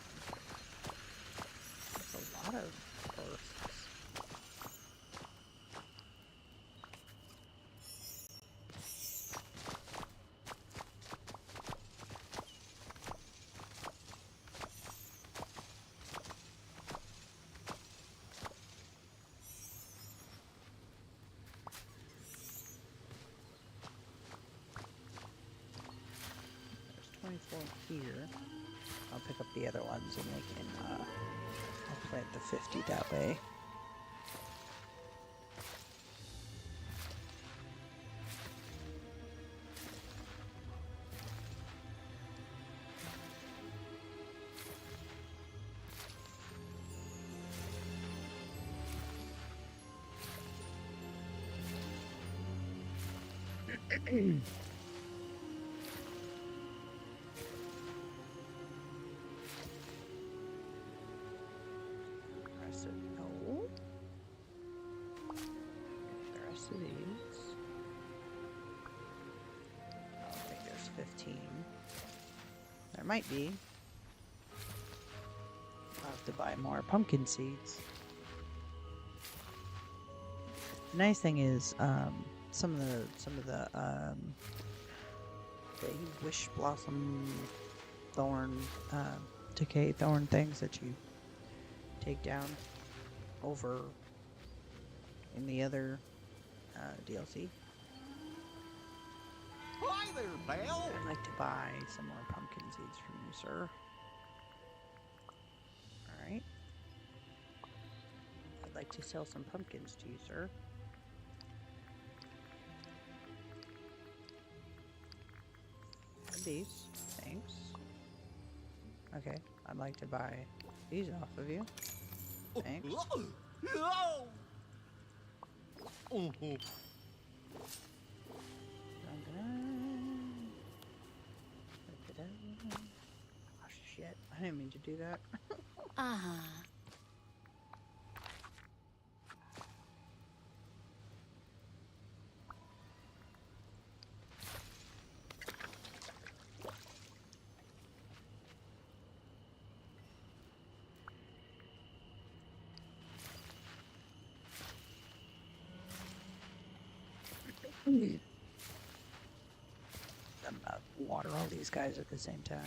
couple here. I'll pick up the other ones and we can I'll plant the 50 that way. Rest of no. The rest of these. I don't think there's 15. There might be. I'll have to buy more pumpkin seeds. The nice thing is, some of the wish blossom thorn, decay thorn things that you take down over in the other DLC. Hi there, Belle. I'd like to buy some more pumpkin seeds from you, sir. Alright. I'd like to sell some pumpkins to you, sir. These, thanks. Okay, I'd like to buy these off of you. Thanks. Oh shit, I didn't mean to do that. Uh-huh. I'm about to water all these guys at the same time.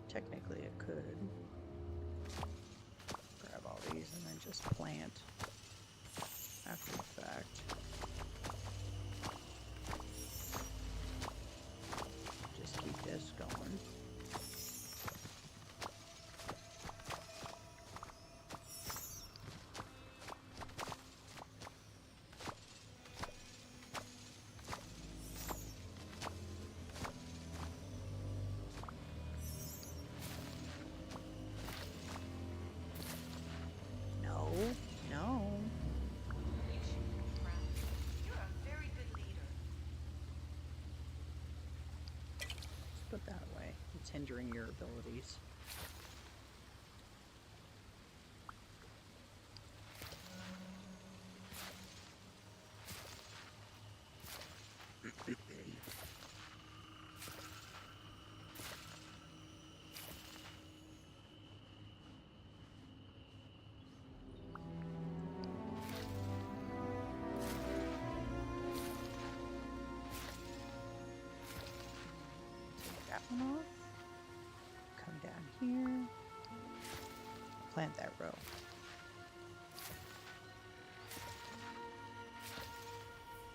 Technically, it could grab all these and then just plant after the fact. Just keep this going. No, no. You're a very good leader. Let's put that away. It's hindering your abilities. Take that one off. Come down here. Plant that row.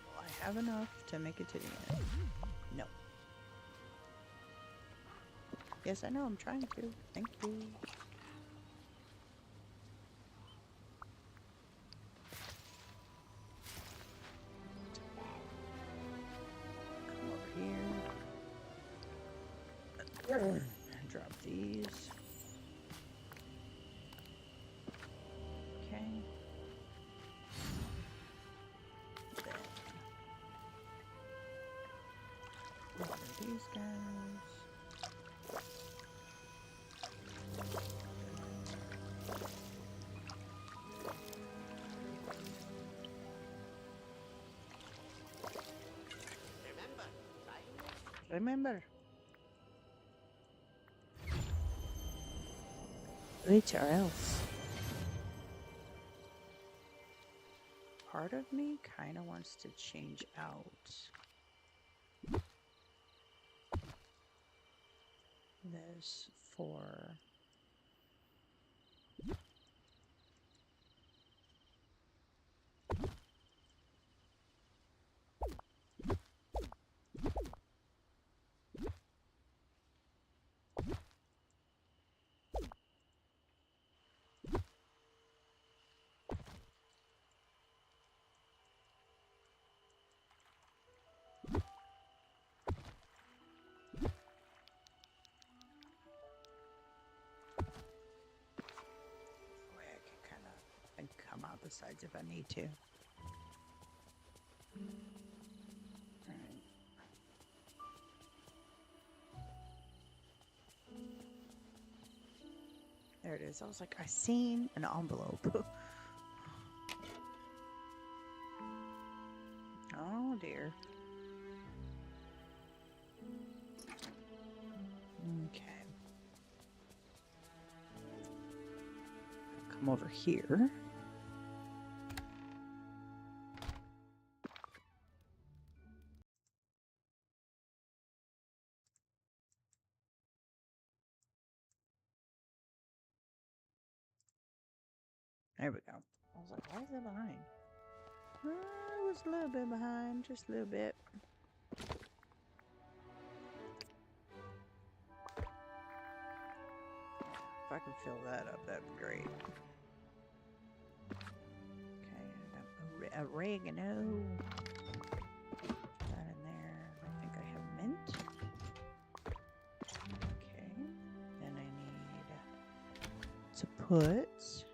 Will I have enough to make it to the end? No. Yes, I know, I'm trying to. Thank you. Come over here. And drop these. Okay. Then water these guys. Remember, silence Remember. Which or else? Part of me kind of wants to change out this for and come out the sides if I need to. Alright. There it is. I was like, I seen an envelope. Oh dear. Okay. Come over here. There we go. I was like, why is that behind? I was a little bit behind, just a little bit. If I can fill that up, that'd be great. Okay, oregano. Put that in there. I think I have mint. Okay, then I need to put this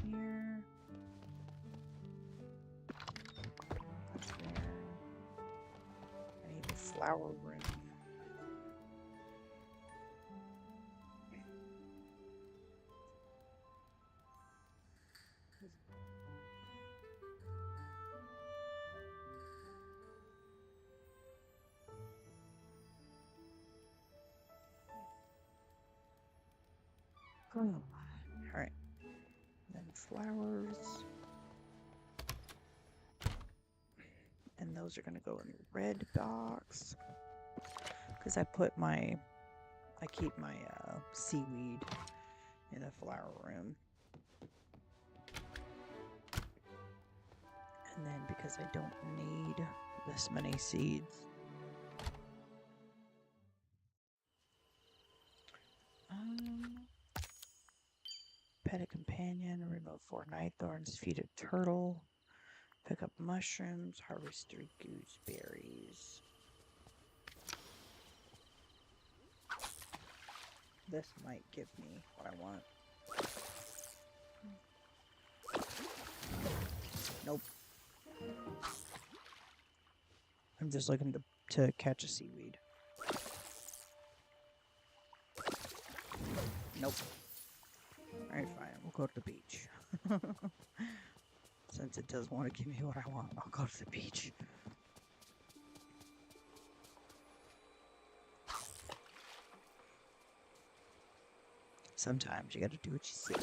in here. That's there. I need a flower room. Oh, all right. Then flowers. And those are going to go in the red box. Because I keep my seaweed in the flower room. And then because I don't need this many seeds. Pet a companion, remove 4 night thorns, feed a turtle, pick up mushrooms, harvest 3 gooseberries. This might give me what I want. Nope. I'm just looking to catch a seaweed. Nope. Alright, fine. We'll go to the beach. Since it does want to give me what I want, I'll go to the beach. Sometimes you gotta do what you see.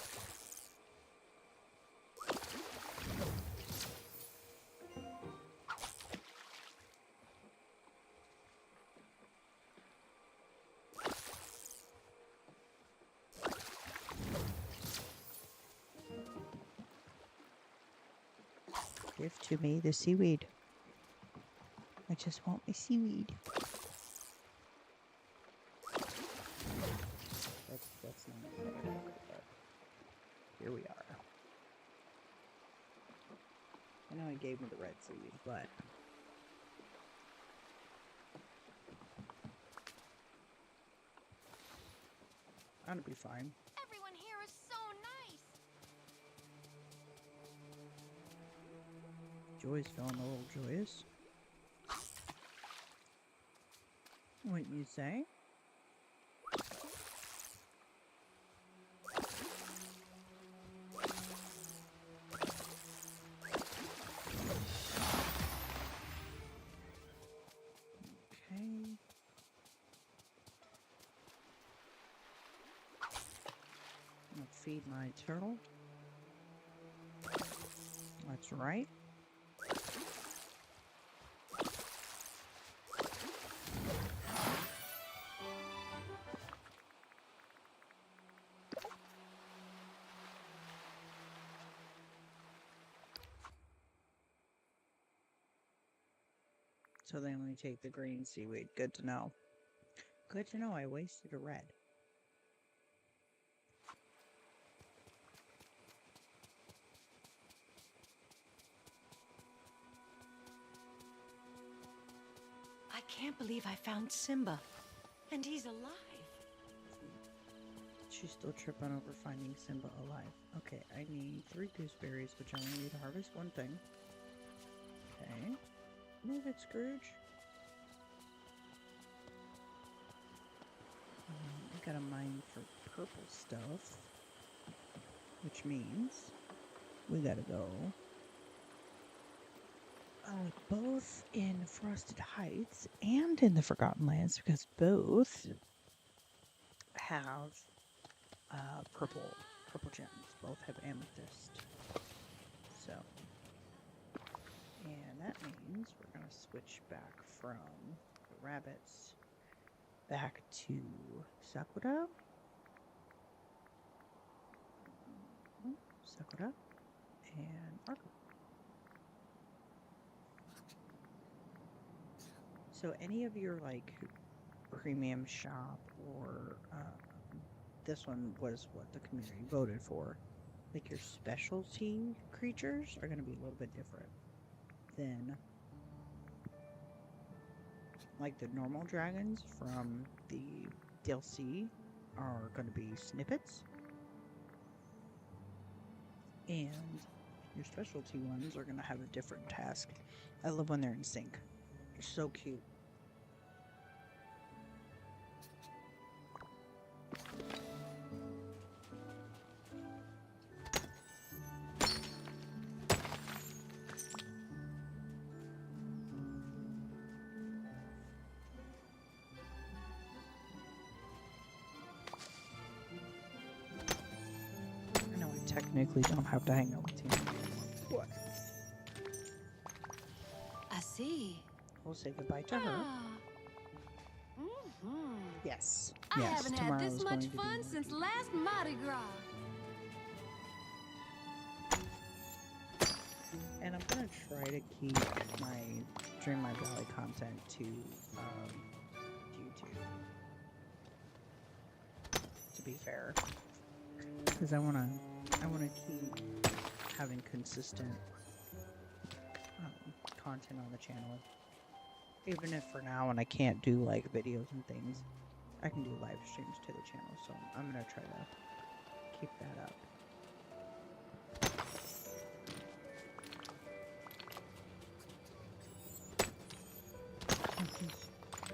Give to me the seaweed. I just want my seaweed. That's not what I wanted, but here we are. I know he gave me the red seaweed, but I'll be fine. Everyone here is so nice. Joy's feeling a little joyous. Wouldn't you say? feed my turtle. That's right. So they only take the green seaweed. Good to know. Good to know I wasted a red. I can't believe I found Simba. And he's alive. She's still tripping over finding Simba alive. Okay, I need 3 gooseberries, which I only need to harvest 1 thing. Okay. Move it, Scrooge. I gotta mine for purple stuff. Which means we gotta go both in Frosted Heights and in the Forgotten Lands, because both have purple gems. Both have amethyst. So, and that means we're gonna switch back from the rabbits back to Sakura. Sakura and Argo. So any of your like premium shop or this one was what the community voted for. Like your specialty creatures are going to be a little bit different than like the normal dragons from the DLC are going to be snippets. And your specialty ones are going to have a different task. I love when they're in sync. They're so cute. I know I technically don't have to hang out with you. What? I see. We'll say goodbye to her. Mm-hmm. Yes. I Yes. haven't had Tomorrow this is much going to be fun since last Mardi Gras. And I'm gonna try to keep my Dream My Valley content to YouTube. To be fair, because I wanna keep having consistent content on the channel. Even if for now, when I can't do like videos and things, I can do live streams to the channel. So I'm gonna try to keep that up.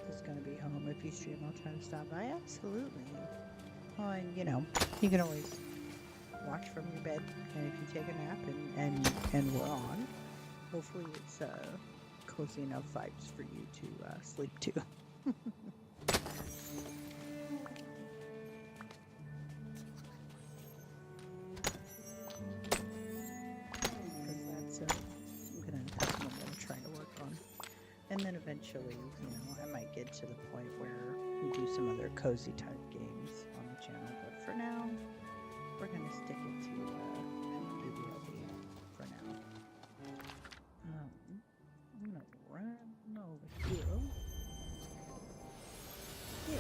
He's gonna be home. If you stream, I'll try to stop by. Absolutely. Well, and you know, you can always watch from your bed, and if you take a nap and we're on, hopefully it's cozy enough vibes for you to sleep too. Because that's that's what I'm gonna try to work on. And then eventually, you know, I might get to the point where we do some other cozy type games on the channel. But for now, we're gonna stick it to DBLD for now. I'm gonna run over here. Yeah.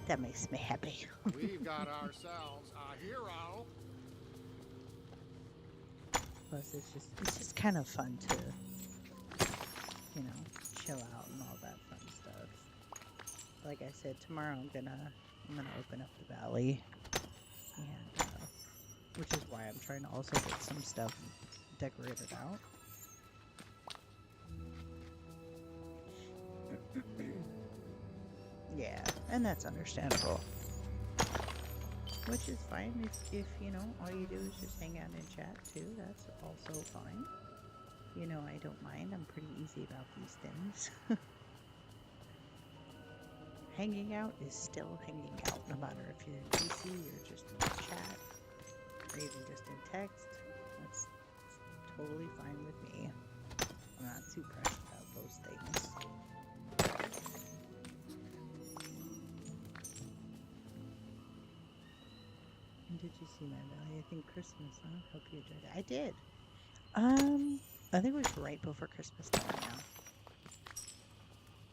That makes me happy. We've got ourselves a hero. Plus, it's just kind of fun to, you know, chill out and all that fun stuff. Like I said, tomorrow I'm gonna open up the valley, and which is why I'm trying to also get some stuff decorated out. Yeah, and that's understandable. Which is fine if you know, all you do is just hang out and chat too. That's also fine. You know, I don't mind. I'm pretty easy about these things. Hanging out is still hanging out, no matter if you're in PC or just chat. or even just in text, that's totally fine with me. I'm not too pressed about those things. And did you see my valley? I think Christmas, huh? Hope you enjoyed it. I did. I think it was right before Christmas time now.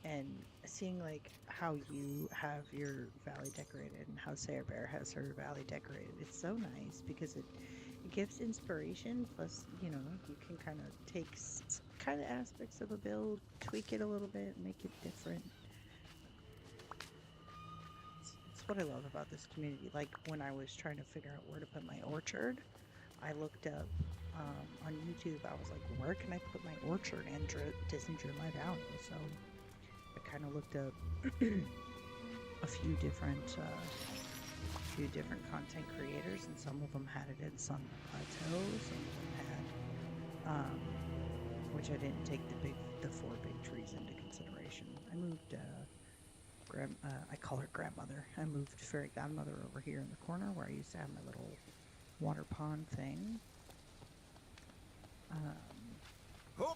And seeing like how you have your valley decorated and how Sarah Bear has her valley decorated, it's so nice because it gives inspiration. Plus, you know, you can kind of take kind of aspects of a build, tweak it a little bit, make it different. It's what I love about this community. Like when I was trying to figure out where to put my orchard, I looked up on YouTube. I was like, where can I put my orchard and Disney Drew My Valley? So I kind of looked up a few different content creators, and some of them had it in Sunlit Plateau, some of them had, which I didn't take the 4 big trees into consideration. I moved, I call her grandmother. I moved Fairy Godmother over here in the corner where I used to have my little water pond thing.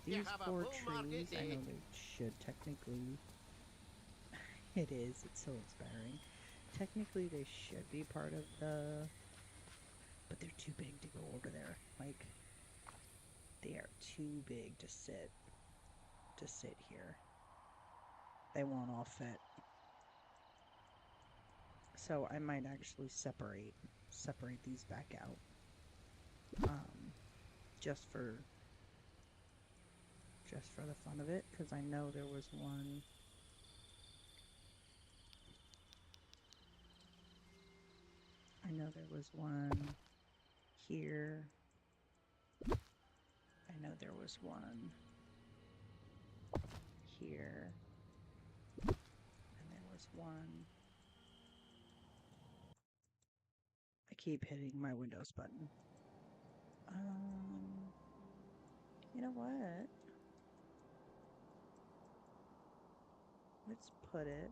These 4 trees, I know they should technically, it's so inspiring. Technically they should be part of the, but they're too big to go over there. Like, they are too big to sit here. They won't all fit. So I might actually separate these back out. Just for the fun of it, because I know there was one. I know there was one here. I know there was one here. And there was one. I keep hitting my Windows button. You know what? Let's put it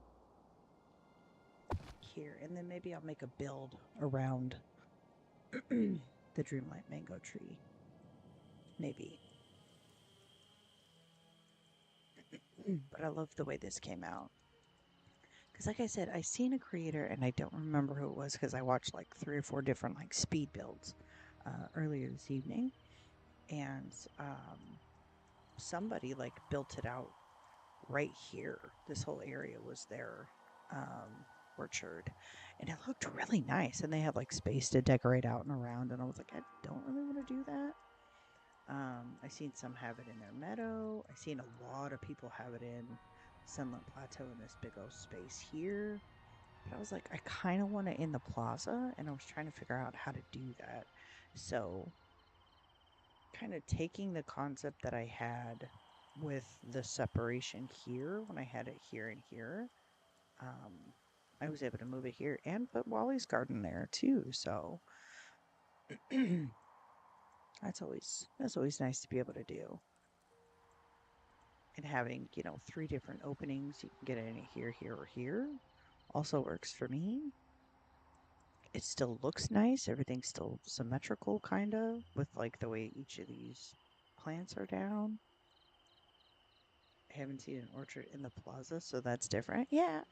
here, and then maybe I'll make a build around the Dreamlight Mango tree. Maybe. But I love the way this came out. Because like I said, I seen a creator, and I don't remember who it was because I watched like 3 or 4 different like speed builds earlier this evening. And somebody like built it out right here. This whole area was their orchard, and it looked really nice, and they had like space to decorate out and around, and I was like, I don't really want to do that. I seen some have it in their meadow. I seen a lot of people have it in Sunlit Plateau in this big old space here, but I was like, I kind of want it in the plaza, and I was trying to figure out how to do that. So kind of taking the concept that I had with the separation here, when I had it here and here, I was able to move it here and put Wally's garden there too. So that's always nice to be able to do. And having, 3 different openings, you can get it in here, here, or here, also works for me. It still looks nice. Everything's still symmetrical, kind of, with like the way each of these plants are down. I haven't seen an orchard in the plaza, so that's different. Yeah,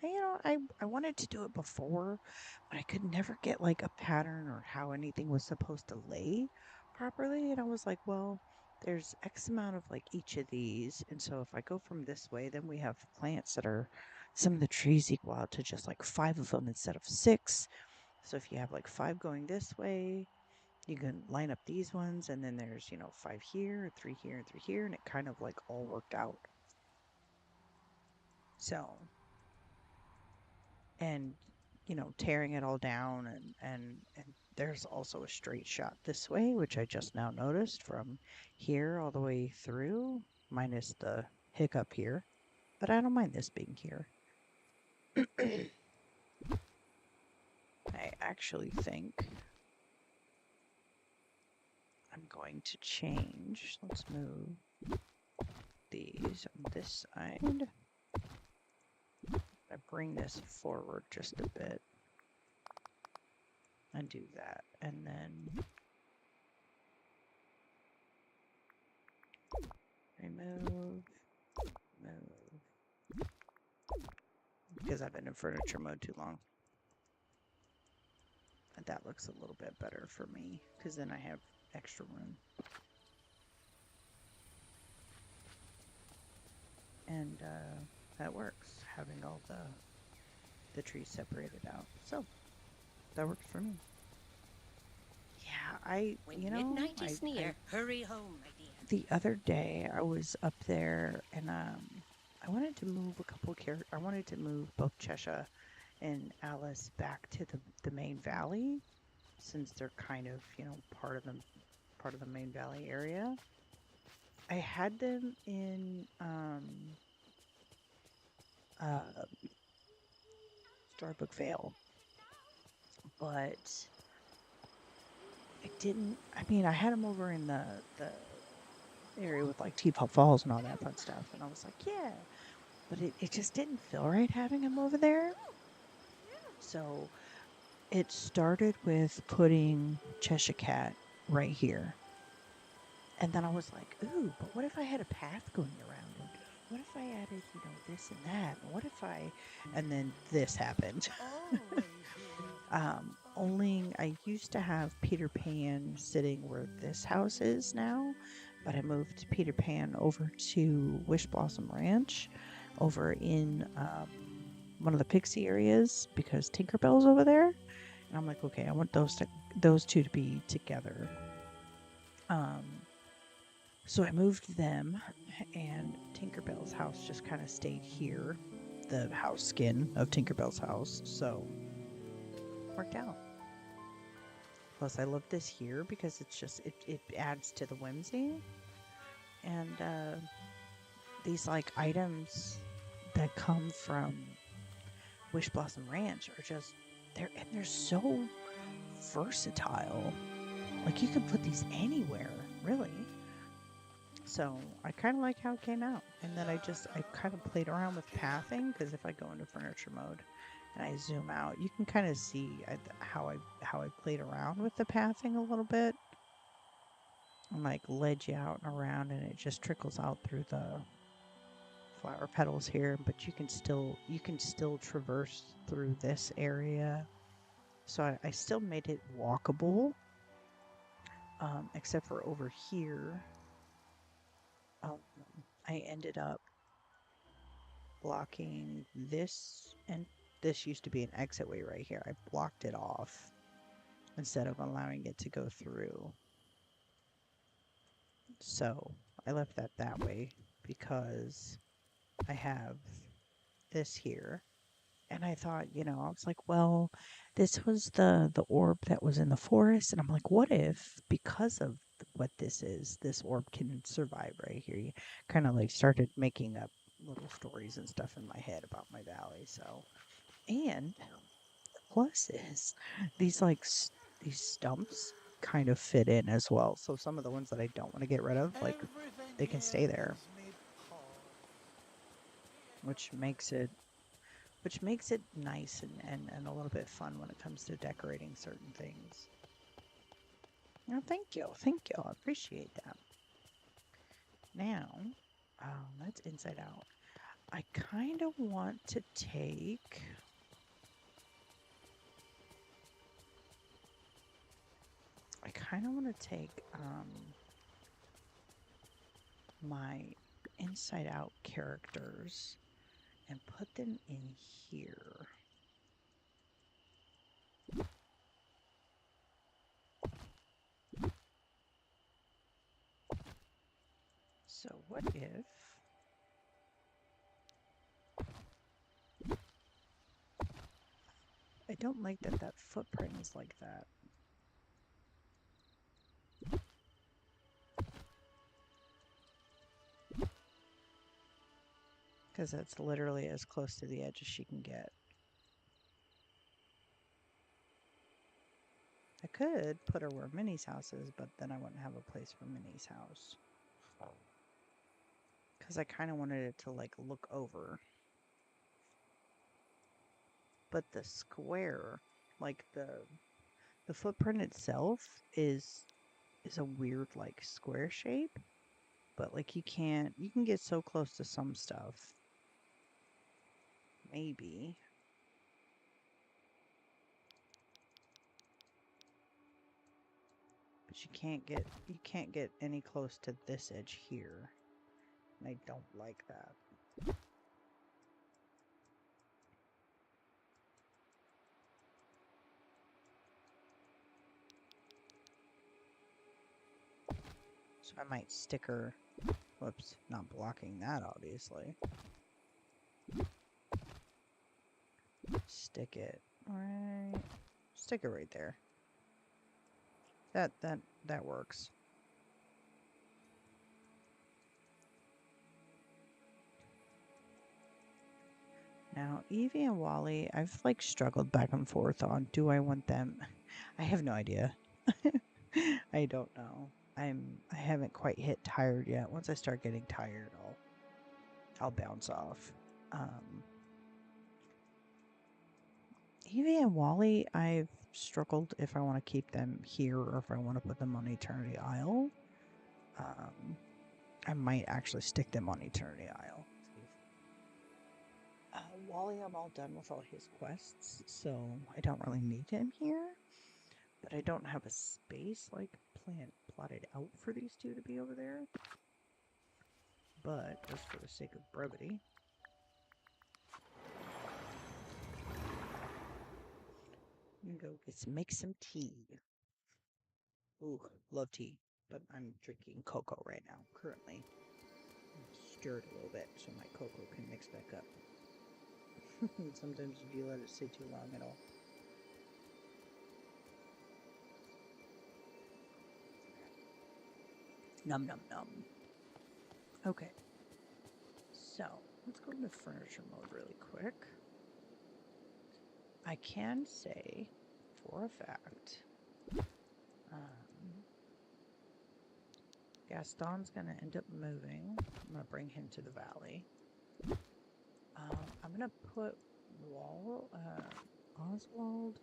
I wanted to do it before, but I could never get like a pattern or how anything was supposed to lay properly. And I was like, well, there's X amount of like each of these. And so if I go from this way, then we have plants that are, some of the trees equal out to just like 5 of them instead of 6. So if you have like 5 going this way, you can line up these ones, and then there's, 5 here, 3 here, and 3 here, and it kind of like all worked out. So, and, tearing it all down, and there's also a straight shot this way, which I just now noticed from here all the way through, minus the hiccup here, but I don't mind this being here. I actually think I'm going to change. Let's move these on this side. I bring this forward just a bit and do that, and then Okay, move. Because I've been in furniture mode too long. And that looks a little bit better for me, because then I have extra room. And that works, having all the trees separated out. So, that works for me. Yeah, When midnight is near, hurry home, my dear. The other day I was up there and I wanted to move a couple I wanted to move both Cheshire and Alice back to the main valley, since they're kind of, you know, part of the main valley area. I had them in Starbuck Vale, but I had them over in the area with like Teapot Falls and all that fun stuff, and I was like, yeah, but it just didn't feel right having them over there. So it started with putting Cheshire Cat right here, and then I was like, ooh, but what if I had a path going around it? What if I added, you know, this and that? What if and then this happened. I used to have Peter Pan sitting where this house is now, but I moved Peter Pan over to Wish Blossom Ranch over in one of the Pixie areas, because Tinkerbell's over there. And I'm like, okay, I want those two to be together. So I moved them, and Tinkerbell's house just kind of stayed here, the house skin of Tinkerbell's house. So worked out. Plus, I love this here because it's just it adds to the whimsy. And these like items that come from Wish Blossom Ranch are just they're so versatile. Like, you can put these anywhere, really. So I kind of like how it came out. And then I kind of played around with pathing, because if I go into furniture mode and I zoom out, you can kind of see how I played around with the pathing a little bit. I'm like led you out and around, and it just trickles out through the flower petals here, but you can still traverse through this area. So I still made it walkable, except for over here. I ended up blocking this, and this used to be an exit way right here. I blocked it off instead of allowing it to go through. So I left that way because I have this here. And I thought, you know, I was like, well, this was the orb that was in the forest. And I'm like, what if, because of what this is, this orb can survive right here? You kind of like started making up little stories and stuff in my head about my valley. So, and plus is these these stumps kind of fit in as well. So some of the ones that I don't want to get rid of, like, they can stay there, which makes it nice and a little bit fun when it comes to decorating certain things. Oh, thank you. I appreciate that. Now, that's inside out. I kind of want to take... my inside out characters and put them in here. So what if I don't like that footprint is like that. Because that's literally as close to the edge as she can get. I could put her where Minnie's house is, but then I wouldn't have a place for Minnie's house. Because I kind of wanted it to, like, look over. But the square, like, the footprint itself is a weird, like, square shape. but like you can get so close to some stuff. Maybe. But you can't get any close to this edge here. And I don't like that. So I might stick her. Whoops, not blocking that obviously. Stick it right there. That works. Now, Evie and Wally, I've like struggled back and forth on, do I want them? I have no idea. I don't know. I haven't quite hit tired yet. Once I start getting tired, I'll bounce off. Evie and Wally, I've struggled if I want to keep them here or if I want to put them on Eternity Isle. I might actually stick them on Eternity Isle. Wally, I'm all done with all his quests, so I don't really need him here. But I don't have a space like plotted out for these two to be over there. But just for the sake of brevity, I'm gonna go make some tea. Ooh, love tea, but I'm drinking cocoa right now, currently. Stir it a little bit so my cocoa can mix back up. Sometimes if you let it sit too long, it'll. Num num num. Okay. So, let's go into furniture mode really quick. I can say, for a fact, Gaston's gonna end up moving. I'm gonna bring him to the valley. I'm gonna put Oswald.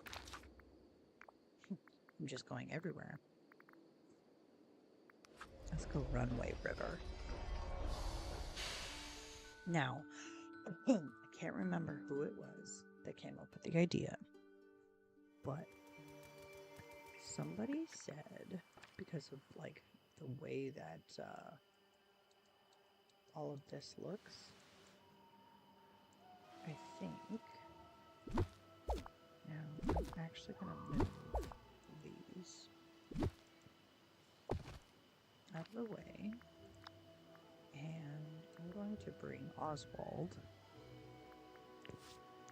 I'm just going everywhere. Let's go Runway River. Now, I can't remember who it was that came up with the idea, but somebody said, because of like the way that all of this looks, I think, now I'm actually going to move these out of the way, and I'm going to bring Oswald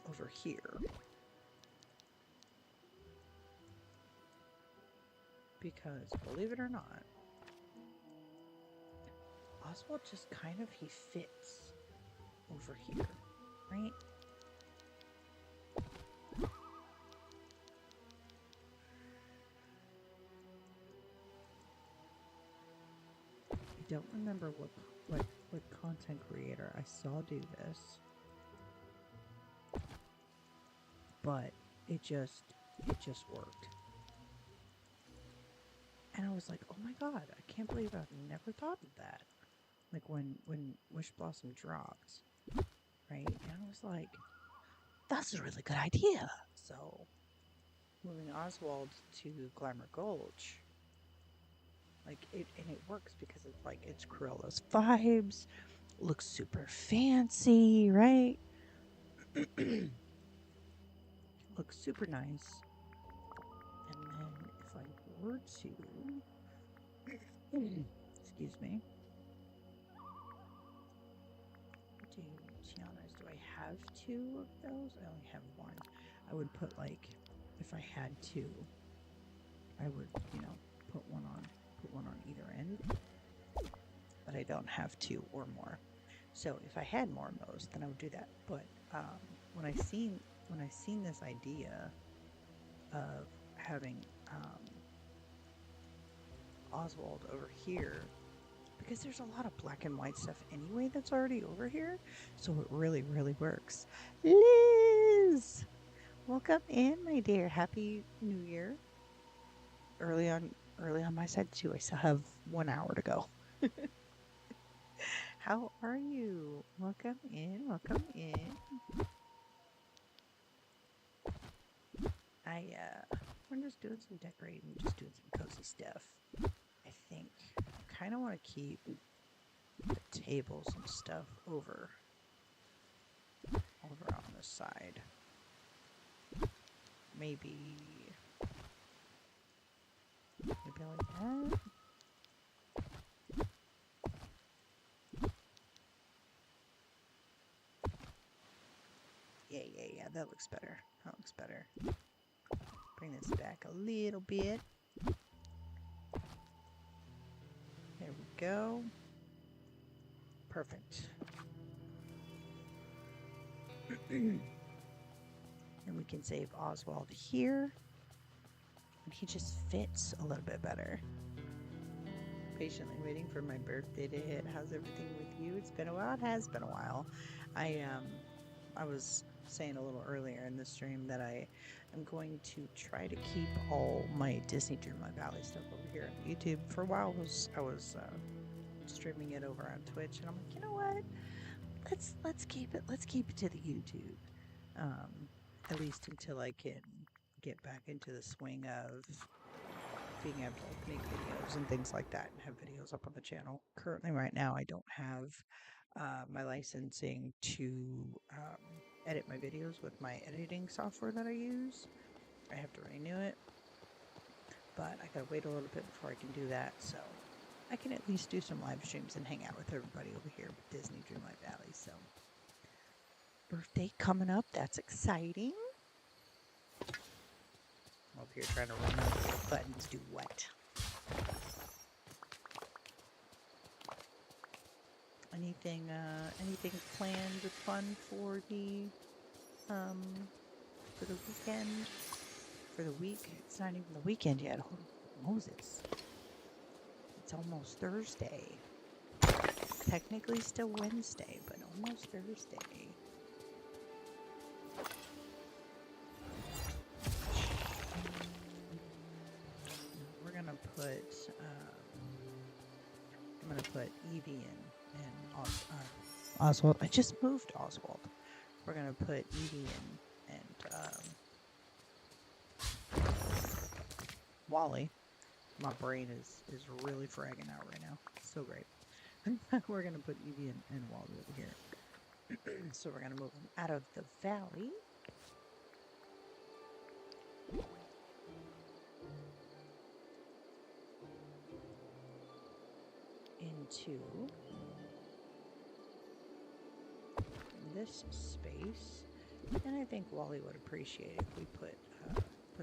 over here, because believe it or not, Oswald just kind of, he fits over here, right? I don't remember what content creator I saw do this, but it just worked. And I was like, oh my god, I can't believe I've never thought of that. Like when Wish Blossom dropped, right? And I was like, that's a really good idea. So moving Oswald to Glamour Gulch, like it works because it's like it's Cruella's vibes, looks super fancy, right? Looks super nice. And then if I were to excuse me, do Tiana's, do I have two of those? I only have one. I would put, like, if I had two, I would, you know, put one on either end, but I don't have two or more. So if I had more of those, then I would do that. But when I seen this idea of having Oswald over here, because there's a lot of black and white stuff anyway that's already over here, so it really works. Liz, welcome in, my dear. Happy New Year. Early on my side too. I still have 1 hour to go. How are you? Welcome in, welcome in. We're just doing some decorating, just doing some cozy stuff. I think I kind of want to keep the tables and stuff over on the side. Maybe like that. Yeah, that looks better. That looks better. Bring this back a little bit. There we go. Perfect. And we can save Oswald here. And he just fits a little bit better. Patiently waiting for my birthday to hit. How's everything with you? It's been a while. It has been a while. I was saying a little earlier in the stream that I am going to try to keep all my Disney Dreamlight Valley stuff over here on YouTube. For a while, I was streaming it over on Twitch, and I'm like, you know what? Let's keep it to the YouTube, at least until I can get back into the swing of being able to make videos and things like that and have videos up on the channel. Currently, right now, I don't have my licensing to edit my videos with my editing software that I use. I have to renew it, but I gotta wait a little bit before I can do that, so I can at least do some live streams and hang out with everybody over here with Disney Dreamlight Valley. So birthday coming up, that's exciting. I'm over here trying to remember what buttons do what. Anything planned fun for the weekend? For the week? It's not even the weekend yet. Oh, Moses. It's almost Thursday. Technically still Wednesday, but almost Thursday. We're gonna put I'm gonna put Evie and Oswald. I just moved Oswald. We're gonna put Evie and Wally. My brain is really fragging out right now. So great. We're gonna put Evie and Wally over here. So we're gonna move them out of the valley. Into this space, and I think Wally would appreciate if we put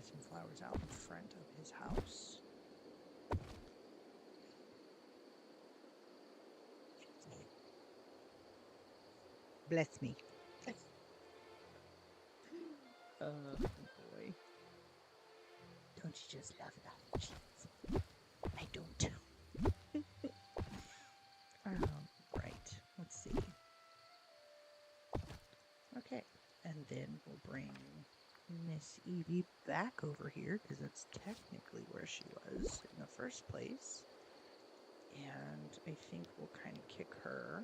some flowers out in front of his house. Bless me. Oh boy. Don't you just love that? I don't. Right. Let's see. Okay. And then we'll bring Miss Evie back over here, because that's technically where she was in the first place. And I think we'll kind of kick her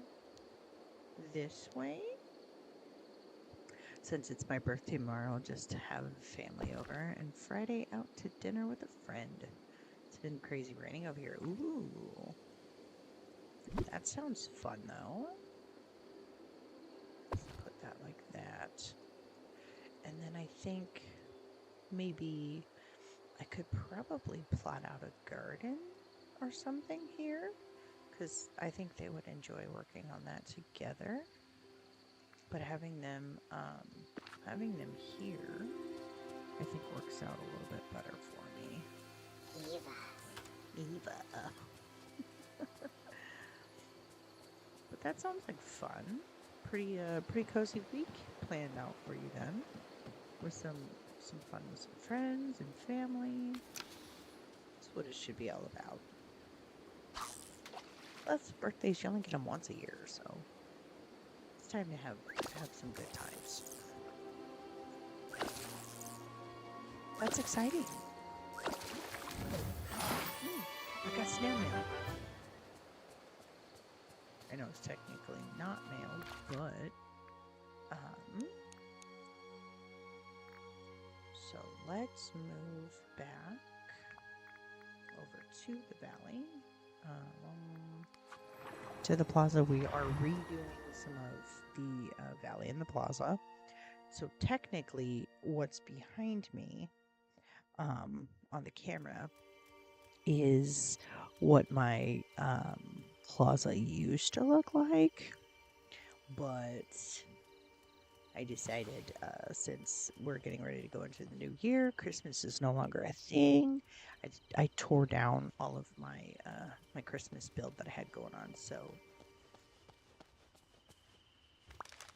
this way. Since it's my birthday tomorrow, I'll just have family over, and Friday out to dinner with a friend. It's been crazy raining over here. Ooh. That sounds fun, though. Let's put that like that. And then I think maybe I could probably plot out a garden or something here, because I think they would enjoy working on that together. But having them here, I think works out a little bit better for me. Eva. But that sounds like fun. Pretty cozy week planned out for you then, with some fun with some friends and family. That's what it should be all about. Plus, birthdays, you only get them once a year, so it's time to have some good times. That's exciting. I got snail mail. I know, is technically not mailed, but so let's move back over to the valley. To the plaza. We are redoing some of the valley and the plaza. So technically, what's behind me on the camera is what my plaza used to look like. But I decided since we're getting ready to go into the new year, Christmas is no longer a thing. I tore down all of my my Christmas build that I had going on, so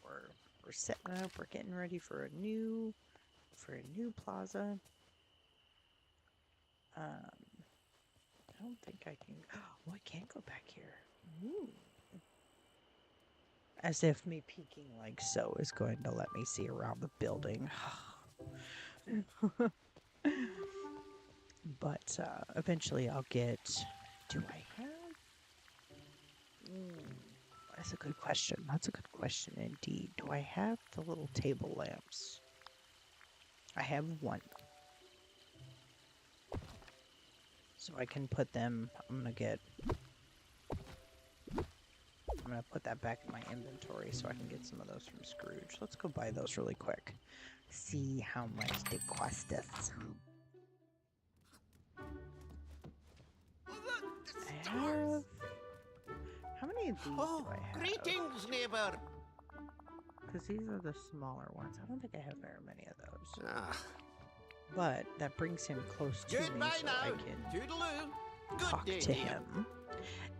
we're setting up. We're getting ready for a new plaza. I don't think I can. Oh, I can't go back here. Ooh. As if me peeking like so is going to let me see around the building. But eventually I'll get... Do I have... That's a good question. That's a good question indeed. Do I have the little table lamps? I have one. So I can put them... I'm gonna put that back in my inventory so I can get some of those from Scrooge. Let's go buy those really quick. See how much they cost us. I have... How many of these do I have? Greetings, neighbor. Because these are the smaller ones. I don't think I have very many of those. Ah, But that brings him close to me goodbye so now. I can Toodaloo. talk Good day to you. him.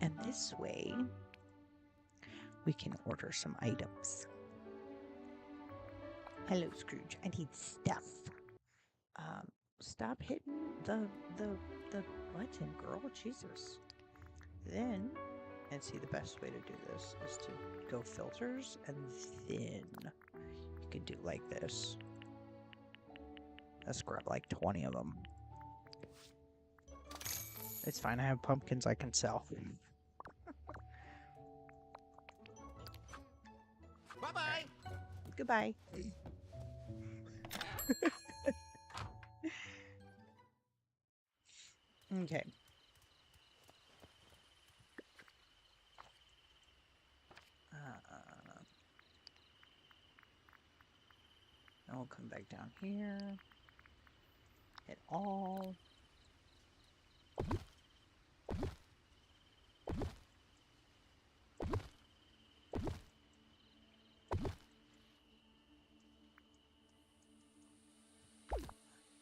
And this way, we can order some items. Hello, Scrooge. I need stuff. Stop hitting the button, girl. Jesus. Then, and see, the best way to do this is to go filters, and then you can do like this. Let's grab like 20 of them. It's fine. I have pumpkins I can sell. Bye-bye. Goodbye. Okay. And we'll come back down here. Hit all.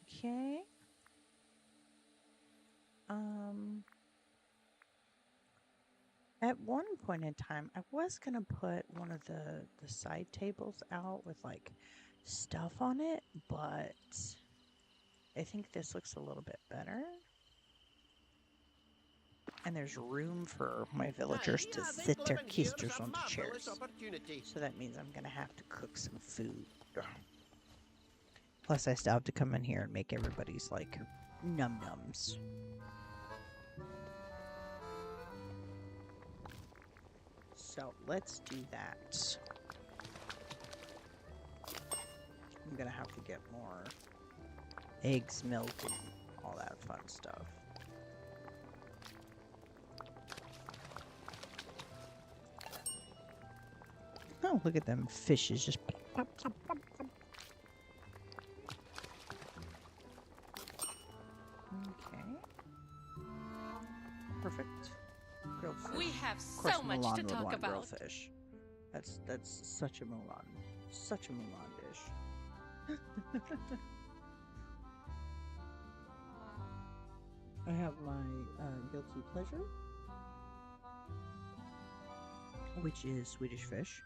Okay. At one point in time, I was gonna put one of the side tables out with like stuff on it, but I think this looks a little bit better. And there's room for my villagers to sit their keisters on the chairs. So that means I'm gonna have to cook some food. Plus, I still have to come in here and make everybody's like num-nums. So let's do that. I'm gonna have to get more eggs, milk, and all that fun stuff. Oh, look at them fishes just pop, pop, pop, pop, pop. Okay. Perfect. Grilled fish. We have Of course, so much Mulan to would talk want about. grilled fish. That's such a Mulan dish. I have my guilty pleasure, which is Swedish fish.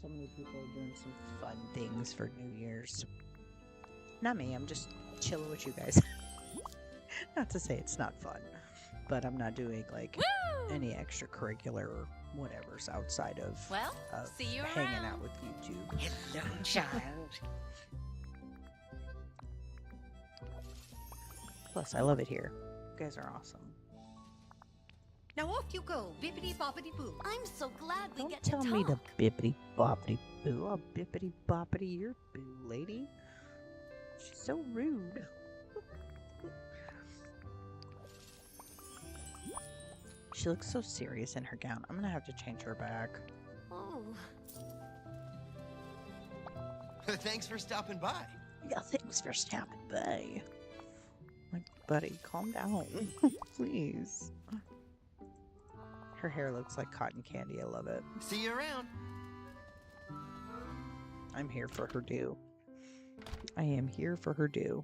So many people are doing some fun things for New Year's. Not me, I'm just chilling with you guys. Not to say it's not fun. but I'm not doing like Woo! any extracurricular or whatever's outside of, Well, of see you hanging around. out with YouTube. Hello, child. Plus, I love it here. You guys are awesome. Now off you go, bippity boppity boo. I'm so glad we Don't get tell to me to talk. bippity boppity boo. I'll bippity boppity your boo, lady. She's so rude. She looks so serious in her gown. I'm gonna have to change her back. Oh, Thanks for stopping by. Yeah, thanks for stopping by. Like, buddy, calm down. Please. Her hair looks like cotton candy. I love it. See you around. I'm here for her due. I am here for her due.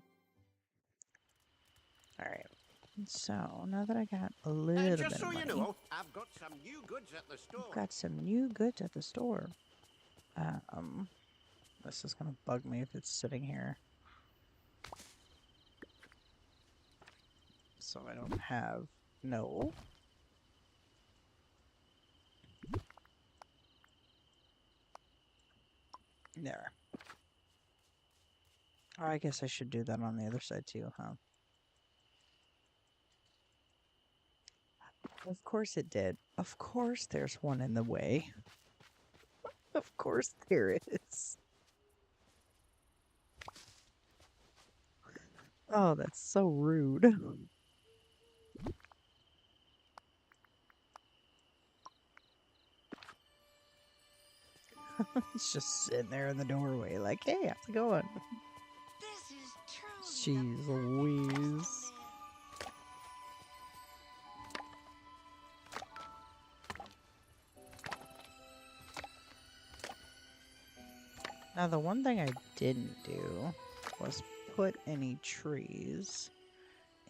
Alright. So, now that I got a little bit Just of so money, you know, I've got some new goods at the store. I've got some new goods at the store. This is gonna bug me if it's sitting here. So I don't have... No. There. Oh, I guess I should do that on the other side too, huh? Of course it did. Of course there's one in the way. Of course there is. Oh, that's so rude. It's just sitting there in the doorway like, hey, how's it going? this is truly Jeez Louise. Now, the one thing I didn't do was put any trees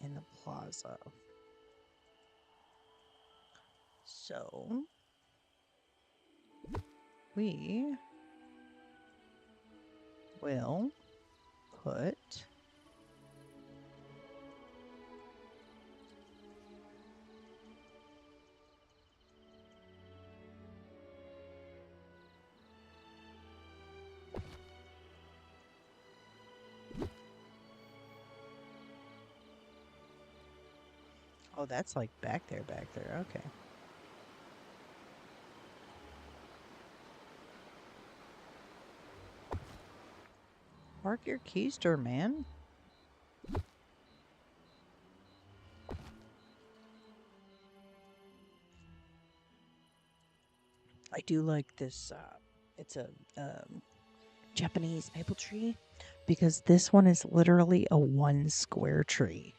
in the plaza. So, we will put oh, that's like back there, okay. Park your keister, man. I do like this, it's a Japanese maple tree because this one is literally a 1 square tree.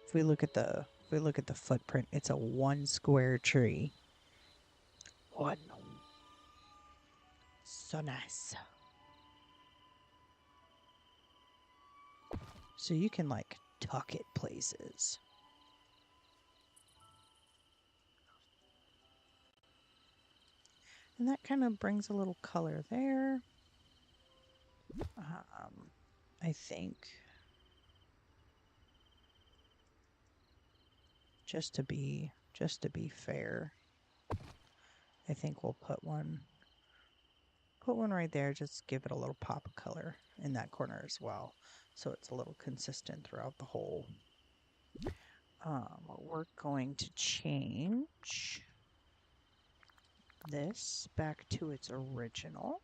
If we look at the footprint, it's a 1 square tree. One. So nice. So you can like tuck it places. And that kind of brings a little color there. I think just to be fair, I think we'll put one right there. Just give it a little pop of color in that corner as well, so it's a little consistent throughout the whole. We're going to change this back to its original.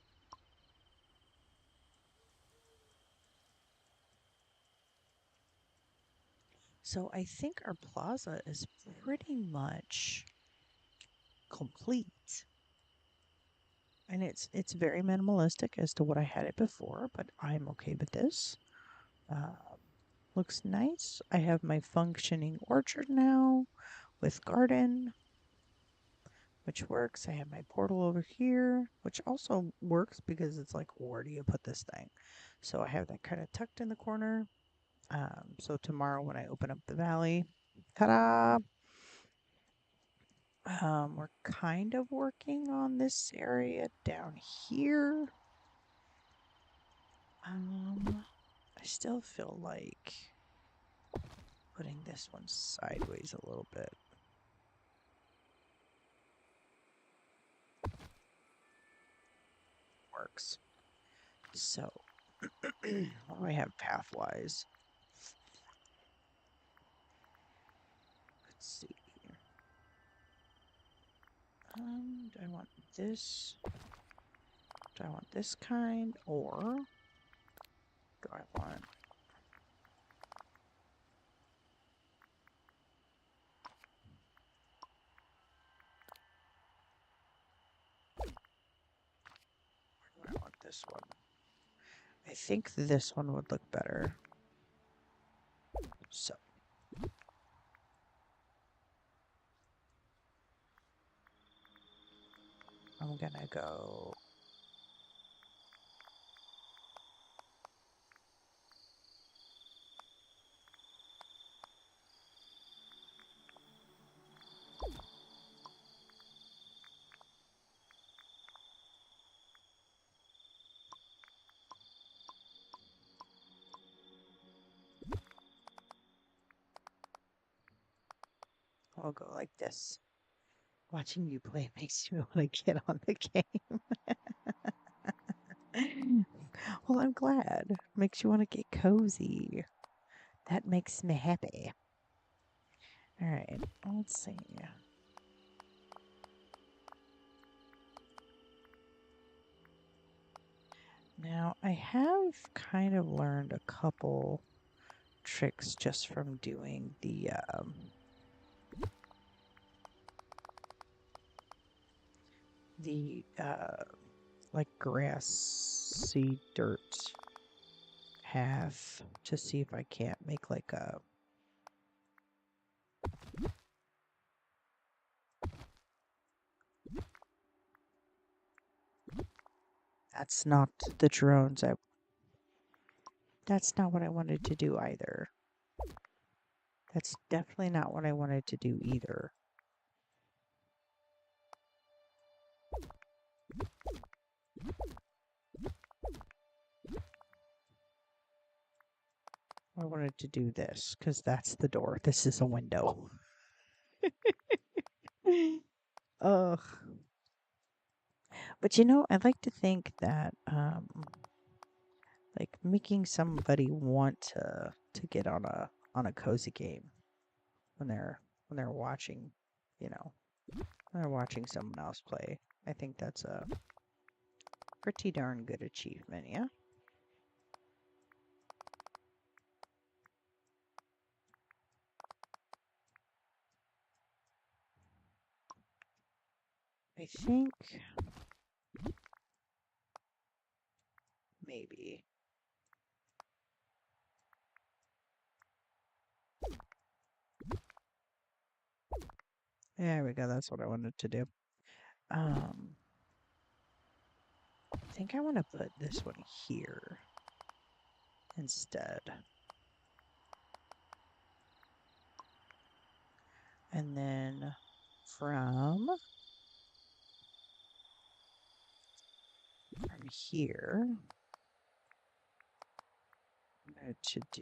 So I think our plaza is pretty much complete. And it's very minimalistic as to what I had it before, but I'm okay with this. Looks nice. I have my functioning orchard now with garden, which works. I have my portal over here, which also works because it's like, where do you put this thing? So I have that kind of tucked in the corner. So tomorrow when I open up the valley, ta-da! We're kind of working on this area down here. I still feel like putting this one sideways a little bit. Works. So, what do I have pathwise? Let's see. Do I want this? Do I want this kind, or do I want... Where do I want this one? I think this one would look better. So. I'm gonna go... I'll go like this. Watching you play makes me want to get on the game. Well, I'm glad. Makes you want to get cozy. That makes me happy. Alright, let's see. Now, I have kind of learned a couple tricks just from doing the like grassy dirt path to see if I can't make like a that's not the drones that's not what I wanted to do either. That's definitely not what I wanted to do either. I wanted to do this because that's the door. This is a window. Ugh. But you know, I like to think that like making somebody want to get on a cozy game when they're watching, you know, when they're watching someone else play. I think that's a pretty darn good achievement, yeah? I think maybe. There we go, that's what I wanted to do. I think I want to put this one here instead. And then from here, I'm going to do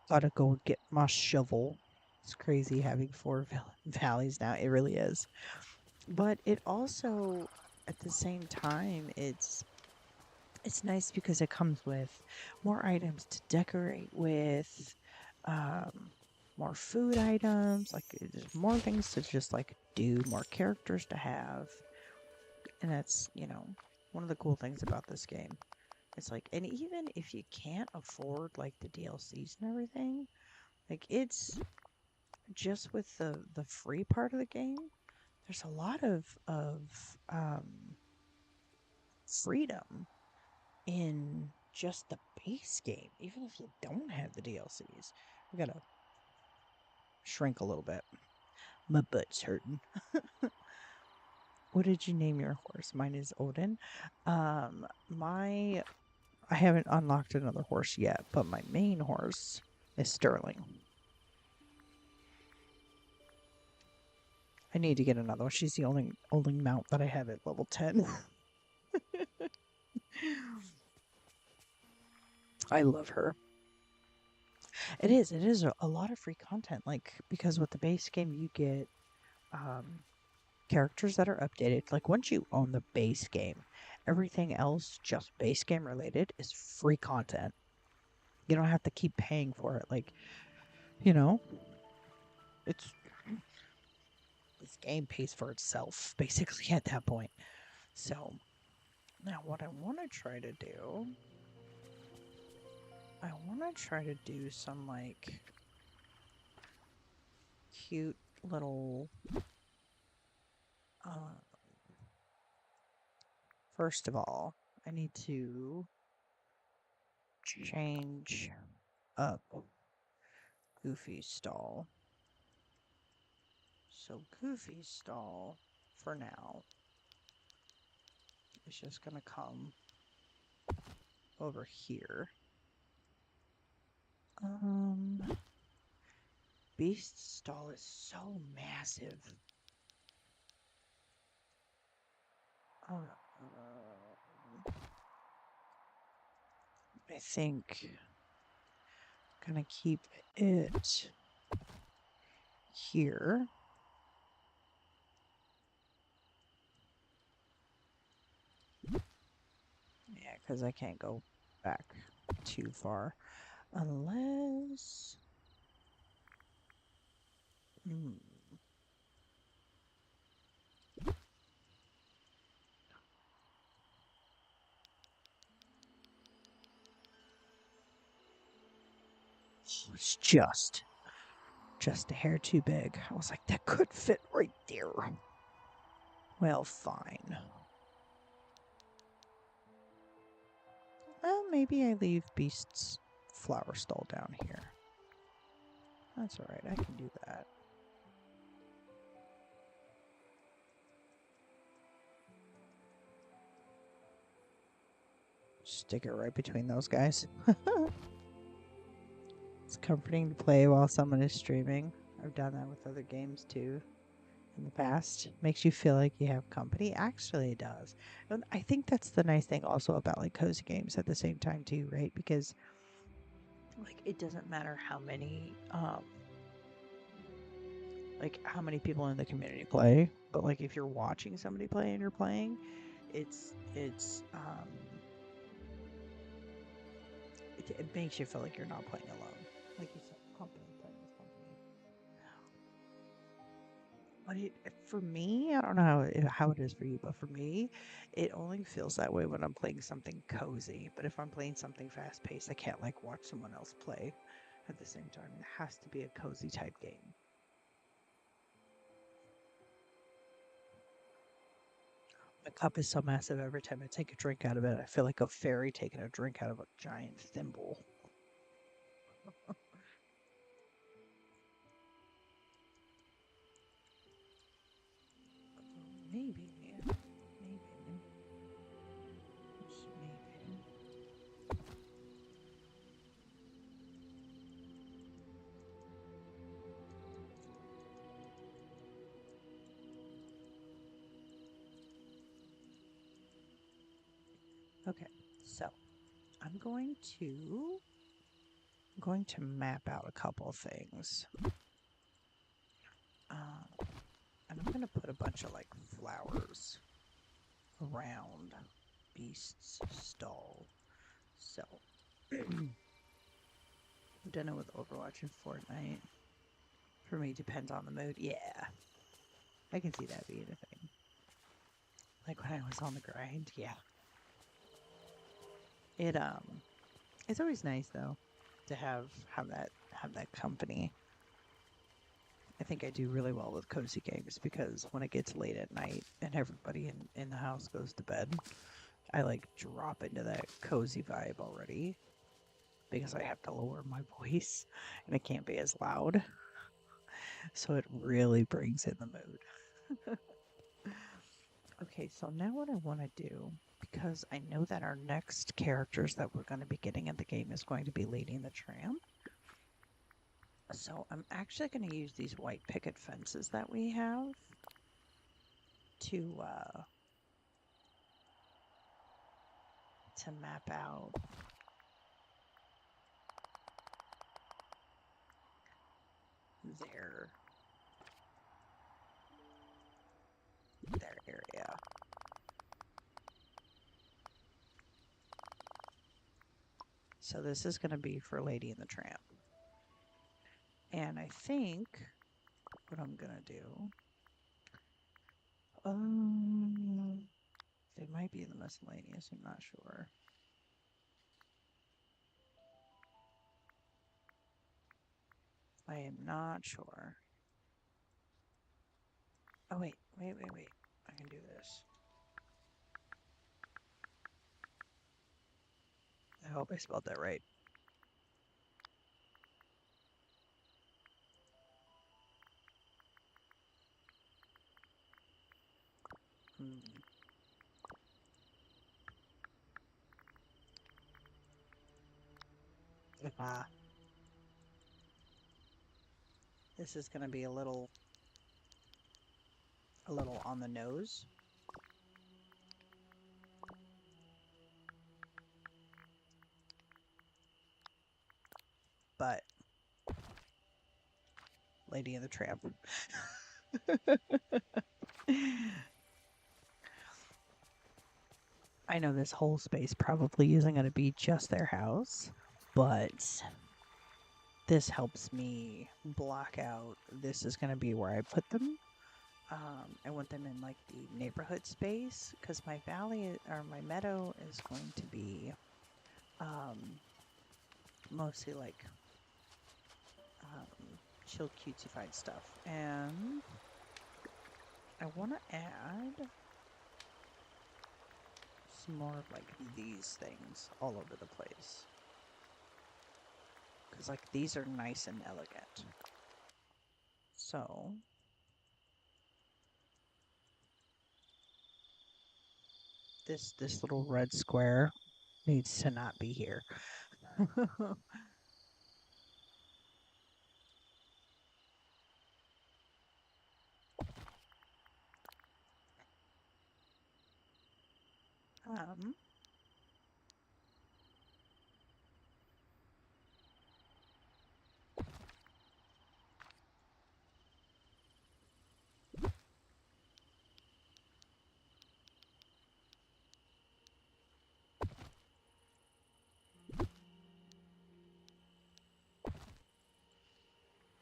gotta go get my shovel. It's crazy having 4 valleys now. It really is. But it also, at the same time, it's nice because it comes with more items to decorate with, more food items, like there's more things to just like do, more characters to have. And that's, you know, one of the cool things about this game. It's like, and even if you can't afford like the DLCs and everything, like it's just with the free part of the game, there's a lot of freedom in just the base game, even if you don't have the DLCs. I gotta shrink a little bit. My butt's hurting. What did you name your horse? Mine is Odin. I haven't unlocked another horse yet, but my main horse is Sterling. I need to get another one. She's the only mount that I have at level 10. I love her. It is a lot of free content, like, because with the base game you get characters that are updated. Like, once you own the base game, everything else just base game related is free content. You don't have to keep paying for it. Like, you know, it's this game pays for itself basically at that point. So now what I want to try to do, some like cute little first of all, I need to change up Goofy's stall. So Goofy's stall, for now, is just gonna come over here. Beast's stall is so massive. I think I'm gonna keep it here. Yeah, because I can't go back too far. Unless... It's just a hair too big. I was like, that could fit right there. Well, fine. Well, maybe I leave Beast's flower stall down here. That's alright, I can do that. Stick it right between those guys. It's comforting to play while someone is streaming. I've done that with other games too in the past. Makes you feel like you have company. Actually, it does. And I think that's the nice thing also about like cozy games at the same time too, right? Because like it doesn't matter how many people in the community play, but like if you're watching somebody play and you're playing, it makes you feel like you're not playing alone. Like you said, company, playing with company. But for me, I don't know how it is for you, but for me, it only feels that way when I'm playing something cozy. But if I'm playing something fast-paced, I can't like watch someone else play at the same time. It has to be a cozy type game. My cup is so massive every time I take a drink out of it. I feel like a fairy taking a drink out of a giant thimble. Maybe. Okay, so I'm going to map out a couple of things. And I'm going to put a bunch of like flowers around Beast's stall. So I've done it with Overwatch and Fortnite. For me, depends on the mood. Yeah, I can see that being a thing. Like when I was on the grind, yeah. It's always nice though to have that company. I think I do really well with cozy games because when it gets late at night and everybody in the house goes to bed, I like drop into that cozy vibe already because I have to lower my voice and it can't be as loud. So it really brings in the mood. Okay, so now what I want to do, because I know that our next characters that we're going to be getting in the game is going to be Lady and the Tramp. So I'm actually going to use these white picket fences that we have to map out their area. So this is going to be for Lady and the Tramp. And I think what I'm going to do, they might be in the miscellaneous, I'm not sure. I am not sure. Oh, wait. I can do this. I hope I spelled that right. This is going to be a little on the nose. But Lady and the Tramp. I know this whole space probably isn't going to be just their house, but this helps me block out. This is going to be where I put them. I want them in like the neighborhood space because my valley or my meadow is going to be mostly like chill cutesy-fied stuff. And I want to add some more of like these things all over the place. Because like these are nice and elegant. So this little red square needs to not be here.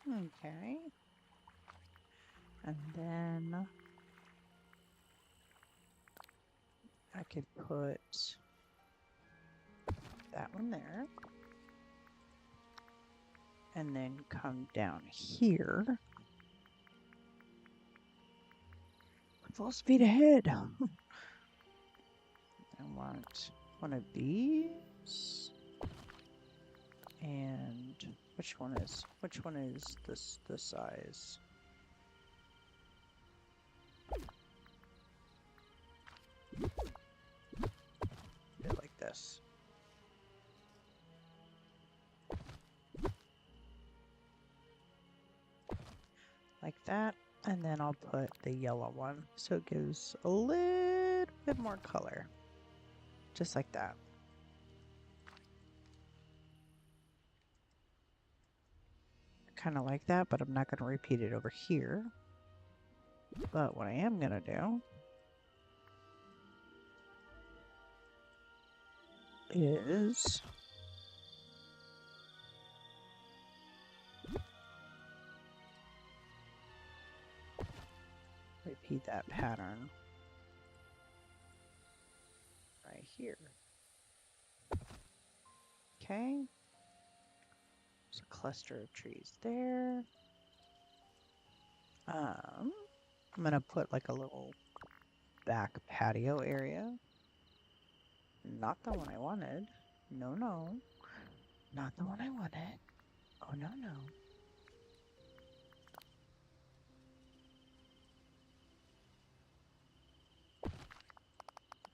Okay. And then I could put that one there. And then come down here. Full speed ahead. I want one of these. And which one is this size? Like this. Like that, and then I'll put the yellow one so it gives a little bit more color. Just like that. Kind of like that, but I'm not going to repeat it over here. But what I am going to do is repeat that pattern right here. Okay. There's a cluster of trees there. I'm going to put like a little back patio area. Not the one I wanted. No. Not the one I wanted. Oh, no.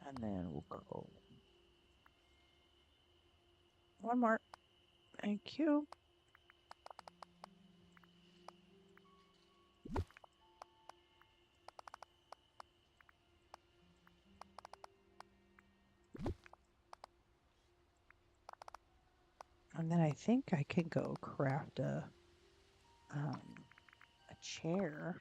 And then we'll go one more. Thank you. And then I think I can go craft a chair.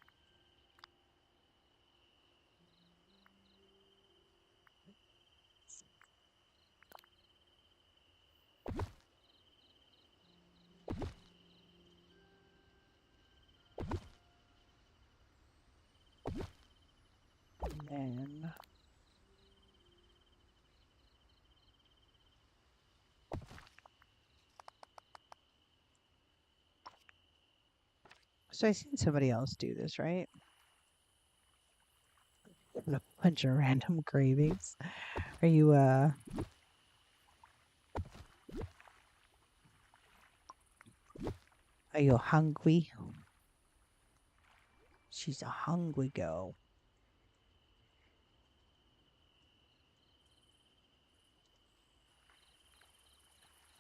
And then so I seen somebody else do this, right? A bunch of random cravings. Are you hungry? She's a hungry girl.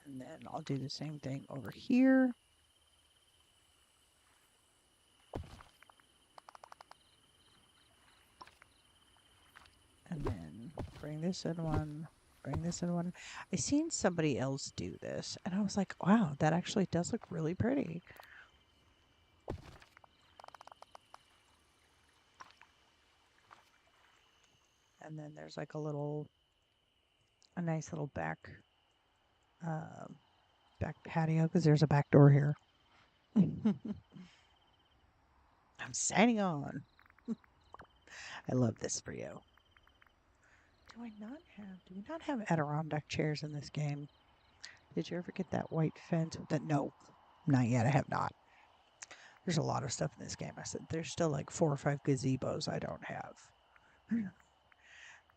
And then I'll do the same thing over here. And then bring this in one, bring this in one. I seen somebody else do this, and I was like, wow, that actually does look really pretty. And then there's like a nice little back patio, because there's a back door here. I'm signing on. I love this for you. Do we not have Adirondack chairs in this game? Did you ever get that white fence? No, not yet. I have not. There's a lot of stuff in this game. I said there's still like 4 or 5 gazebos I don't have.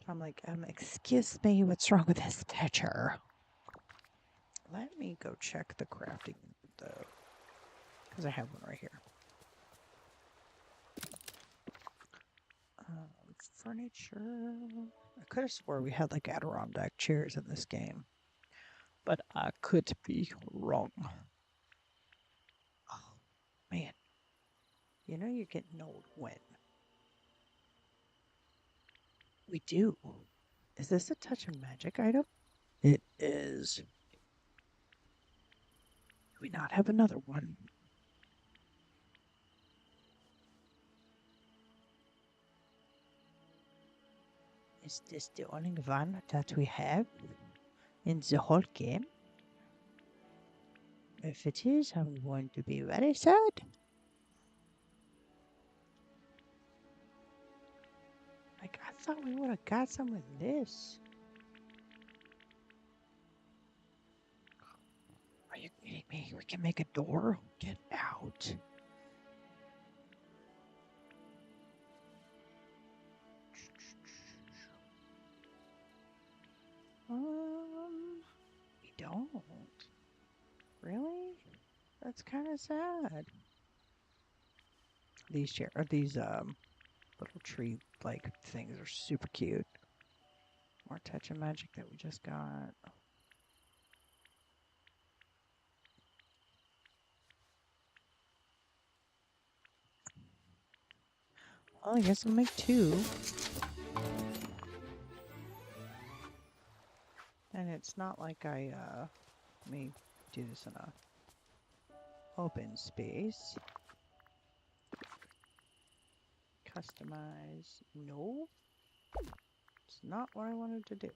I'm like, excuse me, what's wrong with this picture? Let me go check the crafting though, because I have one right here. Furniture. I could have swore we had like Adirondack chairs in this game, but I could be wrong. Oh, man. You know you're getting old when? We do. Is this a touch of magic item? It is. Do we not have another one? Is this the only one that we have in the whole game? If it is, I'm going to be very sad. Like, I thought we would have got some with this. Are you kidding me? We can make a door? Get out. We don't. Really? That's kind of sad. These little tree like things are super cute. More touch of magic that we just got. Well, I guess I'll make 2. And it's not like let me do this in a open space. Customize. No. It's not what I wanted to do.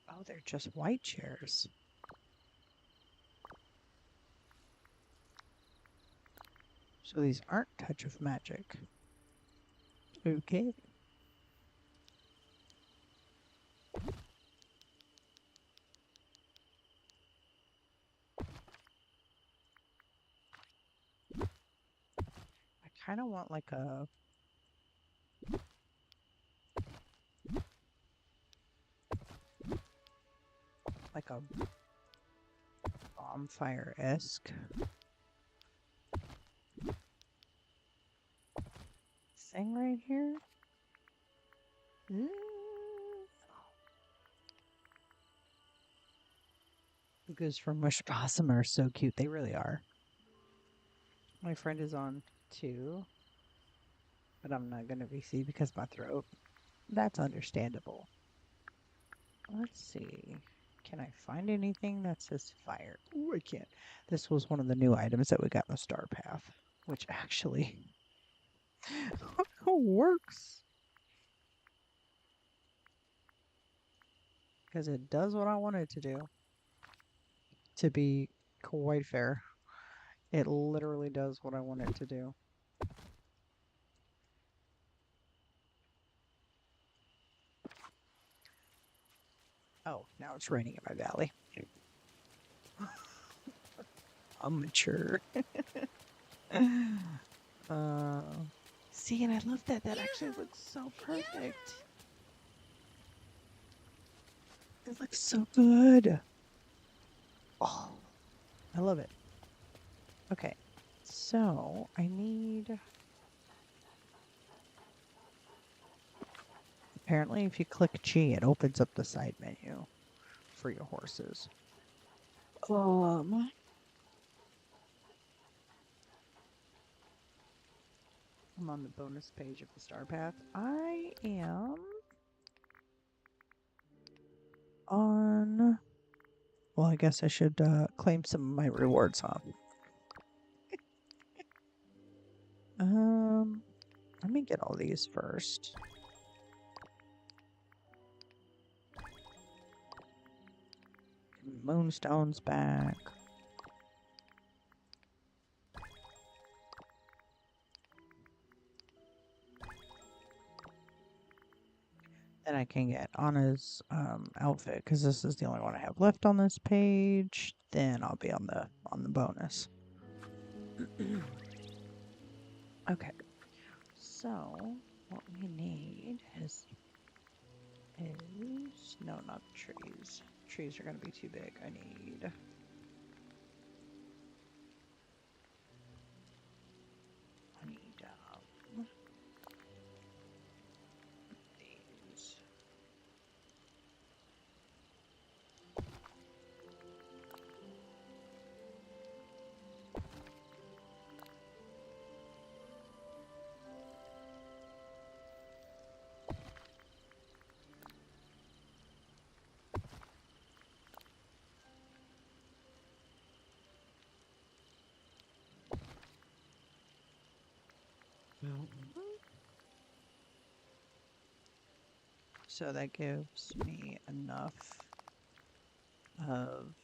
Oh, they're just white chairs. So these aren't touch of magic. Okay. I kind of want like a bonfire-esque thing right here. The goose from Wish Blossom are so cute. They really are. My friend is on too, but I'm not going to VC because my throat. That's understandable. Let's see. Can I find anything that says fire? Ooh, I can't. This was one of the new items that we got in the Star Path, which actually works. Because it does what I want it to do. To be quite fair, it literally does what I want it to do. Oh, now it's raining in my valley. I'm mature. See, and I love that. That actually looks so perfect. It looks so good. Oh, I love it. Okay, so I need... Apparently, if you click G, it opens up the side menu for your horses. I'm on the bonus page of the Star Path. I am on... Well, I guess I should claim some of my rewards, huh? Let me get all these first. Moonstone's back. Then I can get Anna's outfit because this is the only one I have left on this page. Then I'll be on the bonus. Okay, so what we need is no, not trees. Trees are gonna be too big. I need these. So that gives me enough of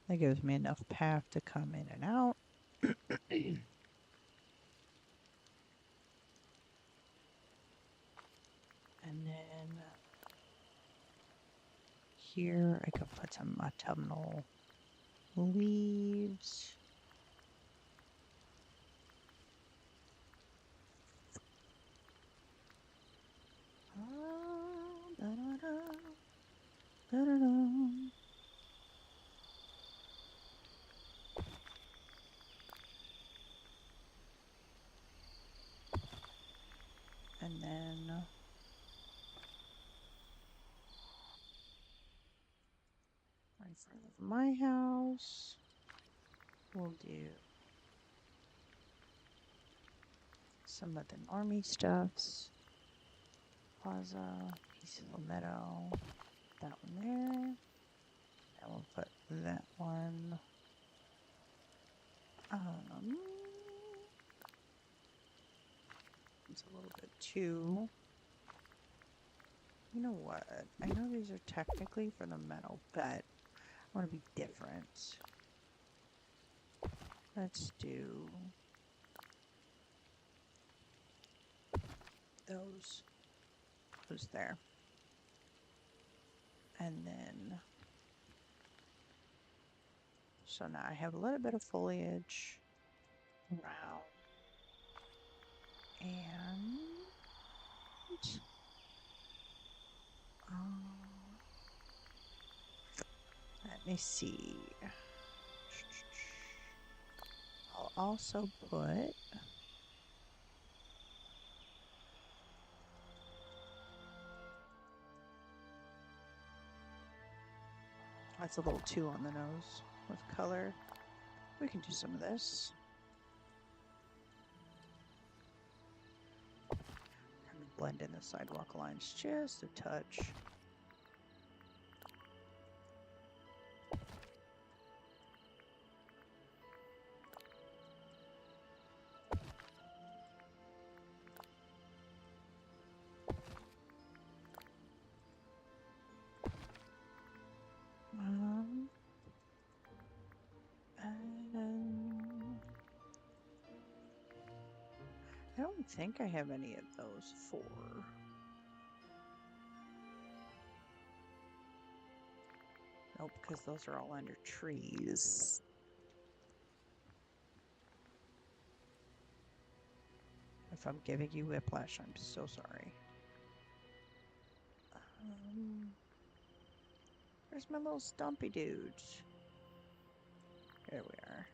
that gives me enough path to come in and out. And then here I could put some autumnal leaves. And then right in front of my house, we'll do some of the normie stuffs. Plaza, peaceful meadow, that one there. And we'll put that one. It's a little bit too. You know what? I know these are technically for the metal, but I want to be different. Let's do those there. And then, so now I have a little bit of foliage around. And let me see. I'll also put that's a little too on the nose with color. We can do some of this. blend in the sidewalk lines just a touch. I don't think I have any of those four. Nope, because those are all under trees. If I'm giving you whiplash, I'm so sorry. Where's my little stumpy dudes? There we are.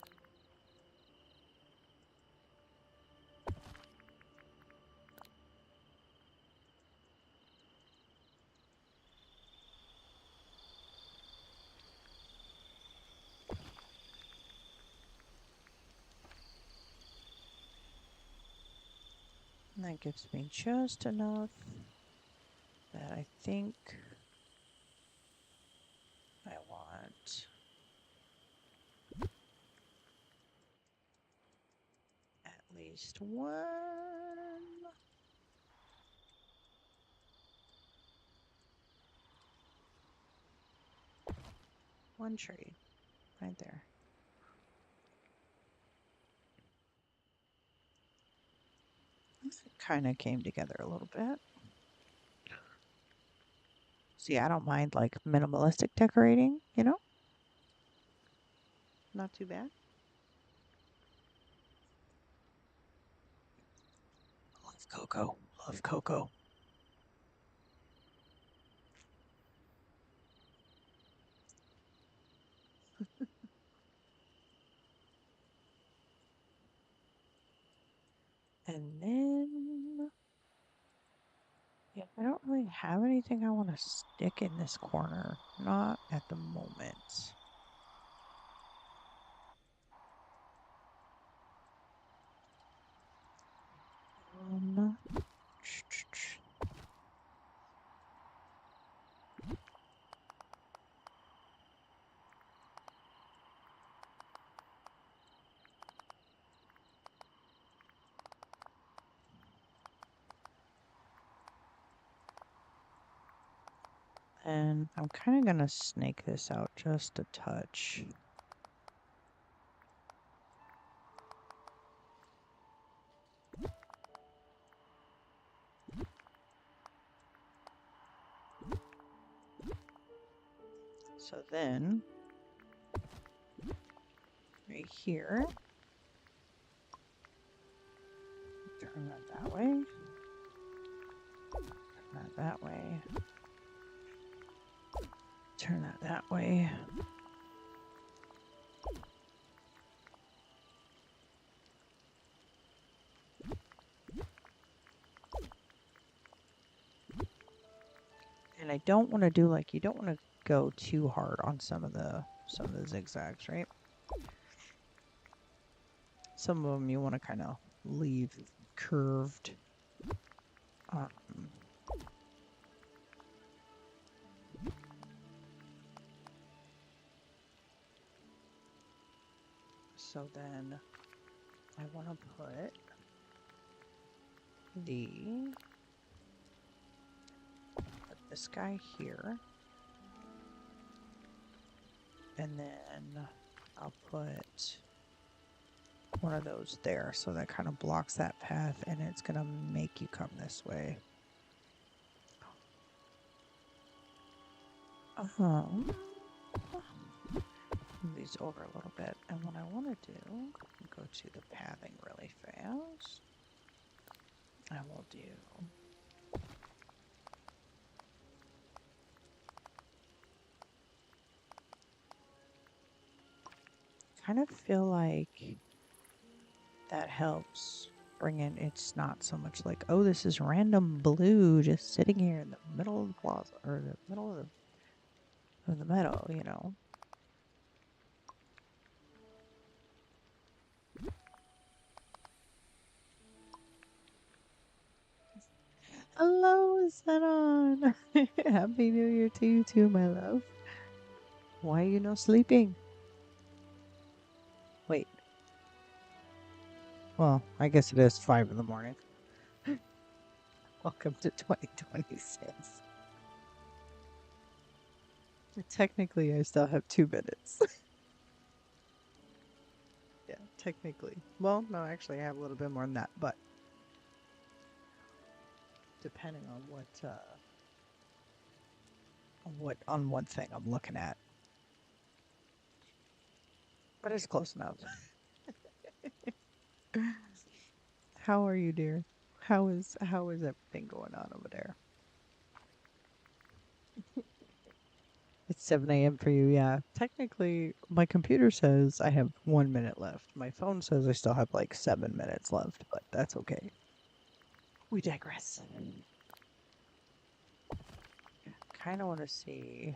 And that gives me just enough that I think I want. At least one tree right there. Kind of came together a little bit. See, I don't mind like minimalistic decorating, you know? Not too bad. Love cocoa. Love cocoa. And then, yeah, I don't really have anything I want to stick in this corner. Not at the moment. And I'm kind of going to snake this out just a touch. So then, right here, turn that that way, turn that that way, turn that that way. And I don't want to do like, you don't want to go too hard on some of the zigzags, right? Some of them you want to kind of leave curved. So then I want to put this guy here. And then I'll put one of those there, so that kind of blocks that path, and it's gonna make you come this way. Move these over a little bit, and what I want to do, go to the pathing really fast. I will do kind of feel like that helps bring in, it's not so much like, oh, this is random blue just sitting here in the middle of the plaza, or the middle of the meadow, you know. Hello, Zenon. Happy New Year to you too, my love. Why are you not sleeping? Wait. Well, I guess it is 5 in the morning. Welcome to 2026. Technically, I still have 2 minutes. Yeah, technically. Well, no, actually, I have a little bit more than that, but depending on what thing I'm looking at. But it's close enough. How are you, dear? How is everything going on over there? It's 7 a.m. for you, yeah. Technically, my computer says I have 1 minute left. My phone says I still have like 7 minutes left, but that's okay. We digress. Kind of want to see.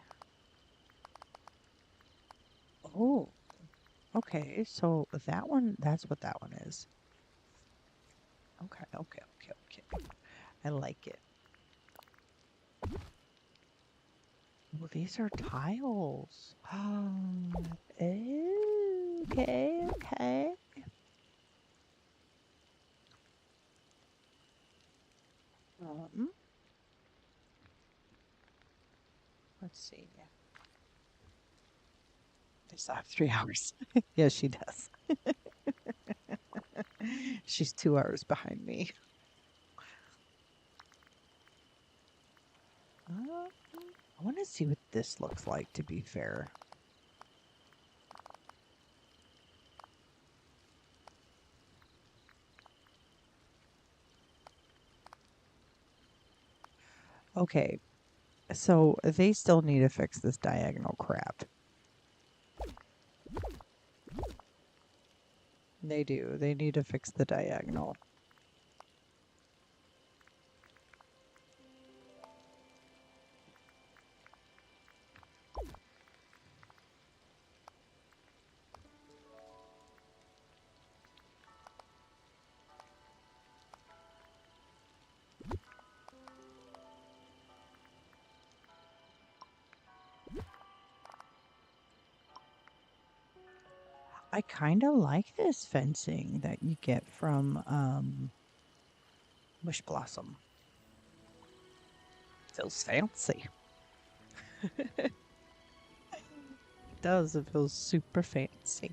Oh, okay. So that one, that's what that one is. Okay. I like it. Well, these are tiles. Okay. Let's see. I still have 3 hours. Yes, she does. She's 2 hours behind me. I want to see what this looks like, to be fair. Okay, so they still need to fix this diagonal crap. They do. They need to fix the diagonal. I kind of like this fencing that you get from Wish Blossom. Feels fancy. It does. It feels super fancy.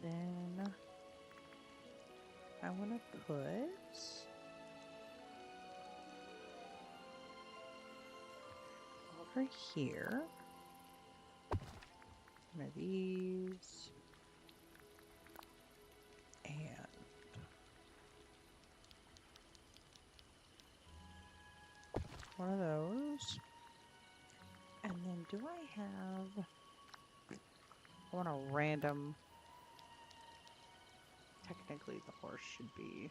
Then I want to put over here one of these and one of those. And then do I have, I want a random, technically the horse should be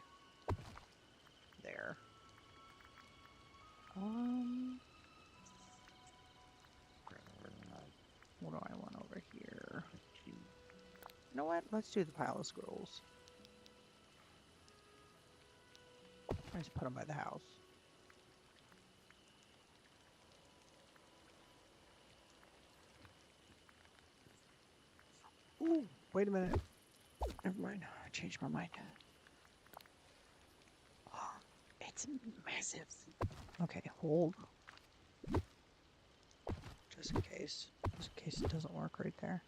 there. What do I want over here? You know what? Let's do the pile of scrolls. I just put them by the house. Ooh, wait a minute. Never mind. I changed my mind. It's massive. Okay, hold. Just in case. Just in case it doesn't work right there.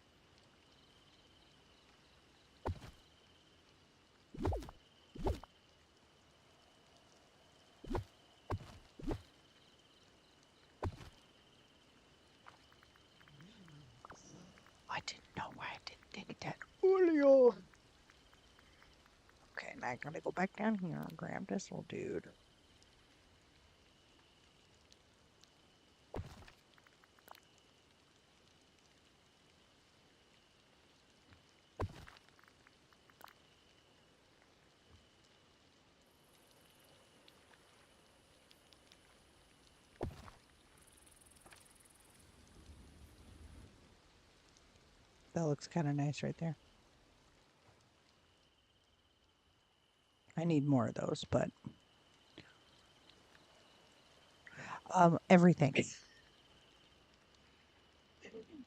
I didn't know why I didn't dig that earlier. Okay, now I gotta go back down here and grab this little dude. That looks kind of nice right there. I need more of those, but everything.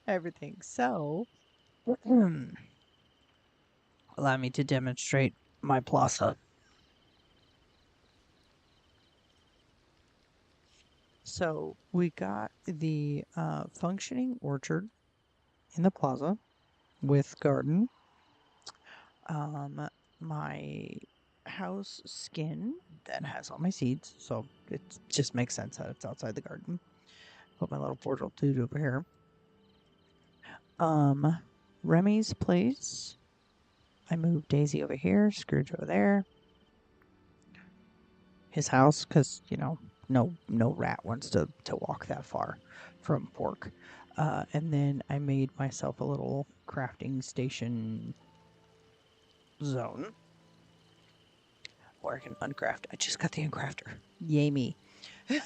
Everything. So, allow me to demonstrate my plaza. So, we got the functioning orchard in the plaza with garden. My house skin that has all my seeds, so it just makes sense that it's outside the garden. Put my little portal dude over here. Remy's place. I moved Daisy over here, Scrooge over there. His house, because no rat wants to walk that far from pork. And then I made myself a little crafting station zone where I can uncraft. I just got the uncrafter. Yay me. Where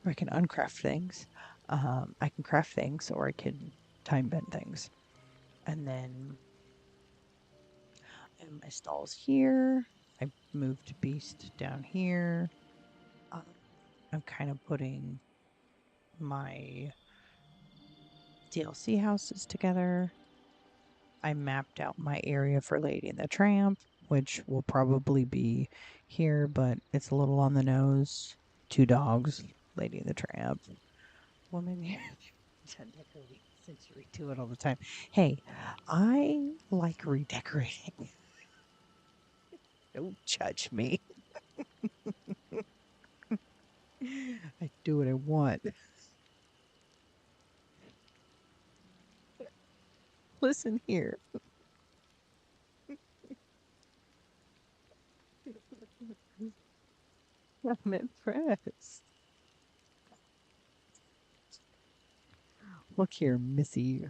I can uncraft things. I can craft things or I can time bend things. And then my stalls here. I moved Beast down here. I'm kind of putting my DLC houses together. I mapped out my area for Lady and the Tramp, which will probably be here, but it's a little on the nose. 2 dogs, Lady and the Tramp. Woman here. Since you redo it all the time. Hey, I like redecorating. Don't judge me. I do what I want. Listen here. I'm impressed. Look here, Missy.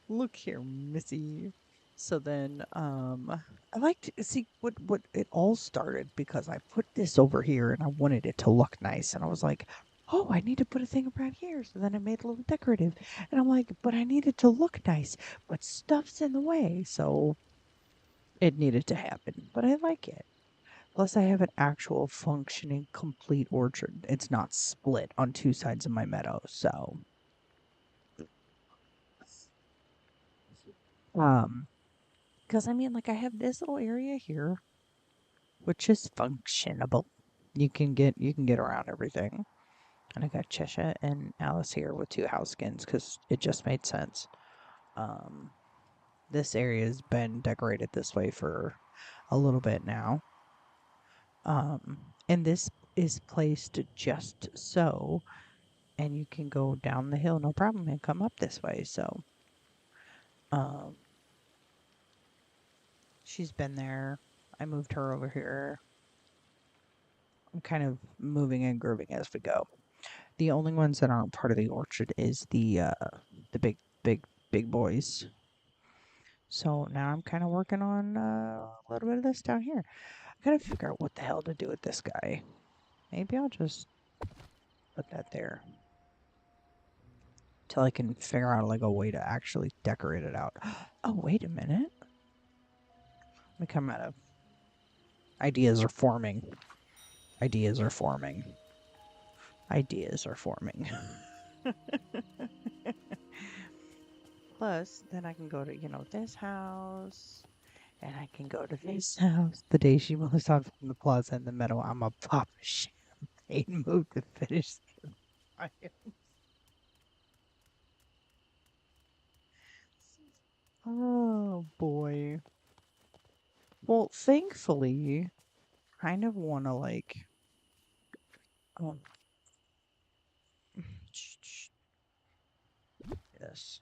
Look here, Missy. So then, I like to see what it all started because I put this over here and I wanted it to look nice. And I was like, oh, I need to put a thing around here. So then I made a little decorative. And I'm like, but I need it to look nice. But stuff's in the way. So it needed to happen. But I like it. Plus, I have an actual functioning, complete orchard. It's not split on 2 sides of my meadow. So, because I mean, like, I have this little area here, which is functionable. You can get around everything. And I got Cheshire and Alice here with 2 house skins because it just made sense. This area has been decorated this way for a little bit now. And this is placed just so, and you can go down the hill no problem and come up this way. So, she's been there. I moved her over here. I'm kind of moving and grooving as we go. The only ones that aren't part of the orchard is the big boys. So now I'm kind of working on a little bit of this down here. I gotta figure out what the hell to do with this guy. Maybe I'll just put that there till I can figure out like a way to actually decorate it out. Oh, wait a minute. Let me come out of ideas are forming. Ideas are forming. Ideas are forming. Plus, then I can go to, this house. And I can go to this house. The day she moves on from the plaza in the meadow, I'm a pop champagne move to finish the fire. Oh, boy. Well, thankfully, kind of want to, like... Oh. Yes.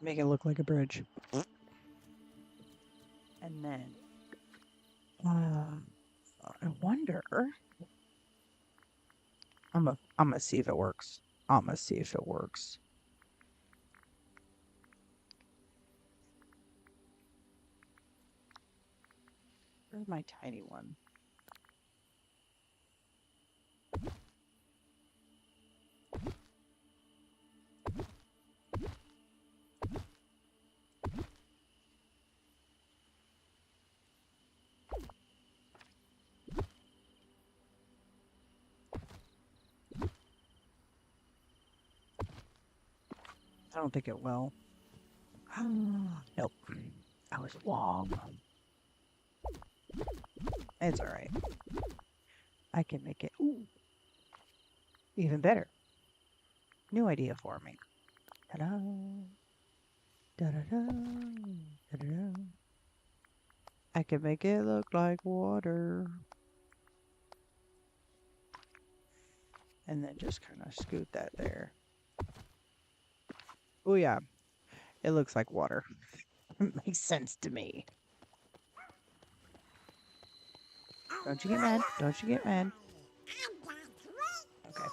Make it look like a bridge. And then... I wonder... I'm gonna see if it works. I'm gonna see if it works. Where's my tiny one? don't think it will. Nope. I was wrong. It's alright. I can make it even better. New idea for me. Ta-da! Da-da-da! Da-da-da! I can make it look like water. And then just kind of scoot that there. Oh yeah, it looks like water. It makes sense to me. Don't you get mad. Don't you get mad. Okay.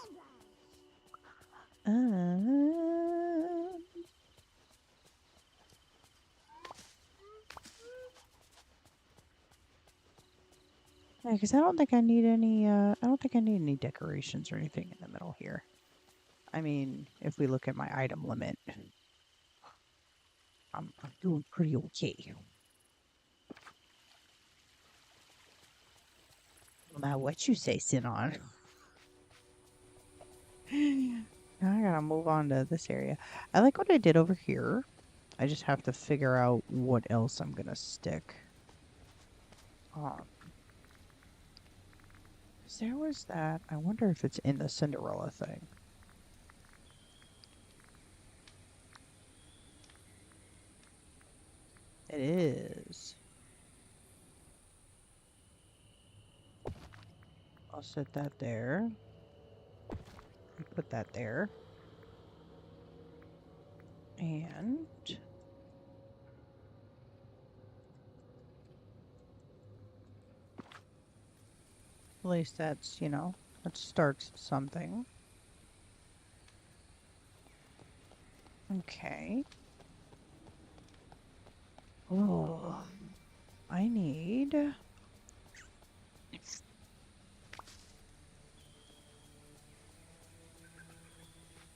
Yeah, because I don't think I need any, I don't think I need any decorations or anything in the middle here. I mean, if we look at my item limit, I'm doing pretty okay. Now, what you say, Sinon? Now I gotta move on to this area. I like what I did over here. I just have to figure out what else I'm gonna stick. There was that. I wonder if it's in the Cinderella thing. It is. I'll set that there. Put that there. And at least that's, you know, that starts something. Okay. Oh, I need...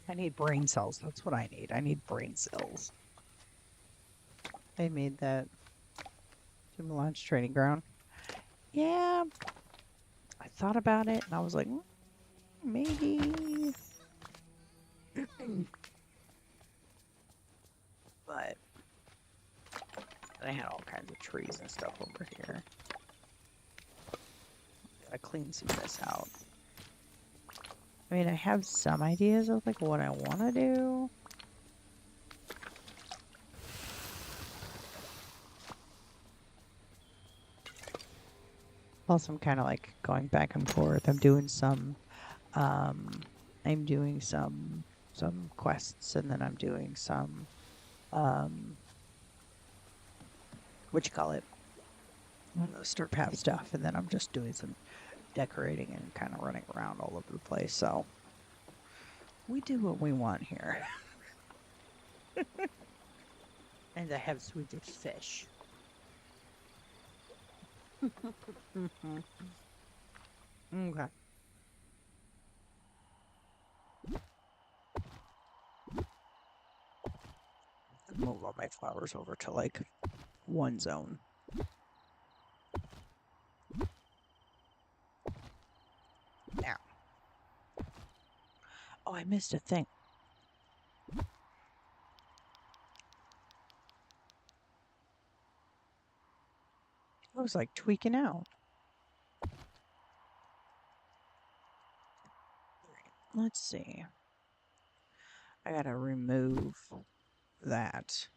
I need brain cells. That's what I need. I need brain cells. They made that Human Launch Training Ground. Yeah. I thought about it and I was like, maybe. But I had all kinds of trees and stuff over here. Gotta clean some of this out. I mean, I have some ideas of like what I want to do. Plus, I'm kind of like going back and forth. I'm doing some quests, and then I'm doing some, what you call it? Stir path stuff, and then I'm just doing some decorating and kind of running around all over the place. So we do what we want here. And I have Swedish fish. Okay. Move all my flowers over to like one zone. Now. Oh, I missed a thing. I was like tweaking out. Let's see. I gotta remove that.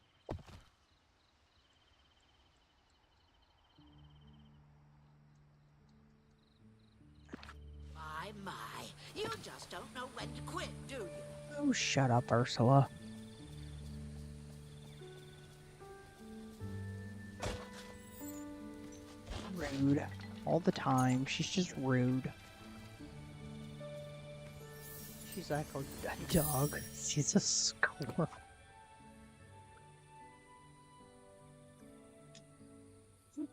My, you just don't know when to quit, do you? Oh, shut up, Ursula. Rude. All the time. She's just rude. She's like a dog. She's a squirrel.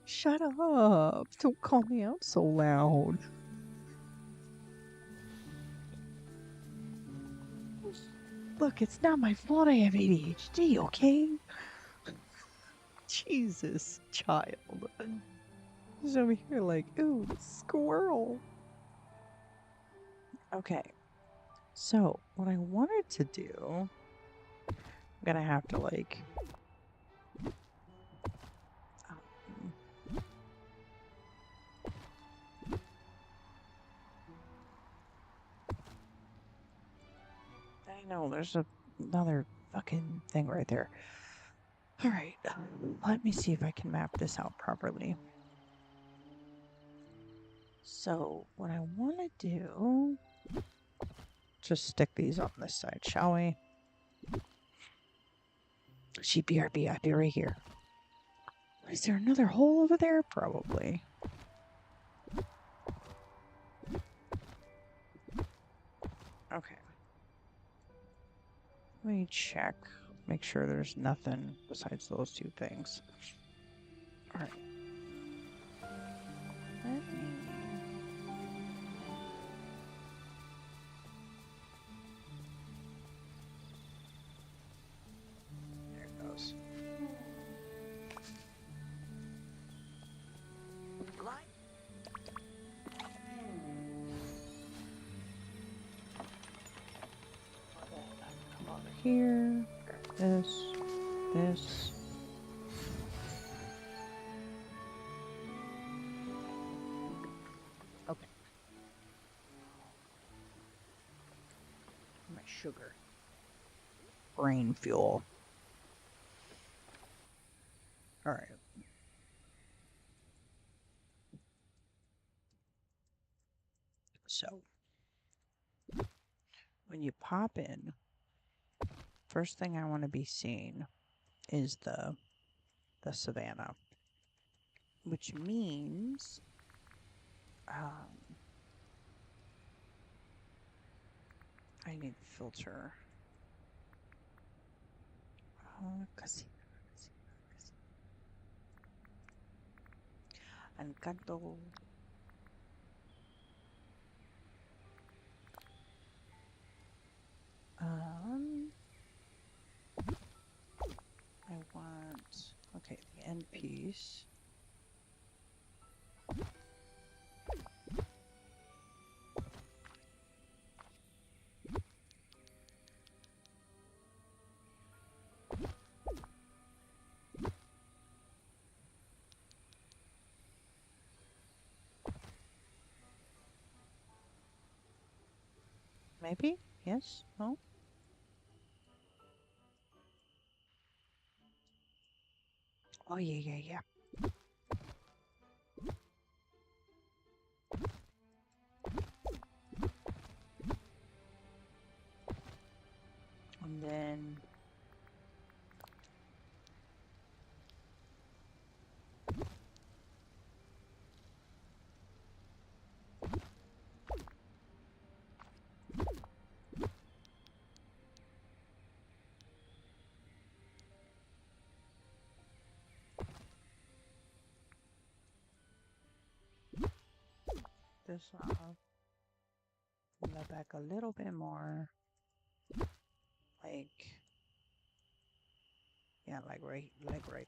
Shut up. Don't call me out so loud. Look, it's not my fault I have ADHD, okay? Jesus, child. He's over here like, ooh, squirrel. Okay. So, what I wanted to do gonna have to like um, I know there's another fucking thing right there. All right, let me see if I can map this out properly. So what I want to do, just stick these on this side, shall we? BRB, I'll be right here. Is there another hole over there? Probably. Okay. Let me check. Make sure there's nothing besides those two things. Alright. Let me... There it goes. Come over here. This. Okay. My sugar. Brain fuel. All right. So, when you pop in, first thing I want to be seeing is the savannah, which means I need filter. Encanto. I want, okay, the end piece. Maybe? Yes? No? Oh, yeah. And then... this off. Go back a little bit more. Like, yeah, like right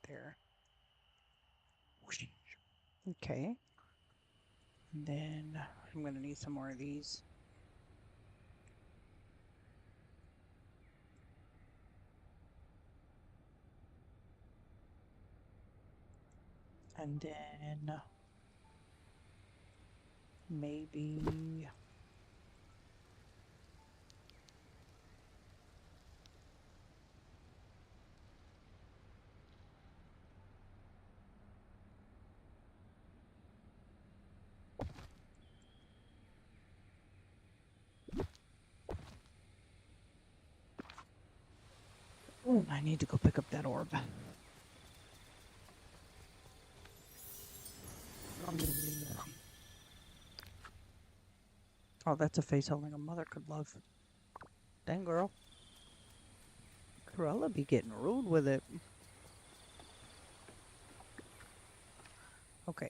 there. Okay. And then I'm gonna need some more of these. And then maybe oh, I need to go pick up that orb. Oh, that's a face holding a mother could love. Dang, girl. Cruella be getting rude with it. Okay.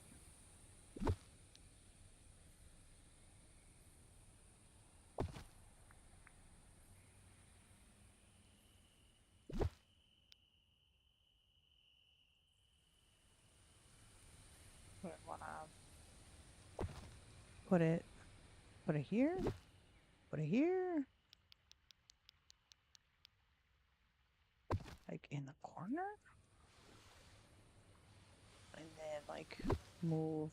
Put it here. Put it here. like in the corner. And then like move.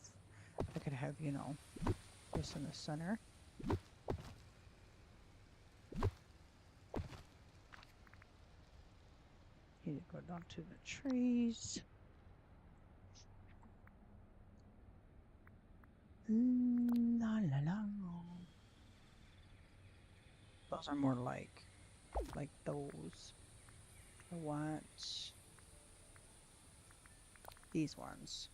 I could have, you know, this in the center. Need to go down to the trees. La la la. Those are more like those. I want these ones.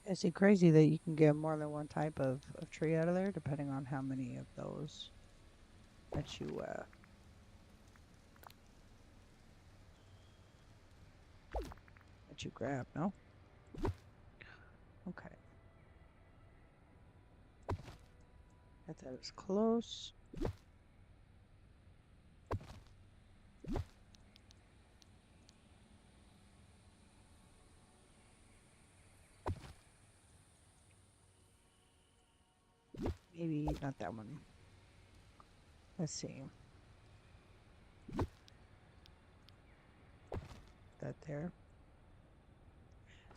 Is it crazy that you can get more than one type of tree out of there, depending on how many of those that you grab, no? Okay. Get that as close. Maybe not that one. Let's see. That there.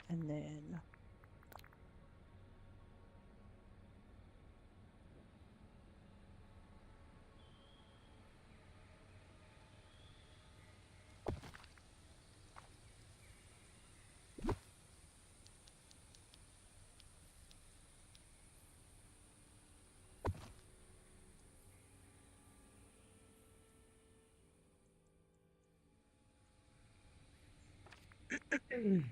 And then and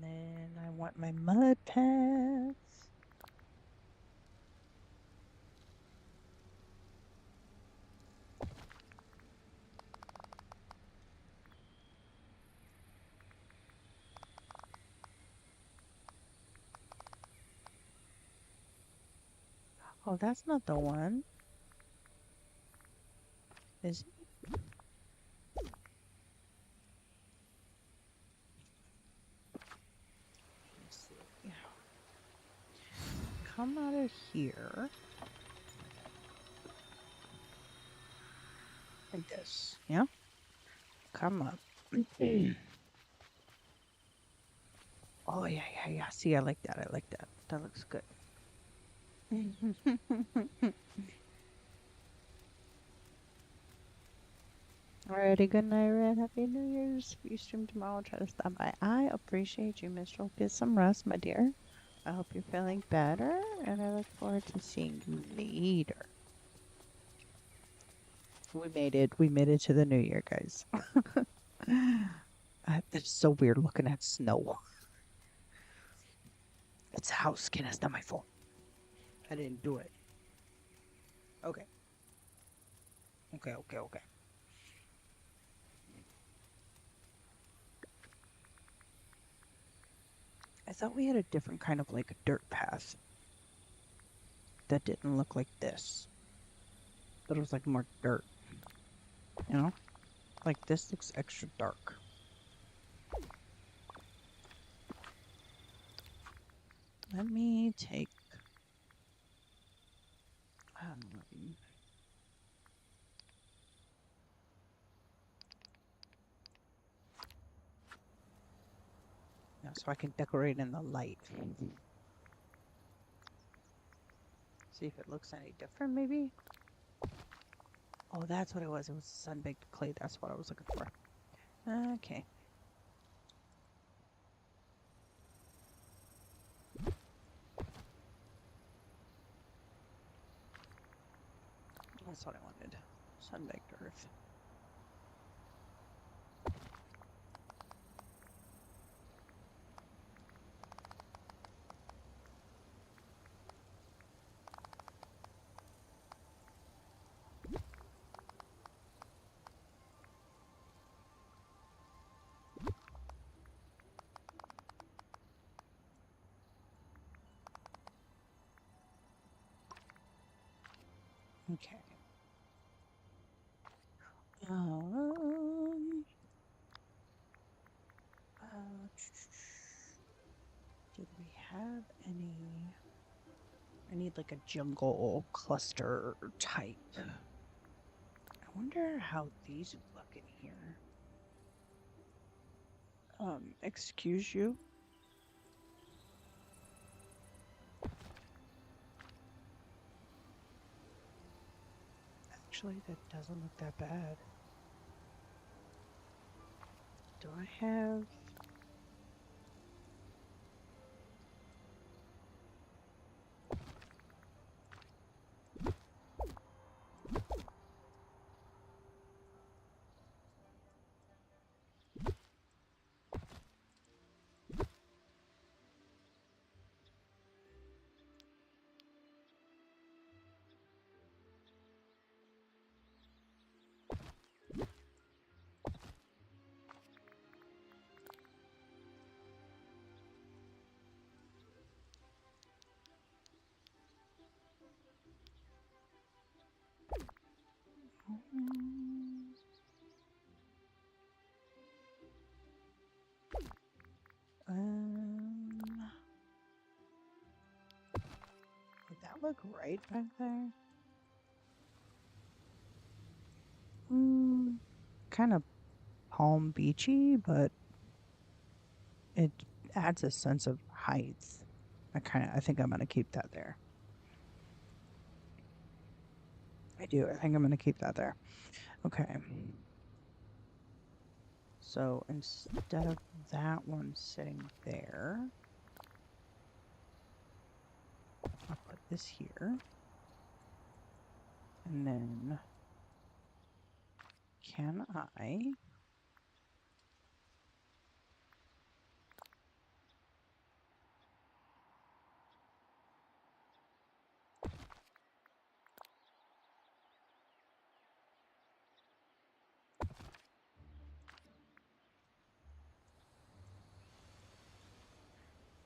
then I want my mud paths. Oh, that's not the one. Is it? Let's see. Come out of here. Like this. Yeah? Come up. Oh, yeah, yeah, yeah. See, I like that. I like that. That looks good. Alrighty, good night, Red. Happy New Year's. If you stream tomorrow, try to stop by. I appreciate you, Mistral. Get some rest, my dear. I hope you're feeling better, and I look forward to seeing you later. We made it. We made it to the new year, guys. It's so weird looking at snow. It's house skin. It's not my fault. I didn't do it. Okay. Okay. I thought we had a different kind of like dirt path that didn't look like this. But it was like more dirt. You know? Like this looks extra dark. Let me take yeah, so I can decorate in the light. See if it looks any different, maybe? Oh, that's what it was. It was sun-baked clay. That's what I was looking for. Okay. That's what I wanted. Sun-baked earth. Okay. Um. Did we have any? I need like a jungle cluster type. I wonder how these would look in here. Excuse you? Actually, that doesn't look that bad. Do I have... Would that look right back there? Kind of Palm Beachy, but it adds a sense of height. I think I'm gonna keep that there. I do. I think I'm gonna keep that there. Okay. So instead of that one sitting there, I'll put this here. And then can I...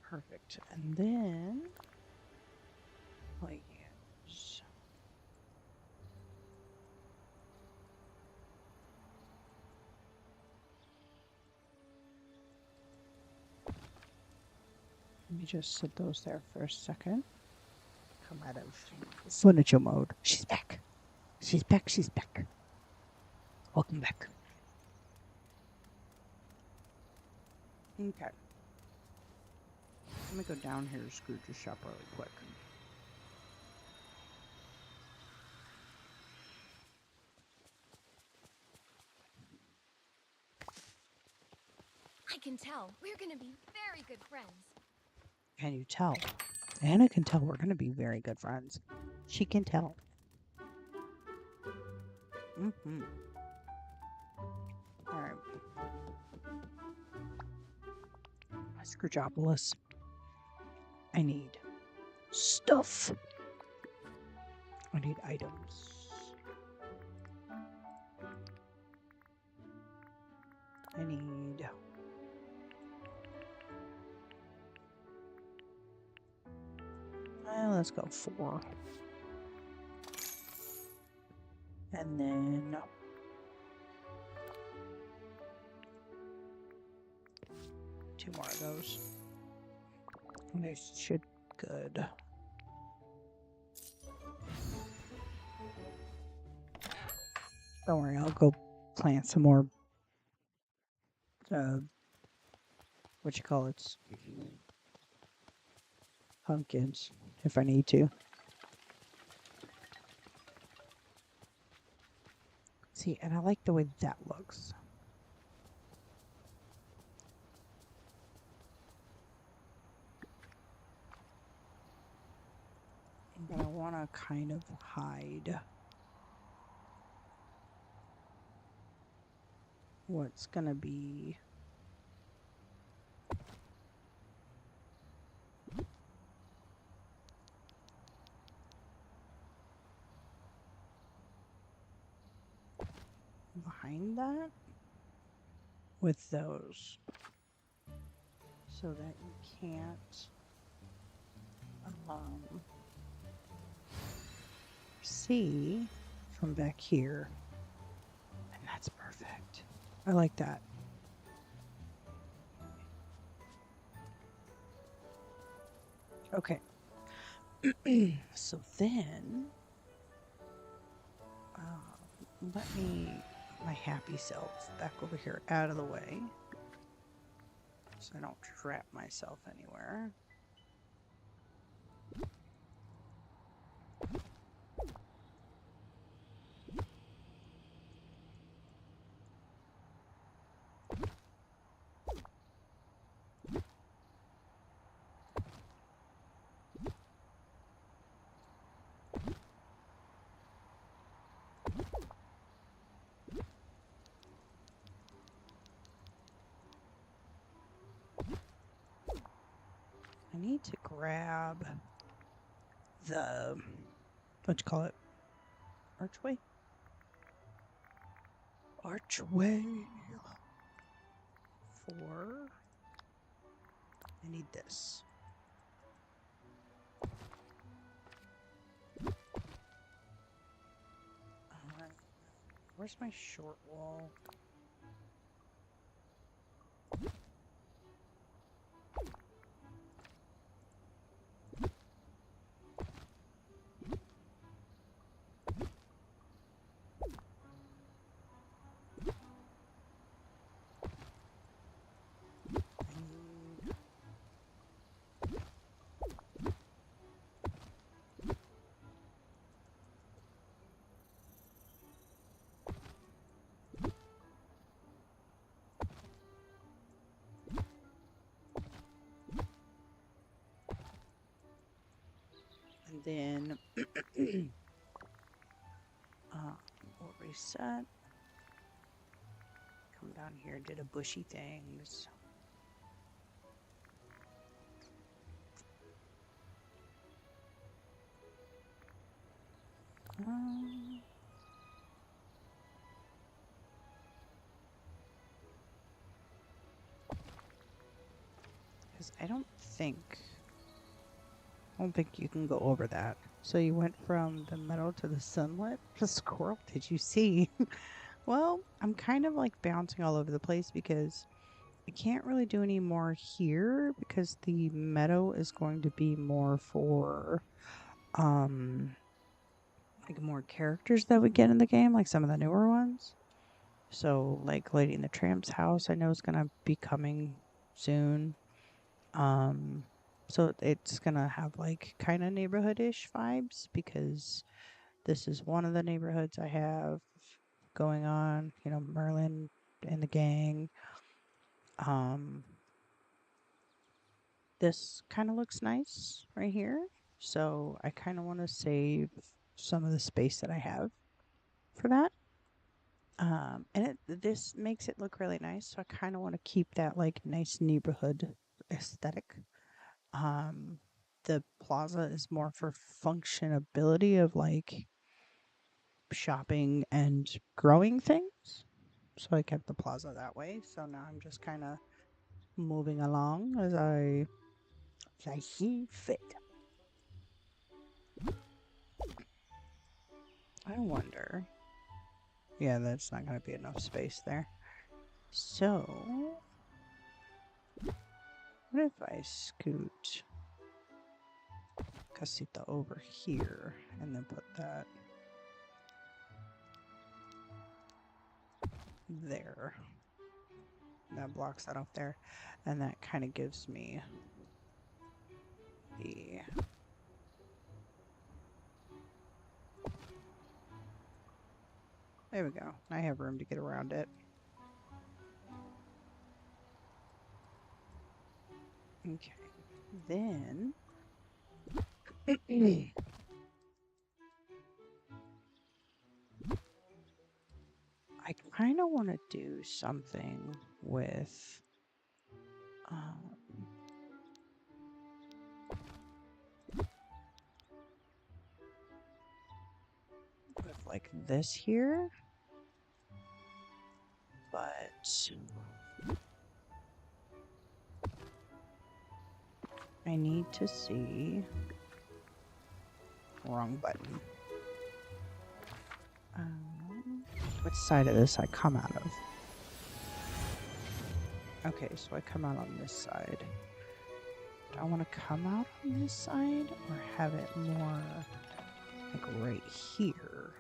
Perfect. And then I'll use... Let me just sit those there for a second. Come out of furniture mode. She's back. She's back. She's back. Welcome back. Okay. Let me go down here to Scrooge's shop really quick. I can tell we're gonna be very good friends. Can you tell? Anna can tell we're going to be very good friends. She can tell. Mm-hmm. All right. Scroogeopolis. I need stuff. I need items. I need... let's go 4. And then... 2 more of those. And they should be good. Don't worry, I'll go plant some more... what you call it? Pumpkins, if I need to. See, and I like the way that looks. But I want to kind of hide what's gonna be behind that with those, so that you can't see from back here. And that's perfect. I like that. Okay. So then, let me my happy self back over here out of the way so I don't trap myself anywhere. I need to grab the, what you call it? Archway? Archway. I need this. Where's my short wall? And then we'll reset. Come down here, do the bushy things. Because I don't think you can go over that. So you went from the meadow to the sunlit. The squirrel, did you see? Well, I'm kind of like bouncing all over the place because I can't really do any more here because the meadow is going to be more for like more characters that we get in the game, like some of the newer ones. So like Lady and the Tramp's house I know is gonna be coming soon. So it's gonna have like kind of neighborhood-ish vibes because this is one of the neighborhoods I have going on, you know, Merlin and the gang. This kind of looks nice right here. So I kind of want to save some of the space that I have for that. And this makes it look really nice. So I kind of want to keep that like nice neighborhood aesthetic. The plaza is more for functionability of like shopping and growing things. So I kept the plaza that way. So now I'm just kind of moving along as I see fit. I wonder. Yeah, that's not going to be enough space there. So, what if I scoot Casita over here and then put that there? That blocks that off there. And that kind of gives me the... There we go. I have room to get around it. Okay. Then... I kind of want to do something with... with like this here. But... I need to see... Wrong button. Which side of this I come out of? Okay, so I come out on this side. Do I want to come out on this side or have it more like right here?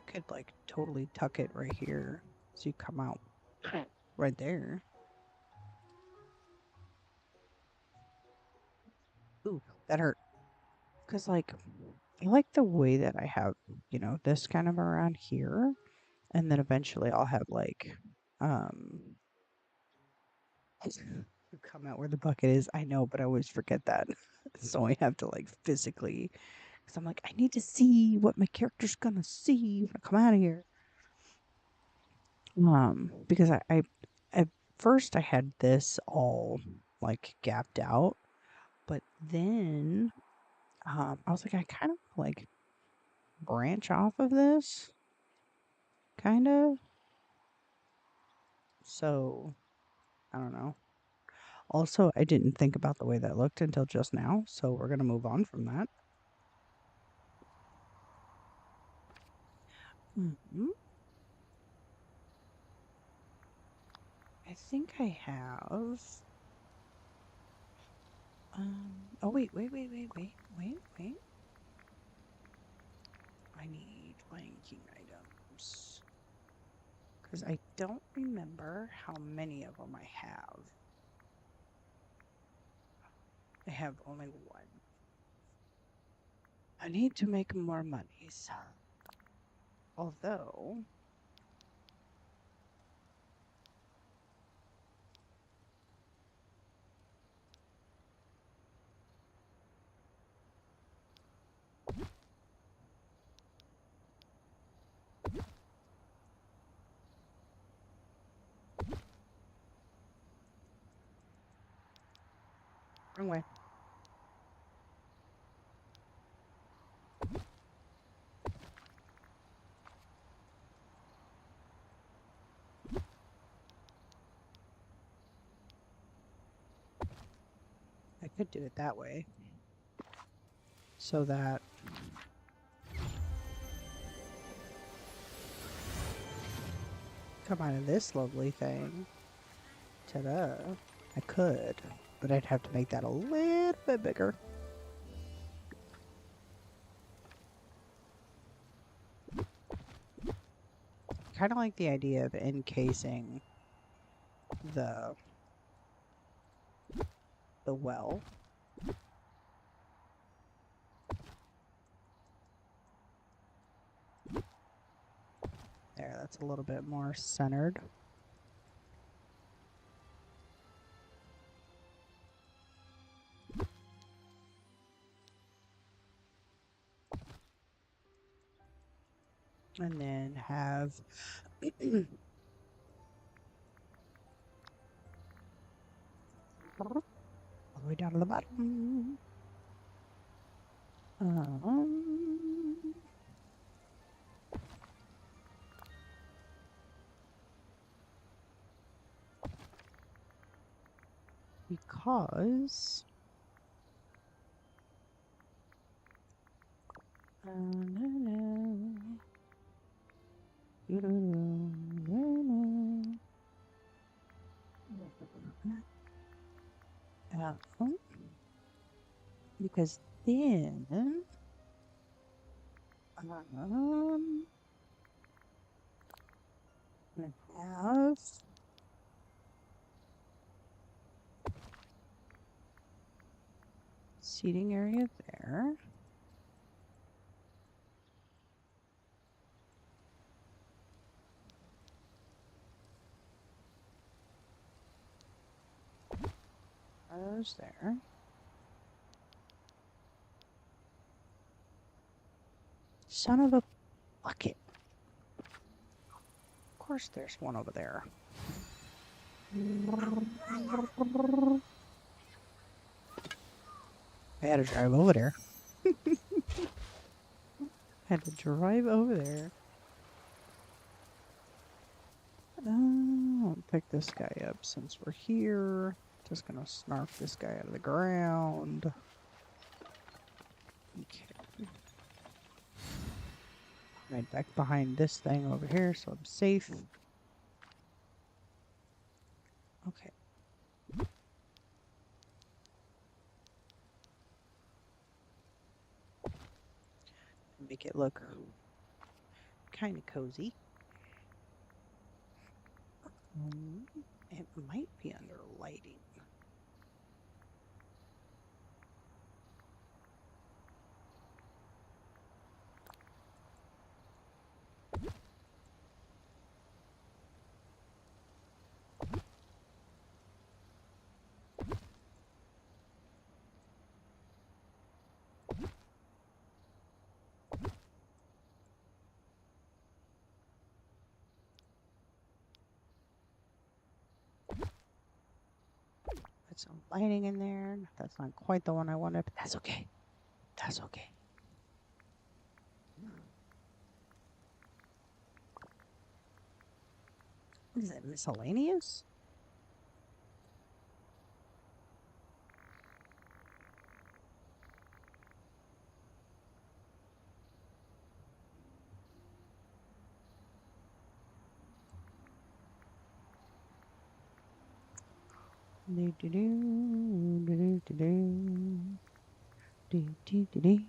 Could like totally tuck it right here so you come out right there. Ooh, that hurt. Because like I like the way that I have, you know, this kind of around here, and then eventually I'll have like you come out where the bucket is. I know, but I always forget that. So I have to like physically, because I'm like, I need to see what my character's gonna see when I come out of here. Because I at first I had this all like gapped out, but then I was like, I kind of like branch off of this, kind of. So I don't know. Also, I didn't think about the way that looked until just now, so we're gonna move on from that. I think I have. Oh wait. I need flanking items. Because I don't remember how many of them I have. I have only one. I need to make more monies. Although... Wrong way. I could do it that way. So that... come out of this lovely thing. Ta-da. I could, but I'd have to make that a little bit bigger. Kind of like the idea of encasing the well. There, that's a little bit more centered. And then have all the way down to the bottom. Because because then I have seating area there. Those there. Son of a bucket. Of course there's one over there. I had to drive over there. Had to drive over there. pick this guy up since we're here. Just gonna snarf this guy out of the ground. Okay. Right back behind this thing over here, so I'm safe. Okay. Make it look kind of cozy. It might be under lighting. Put some lighting in there. That's not quite the one I wanted, but that's okay. That's okay. What is it, miscellaneous? Do do do do do do do do do.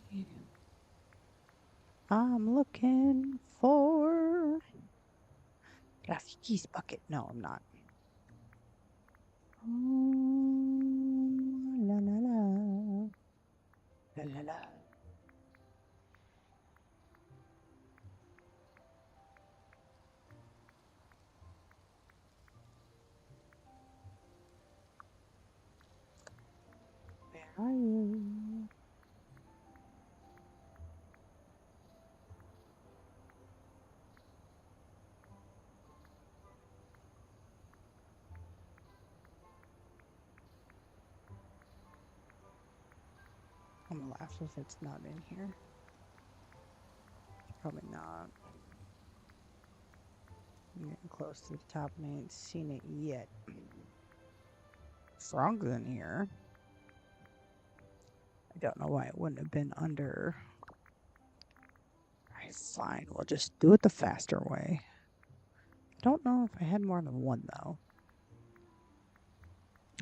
I'm looking for Rafiki's bucket. No, I'm not. La la la. La la la. Where are you? I'm gonna laugh if it's not in here. Probably not. I'm getting close to the top and I ain't seen it yet. Frog's in here. I don't know why it wouldn't have been under. Alright, fine. We'll just do it the faster way. I don't know if I had more than one though.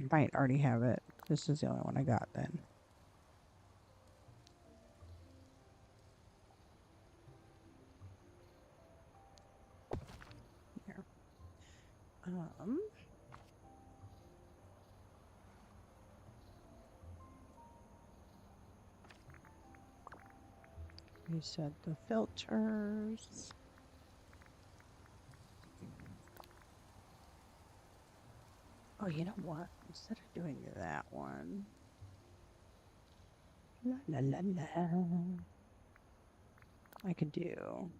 I might already have it. This is the only one I got then. Here. Reset the filters. Oh, you know what? Instead of doing that one. La la la la. I could do.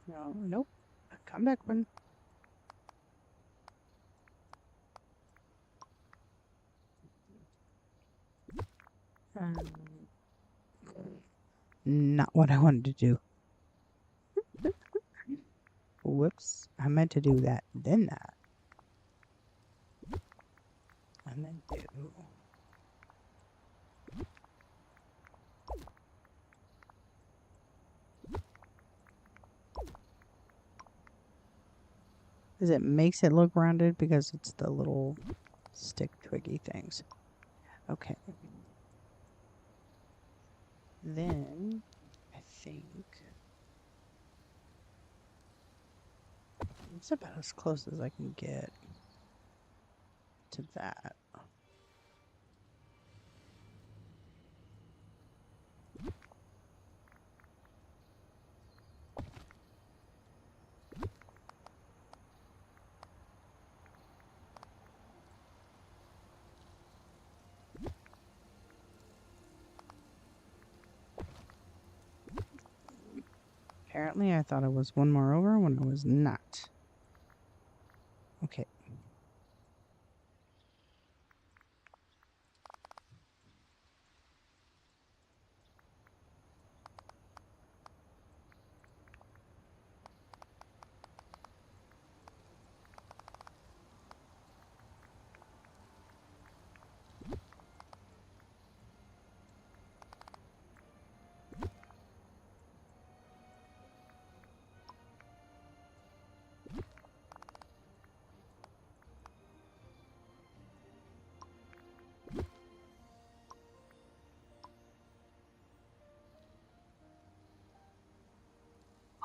No, nope. Come back one. Not what I wanted to do. Whoops. I meant to do that, then that. And then do. Because it makes it look rounded because it's the little stick twiggy things. Okay. Then I think it's about as close as I can get. to that. Apparently, I thought it was one more over when I was not. Okay.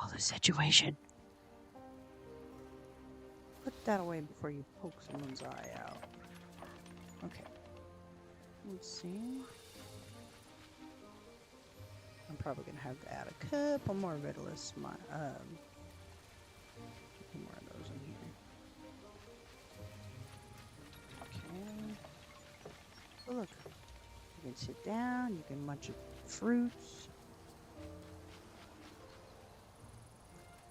Oh, the situation. Put that away before you poke someone's eye out. Okay. Let's see. I'm probably gonna have to add a couple more Vitalists. Couple more of those in here. Okay. Oh, look. You can sit down. You can munch fruits.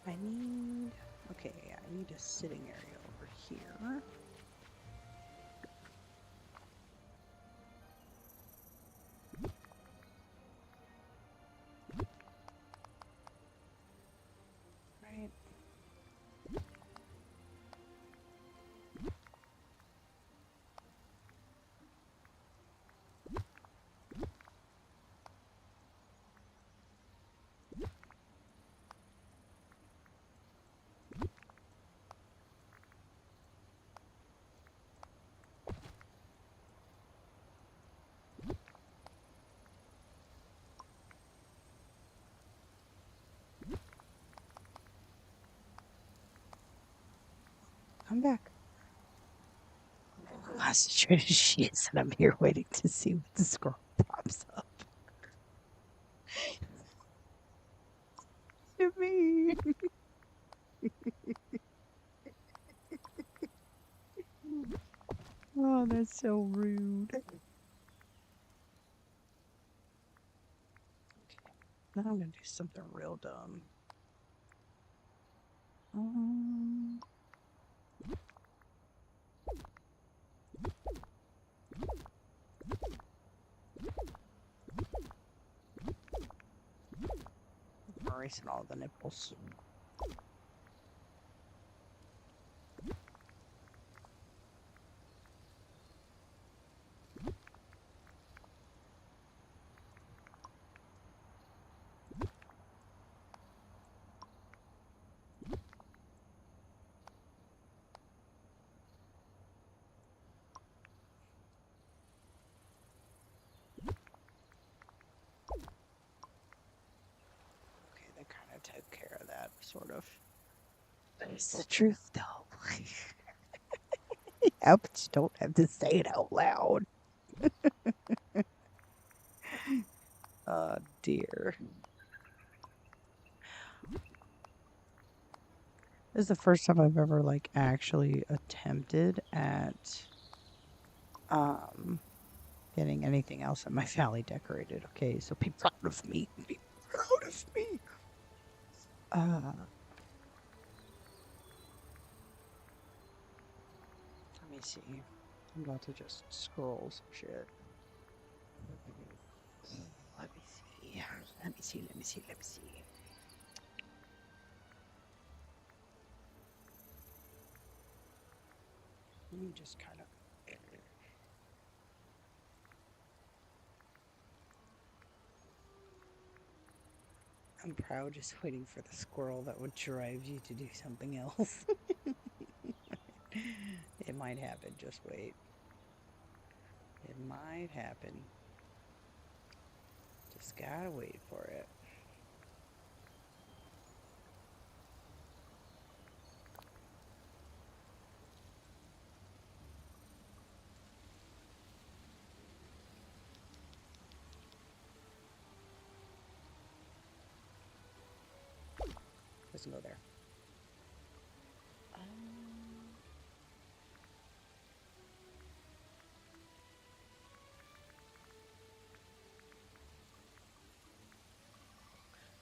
I need. Okay, I need a sitting area over here. Right. Come back. Concentrated shit, and I'm here waiting to see what the squirrel pops up. To me. Oh, that's so rude. Okay. Now I'm gonna do something real dumb. Erasing all the nipples. Okay, that kind of took care of that, sort of. But it's the truth, though. Yeah, but you don't have to say it out loud. Oh, dear. This is the first time I've ever, like, actually attempted at, getting anything else in my valley decorated. Okay, so be proud of me. Be proud of me. Let me see. I'm about to just scroll some shit. Let me see. Let me see. Let me see. Let me see. Let me just kind of. I'm proud just waiting for the squirrel that would drive you to do something else. It might happen, just wait. It might happen. Just gotta wait for it. doesn't go there.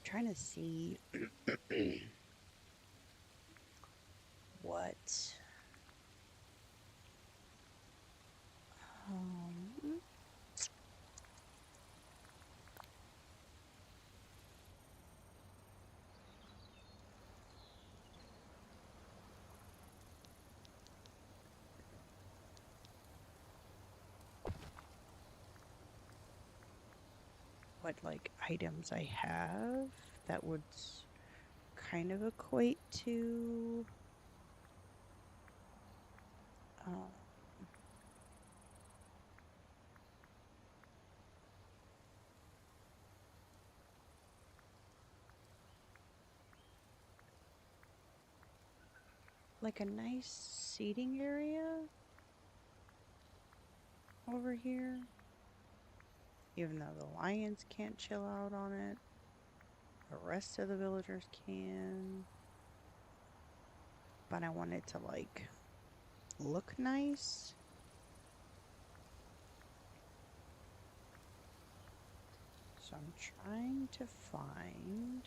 Trying to see what what like items I have that would kind of equate to like a nice seating area over here. Even though the lions can't chill out on it, the rest of the villagers can. But I want it to like look nice. So I'm trying to find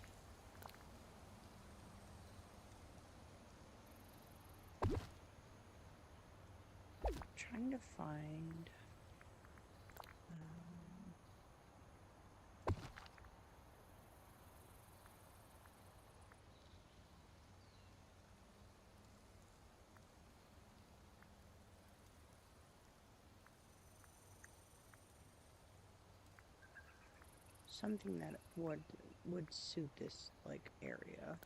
something that would suit this like area.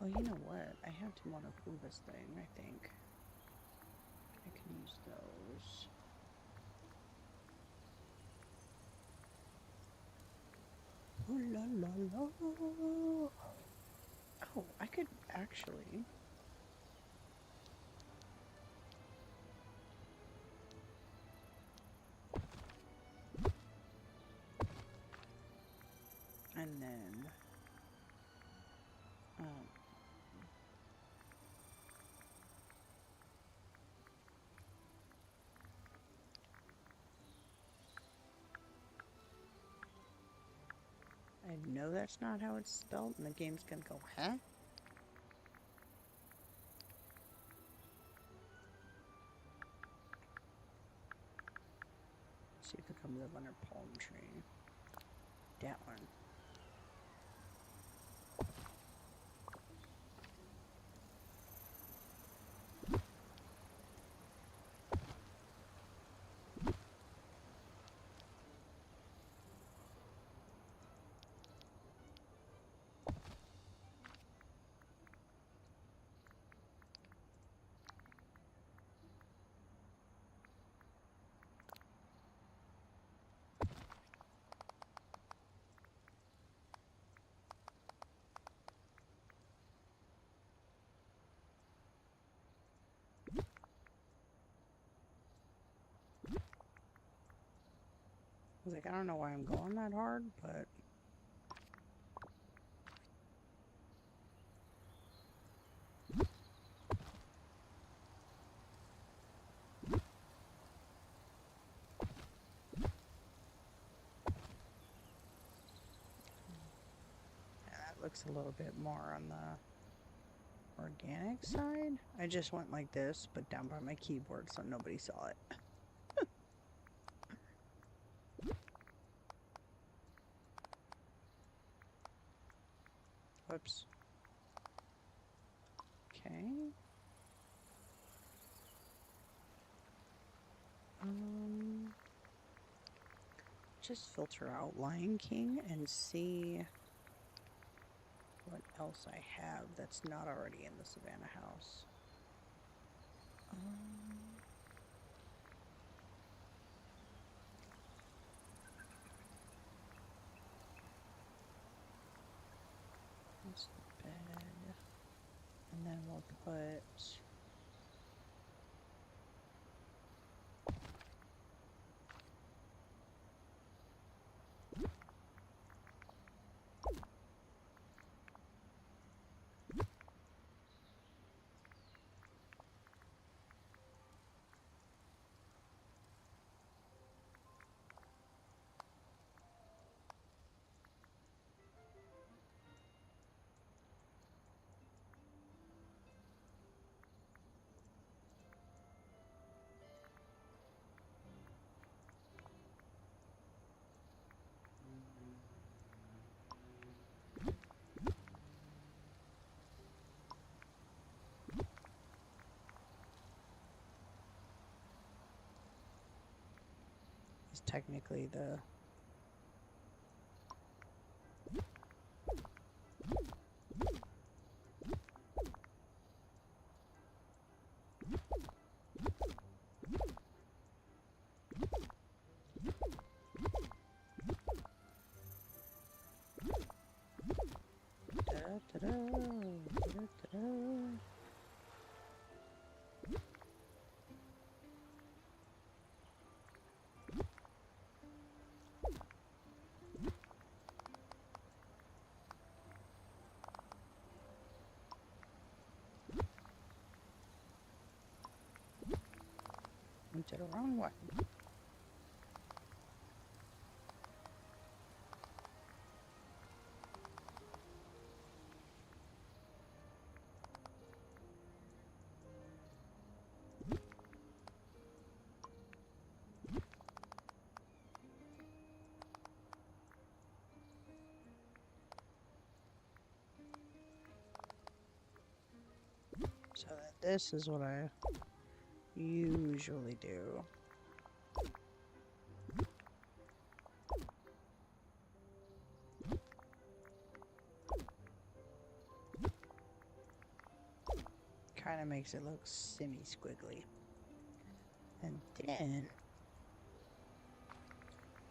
Oh, you know what? I have to want to pull this thing, I think. I can use those. Oh la la la. Oh, I could actually. And then I know that's not how it's spelled, and the game's gonna go, huh? See if it comes up under palm tree. That one. I was like, I don't know why I'm going that hard, but yeah, that looks a little bit more on the organic side. I just went like this, but down by my keyboard so nobody saw it. Whoops. Okay. Just filter out Lion King and see what else I have that's not already in the Savannah house. That's the bed. And then we'll put It's technically the da-da-da-da, da-da-da-da. Went to the wrong one. So this is what I usually do. Kind of makes it look semi-squiggly. And then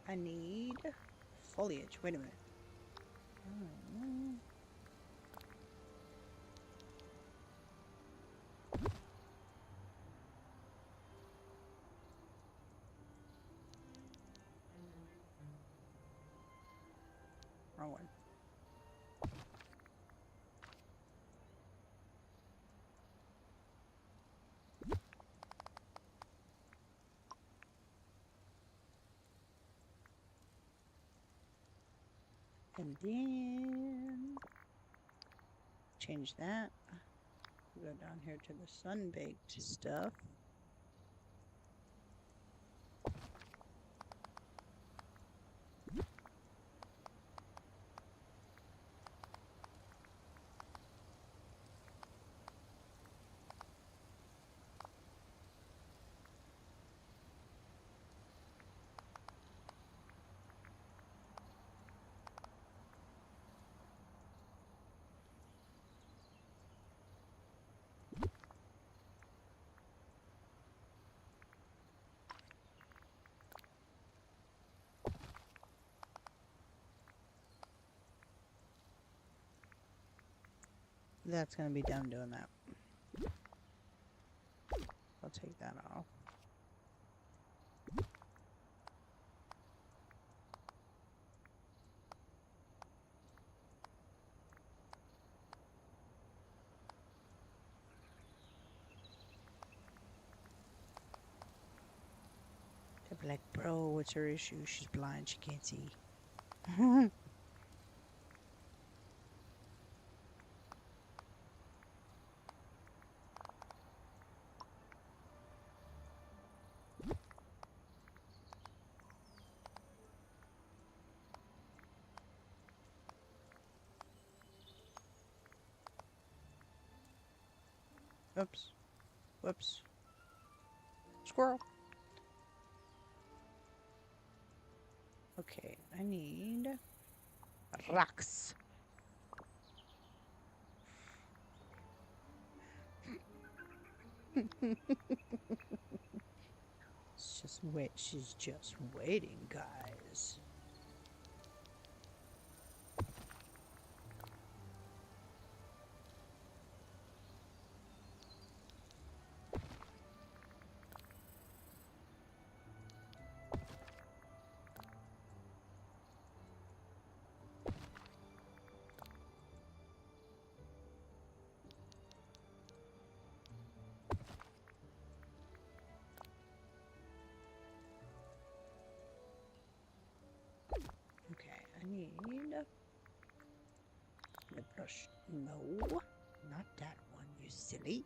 I need foliage. Wait a minute. Wrong one. And then change that. Go down here to the sun-baked stuff. That's going to be done doing that. I'll take that off. They'll be like, bro, what's her issue? She's blind, she can't see. Oops. Whoops. Squirrel. Okay, I need rocks. It's just wait. She's just waiting, guys. Okay, I need the brush. No, not that one, you silly.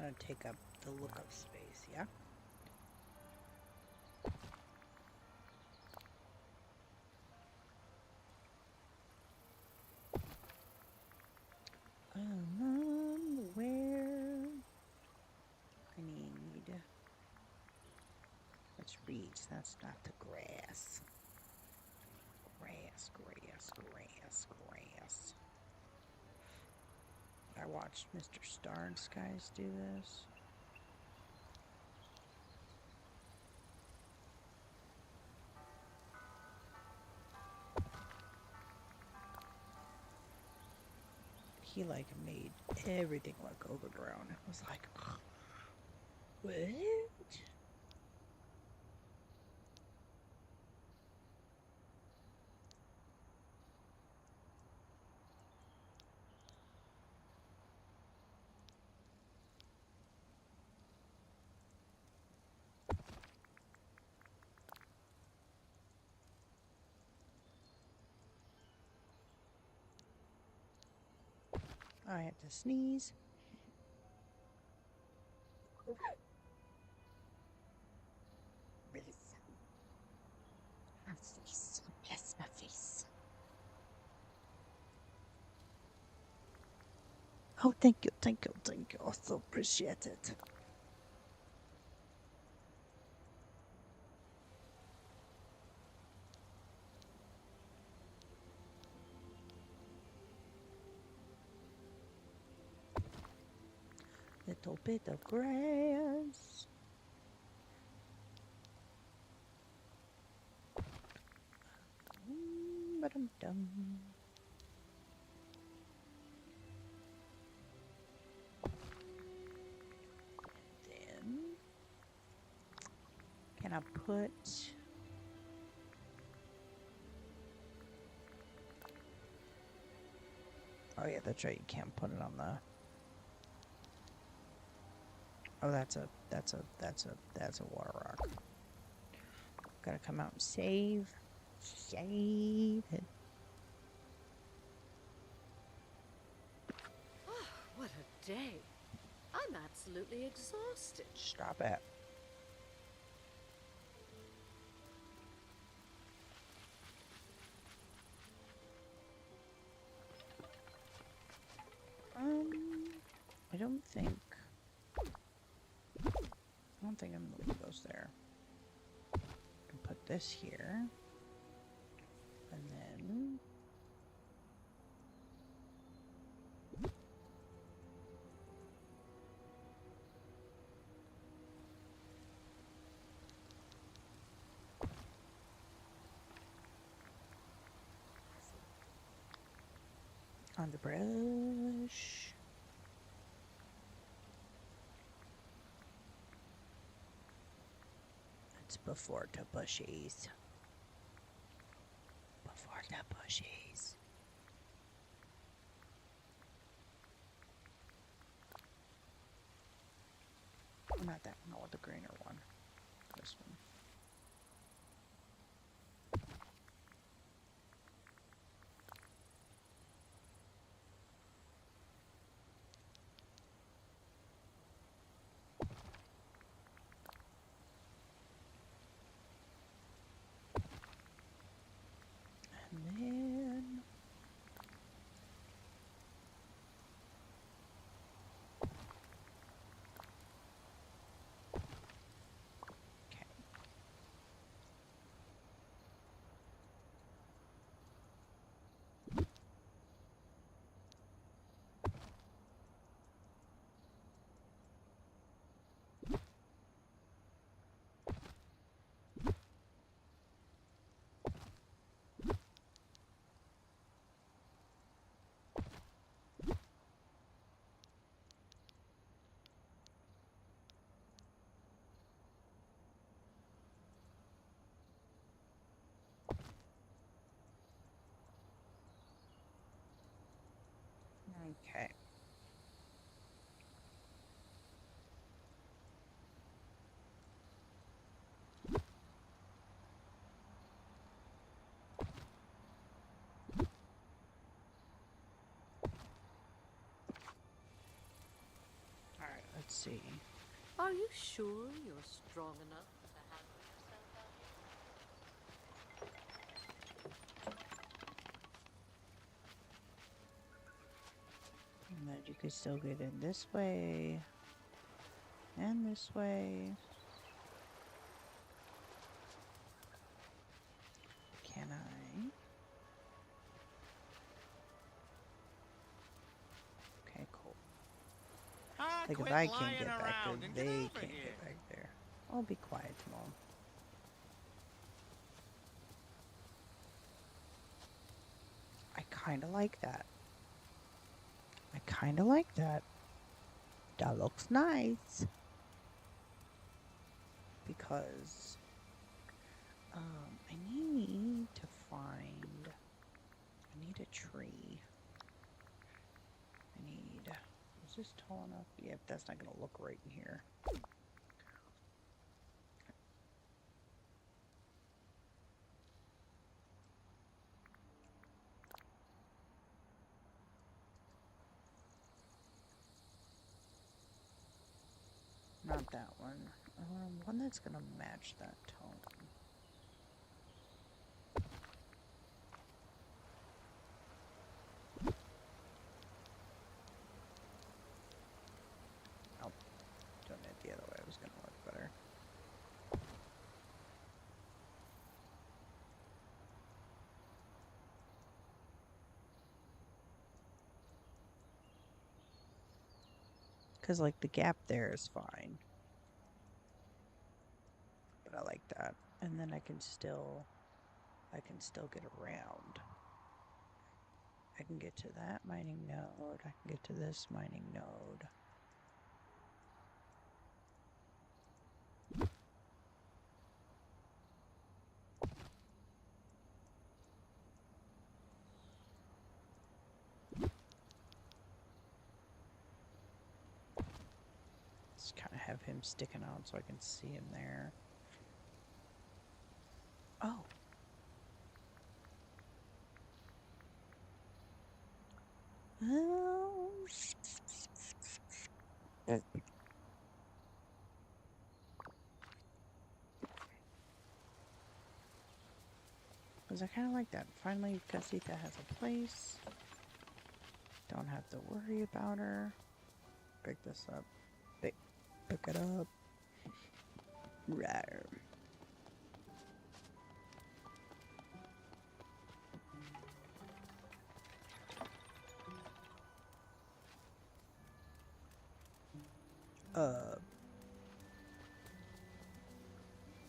Gonna take up the lookup space, yeah? Where I need, that's reeds, that's not the grass. Grass. I watched Mr. Star and Skies do this. He like made everything look overgrown. I was like, what? I had to sneeze. My face. Oh, thank you. I so appreciate it. Little bit of grass. Ba-dum-dum. Then, can I put... Oh yeah, that's right. You can't put it on the... Oh, that's a water rock. Gotta come out and save it. Oh, what a day. I'm absolutely exhausted. Stop it. I don't think I'm gonna leave those there. I can put this here. And then on the brush. It's before the bushes. Before the bushes. Not that one, I want the greener one. This one. And then okay. Okay. Alright, let's see. Are you sure you're strong enough to handle yourself out here? And that you could still get in this way and this way. Can I? Okay, cool. Like if I can't get back there, they can't get back there. I'll be quiet, Mom. I kind of like that. I kind of like that. That looks nice. Because I need to find. I need a tree. I need. Is this tall enough? Yeah, that's not gonna look right in here. Not that one. One that's gonna match that tone. Oh, doing it the other way was gonna look better. Cause like the gap there is fine. But I like that. And then I can still get around. I can get to that mining node. I can get to this mining node. Just kind of have him sticking out so I can see him there. Oh. Because I kind of like that. Finally, Casita has a place. Don't have to worry about her. Pick this up. Pick it up. Rawr.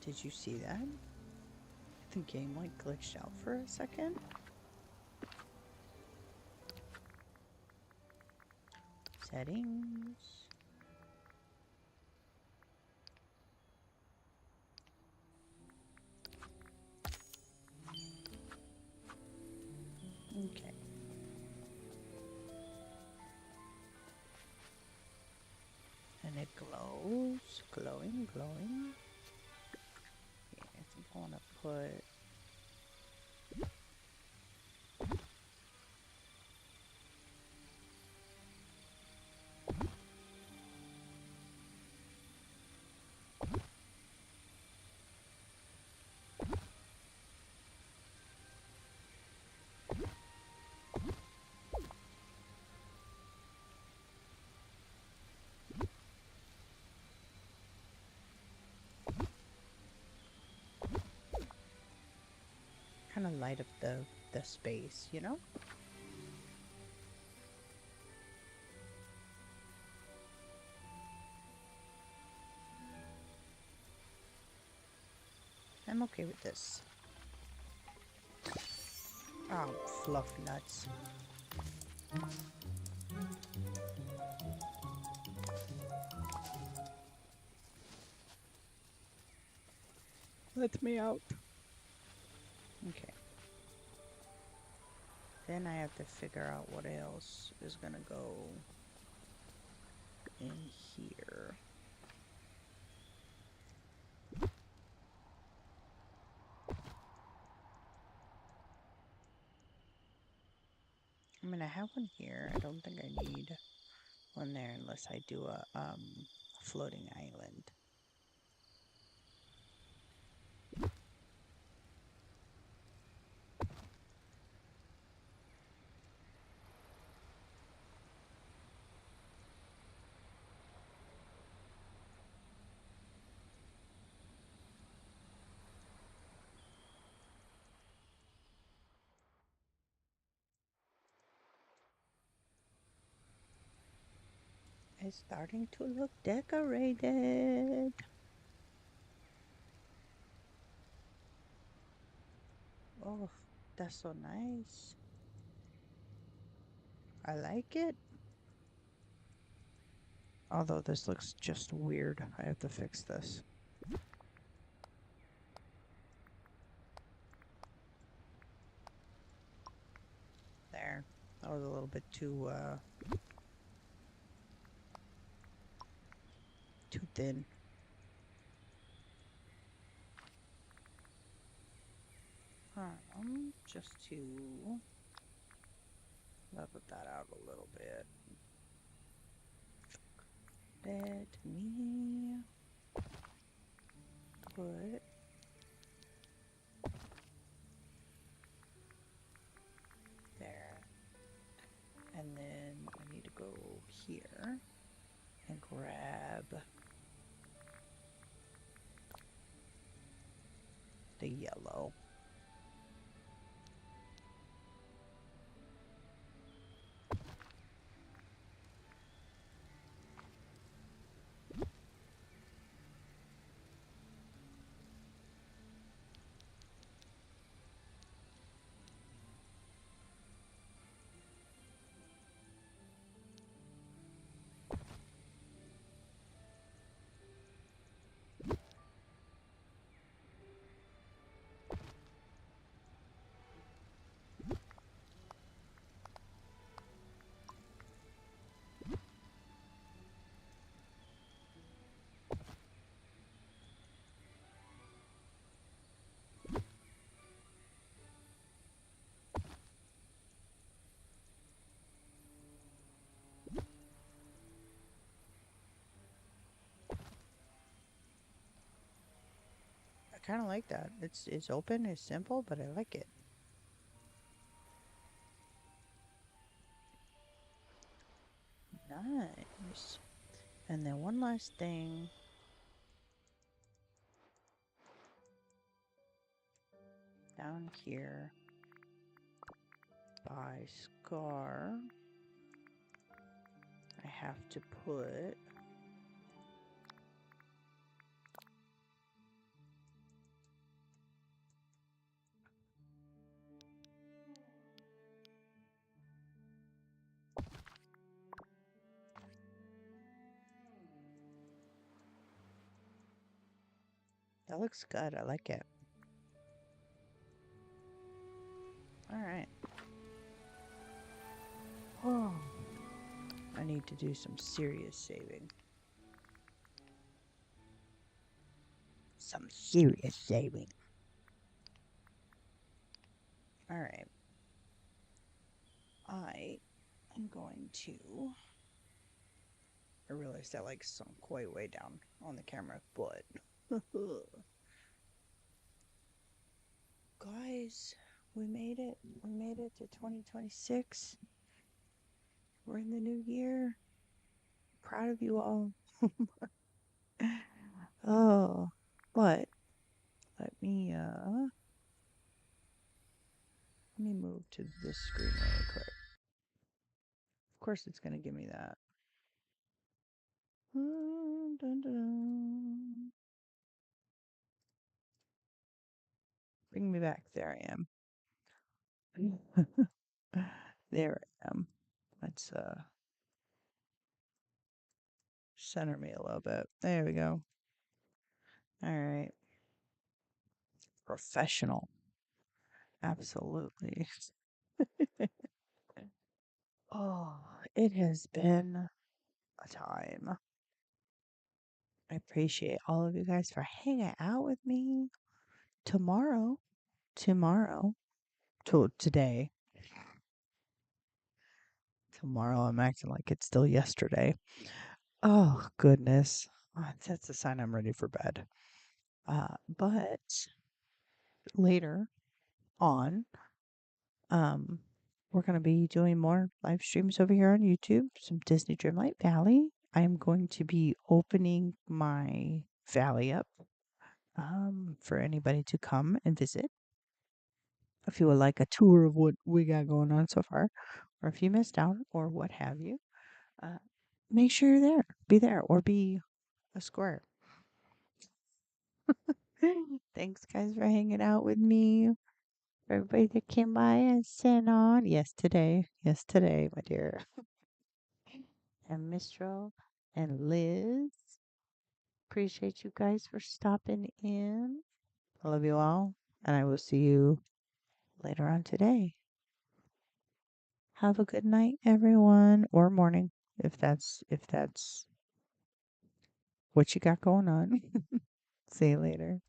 Did you see that? The game like glitched out for a second. Settings. Okay. And it glows. Glowing, glowing. Yeah, I think I want to put... kind of light up the space, you know? I'm okay with this. Oh, fluff nuts. Let me out. Okay. Then I have to figure out what else is gonna go in here. I mean, I have one here. I don't think I need one there unless I do a floating island. It's starting to look decorated. Oh, that's so nice. I like it. Although this looks just weird. I have to fix this. There. That was a little bit too thin. Just to level that out a little bit. Let me put there. And then I need to go here and grab the yellow. I kind of like that. It's open, it's simple, but I like it. Nice. And then one last thing. Down here by Scar, I have to put that looks good. I like it. All right. Oh, I need to do some serious saving. Some serious saving. All right. I am going to. I realized I like sunk quite way down on the camera, but guys, we made it. We made it to 2026. We're in the new year. Proud of you all. Oh, but let me move to this screen really quick. Of course it's gonna give me that. Dun, dun, dun. Bring me back. There I am. There I am. Let's center me a little bit. There we go. All right. Professional. Absolutely. Oh, it has been a time. I appreciate all of you guys for hanging out with me. Tomorrow, today, tomorrow. I'm acting like it's still yesterday. Oh, goodness. That's a sign I'm ready for bed. But later on, we're going to be doing more live streams over here on YouTube, some Disney Dreamlight Valley. I am going to be opening my valley up for anybody to come and visit. If you would like a tour of what we got going on so far, or if you missed out or what have you, make sure you're there. Be there or be a square. Thanks, guys, for hanging out with me. For everybody that came by and sent on. Yes, today, my dear. And Mistral and Liz. Appreciate you guys for stopping in. I love you all, and I will see you later on today. Have a good night, everyone, or morning, if that's what you got going on. See you later.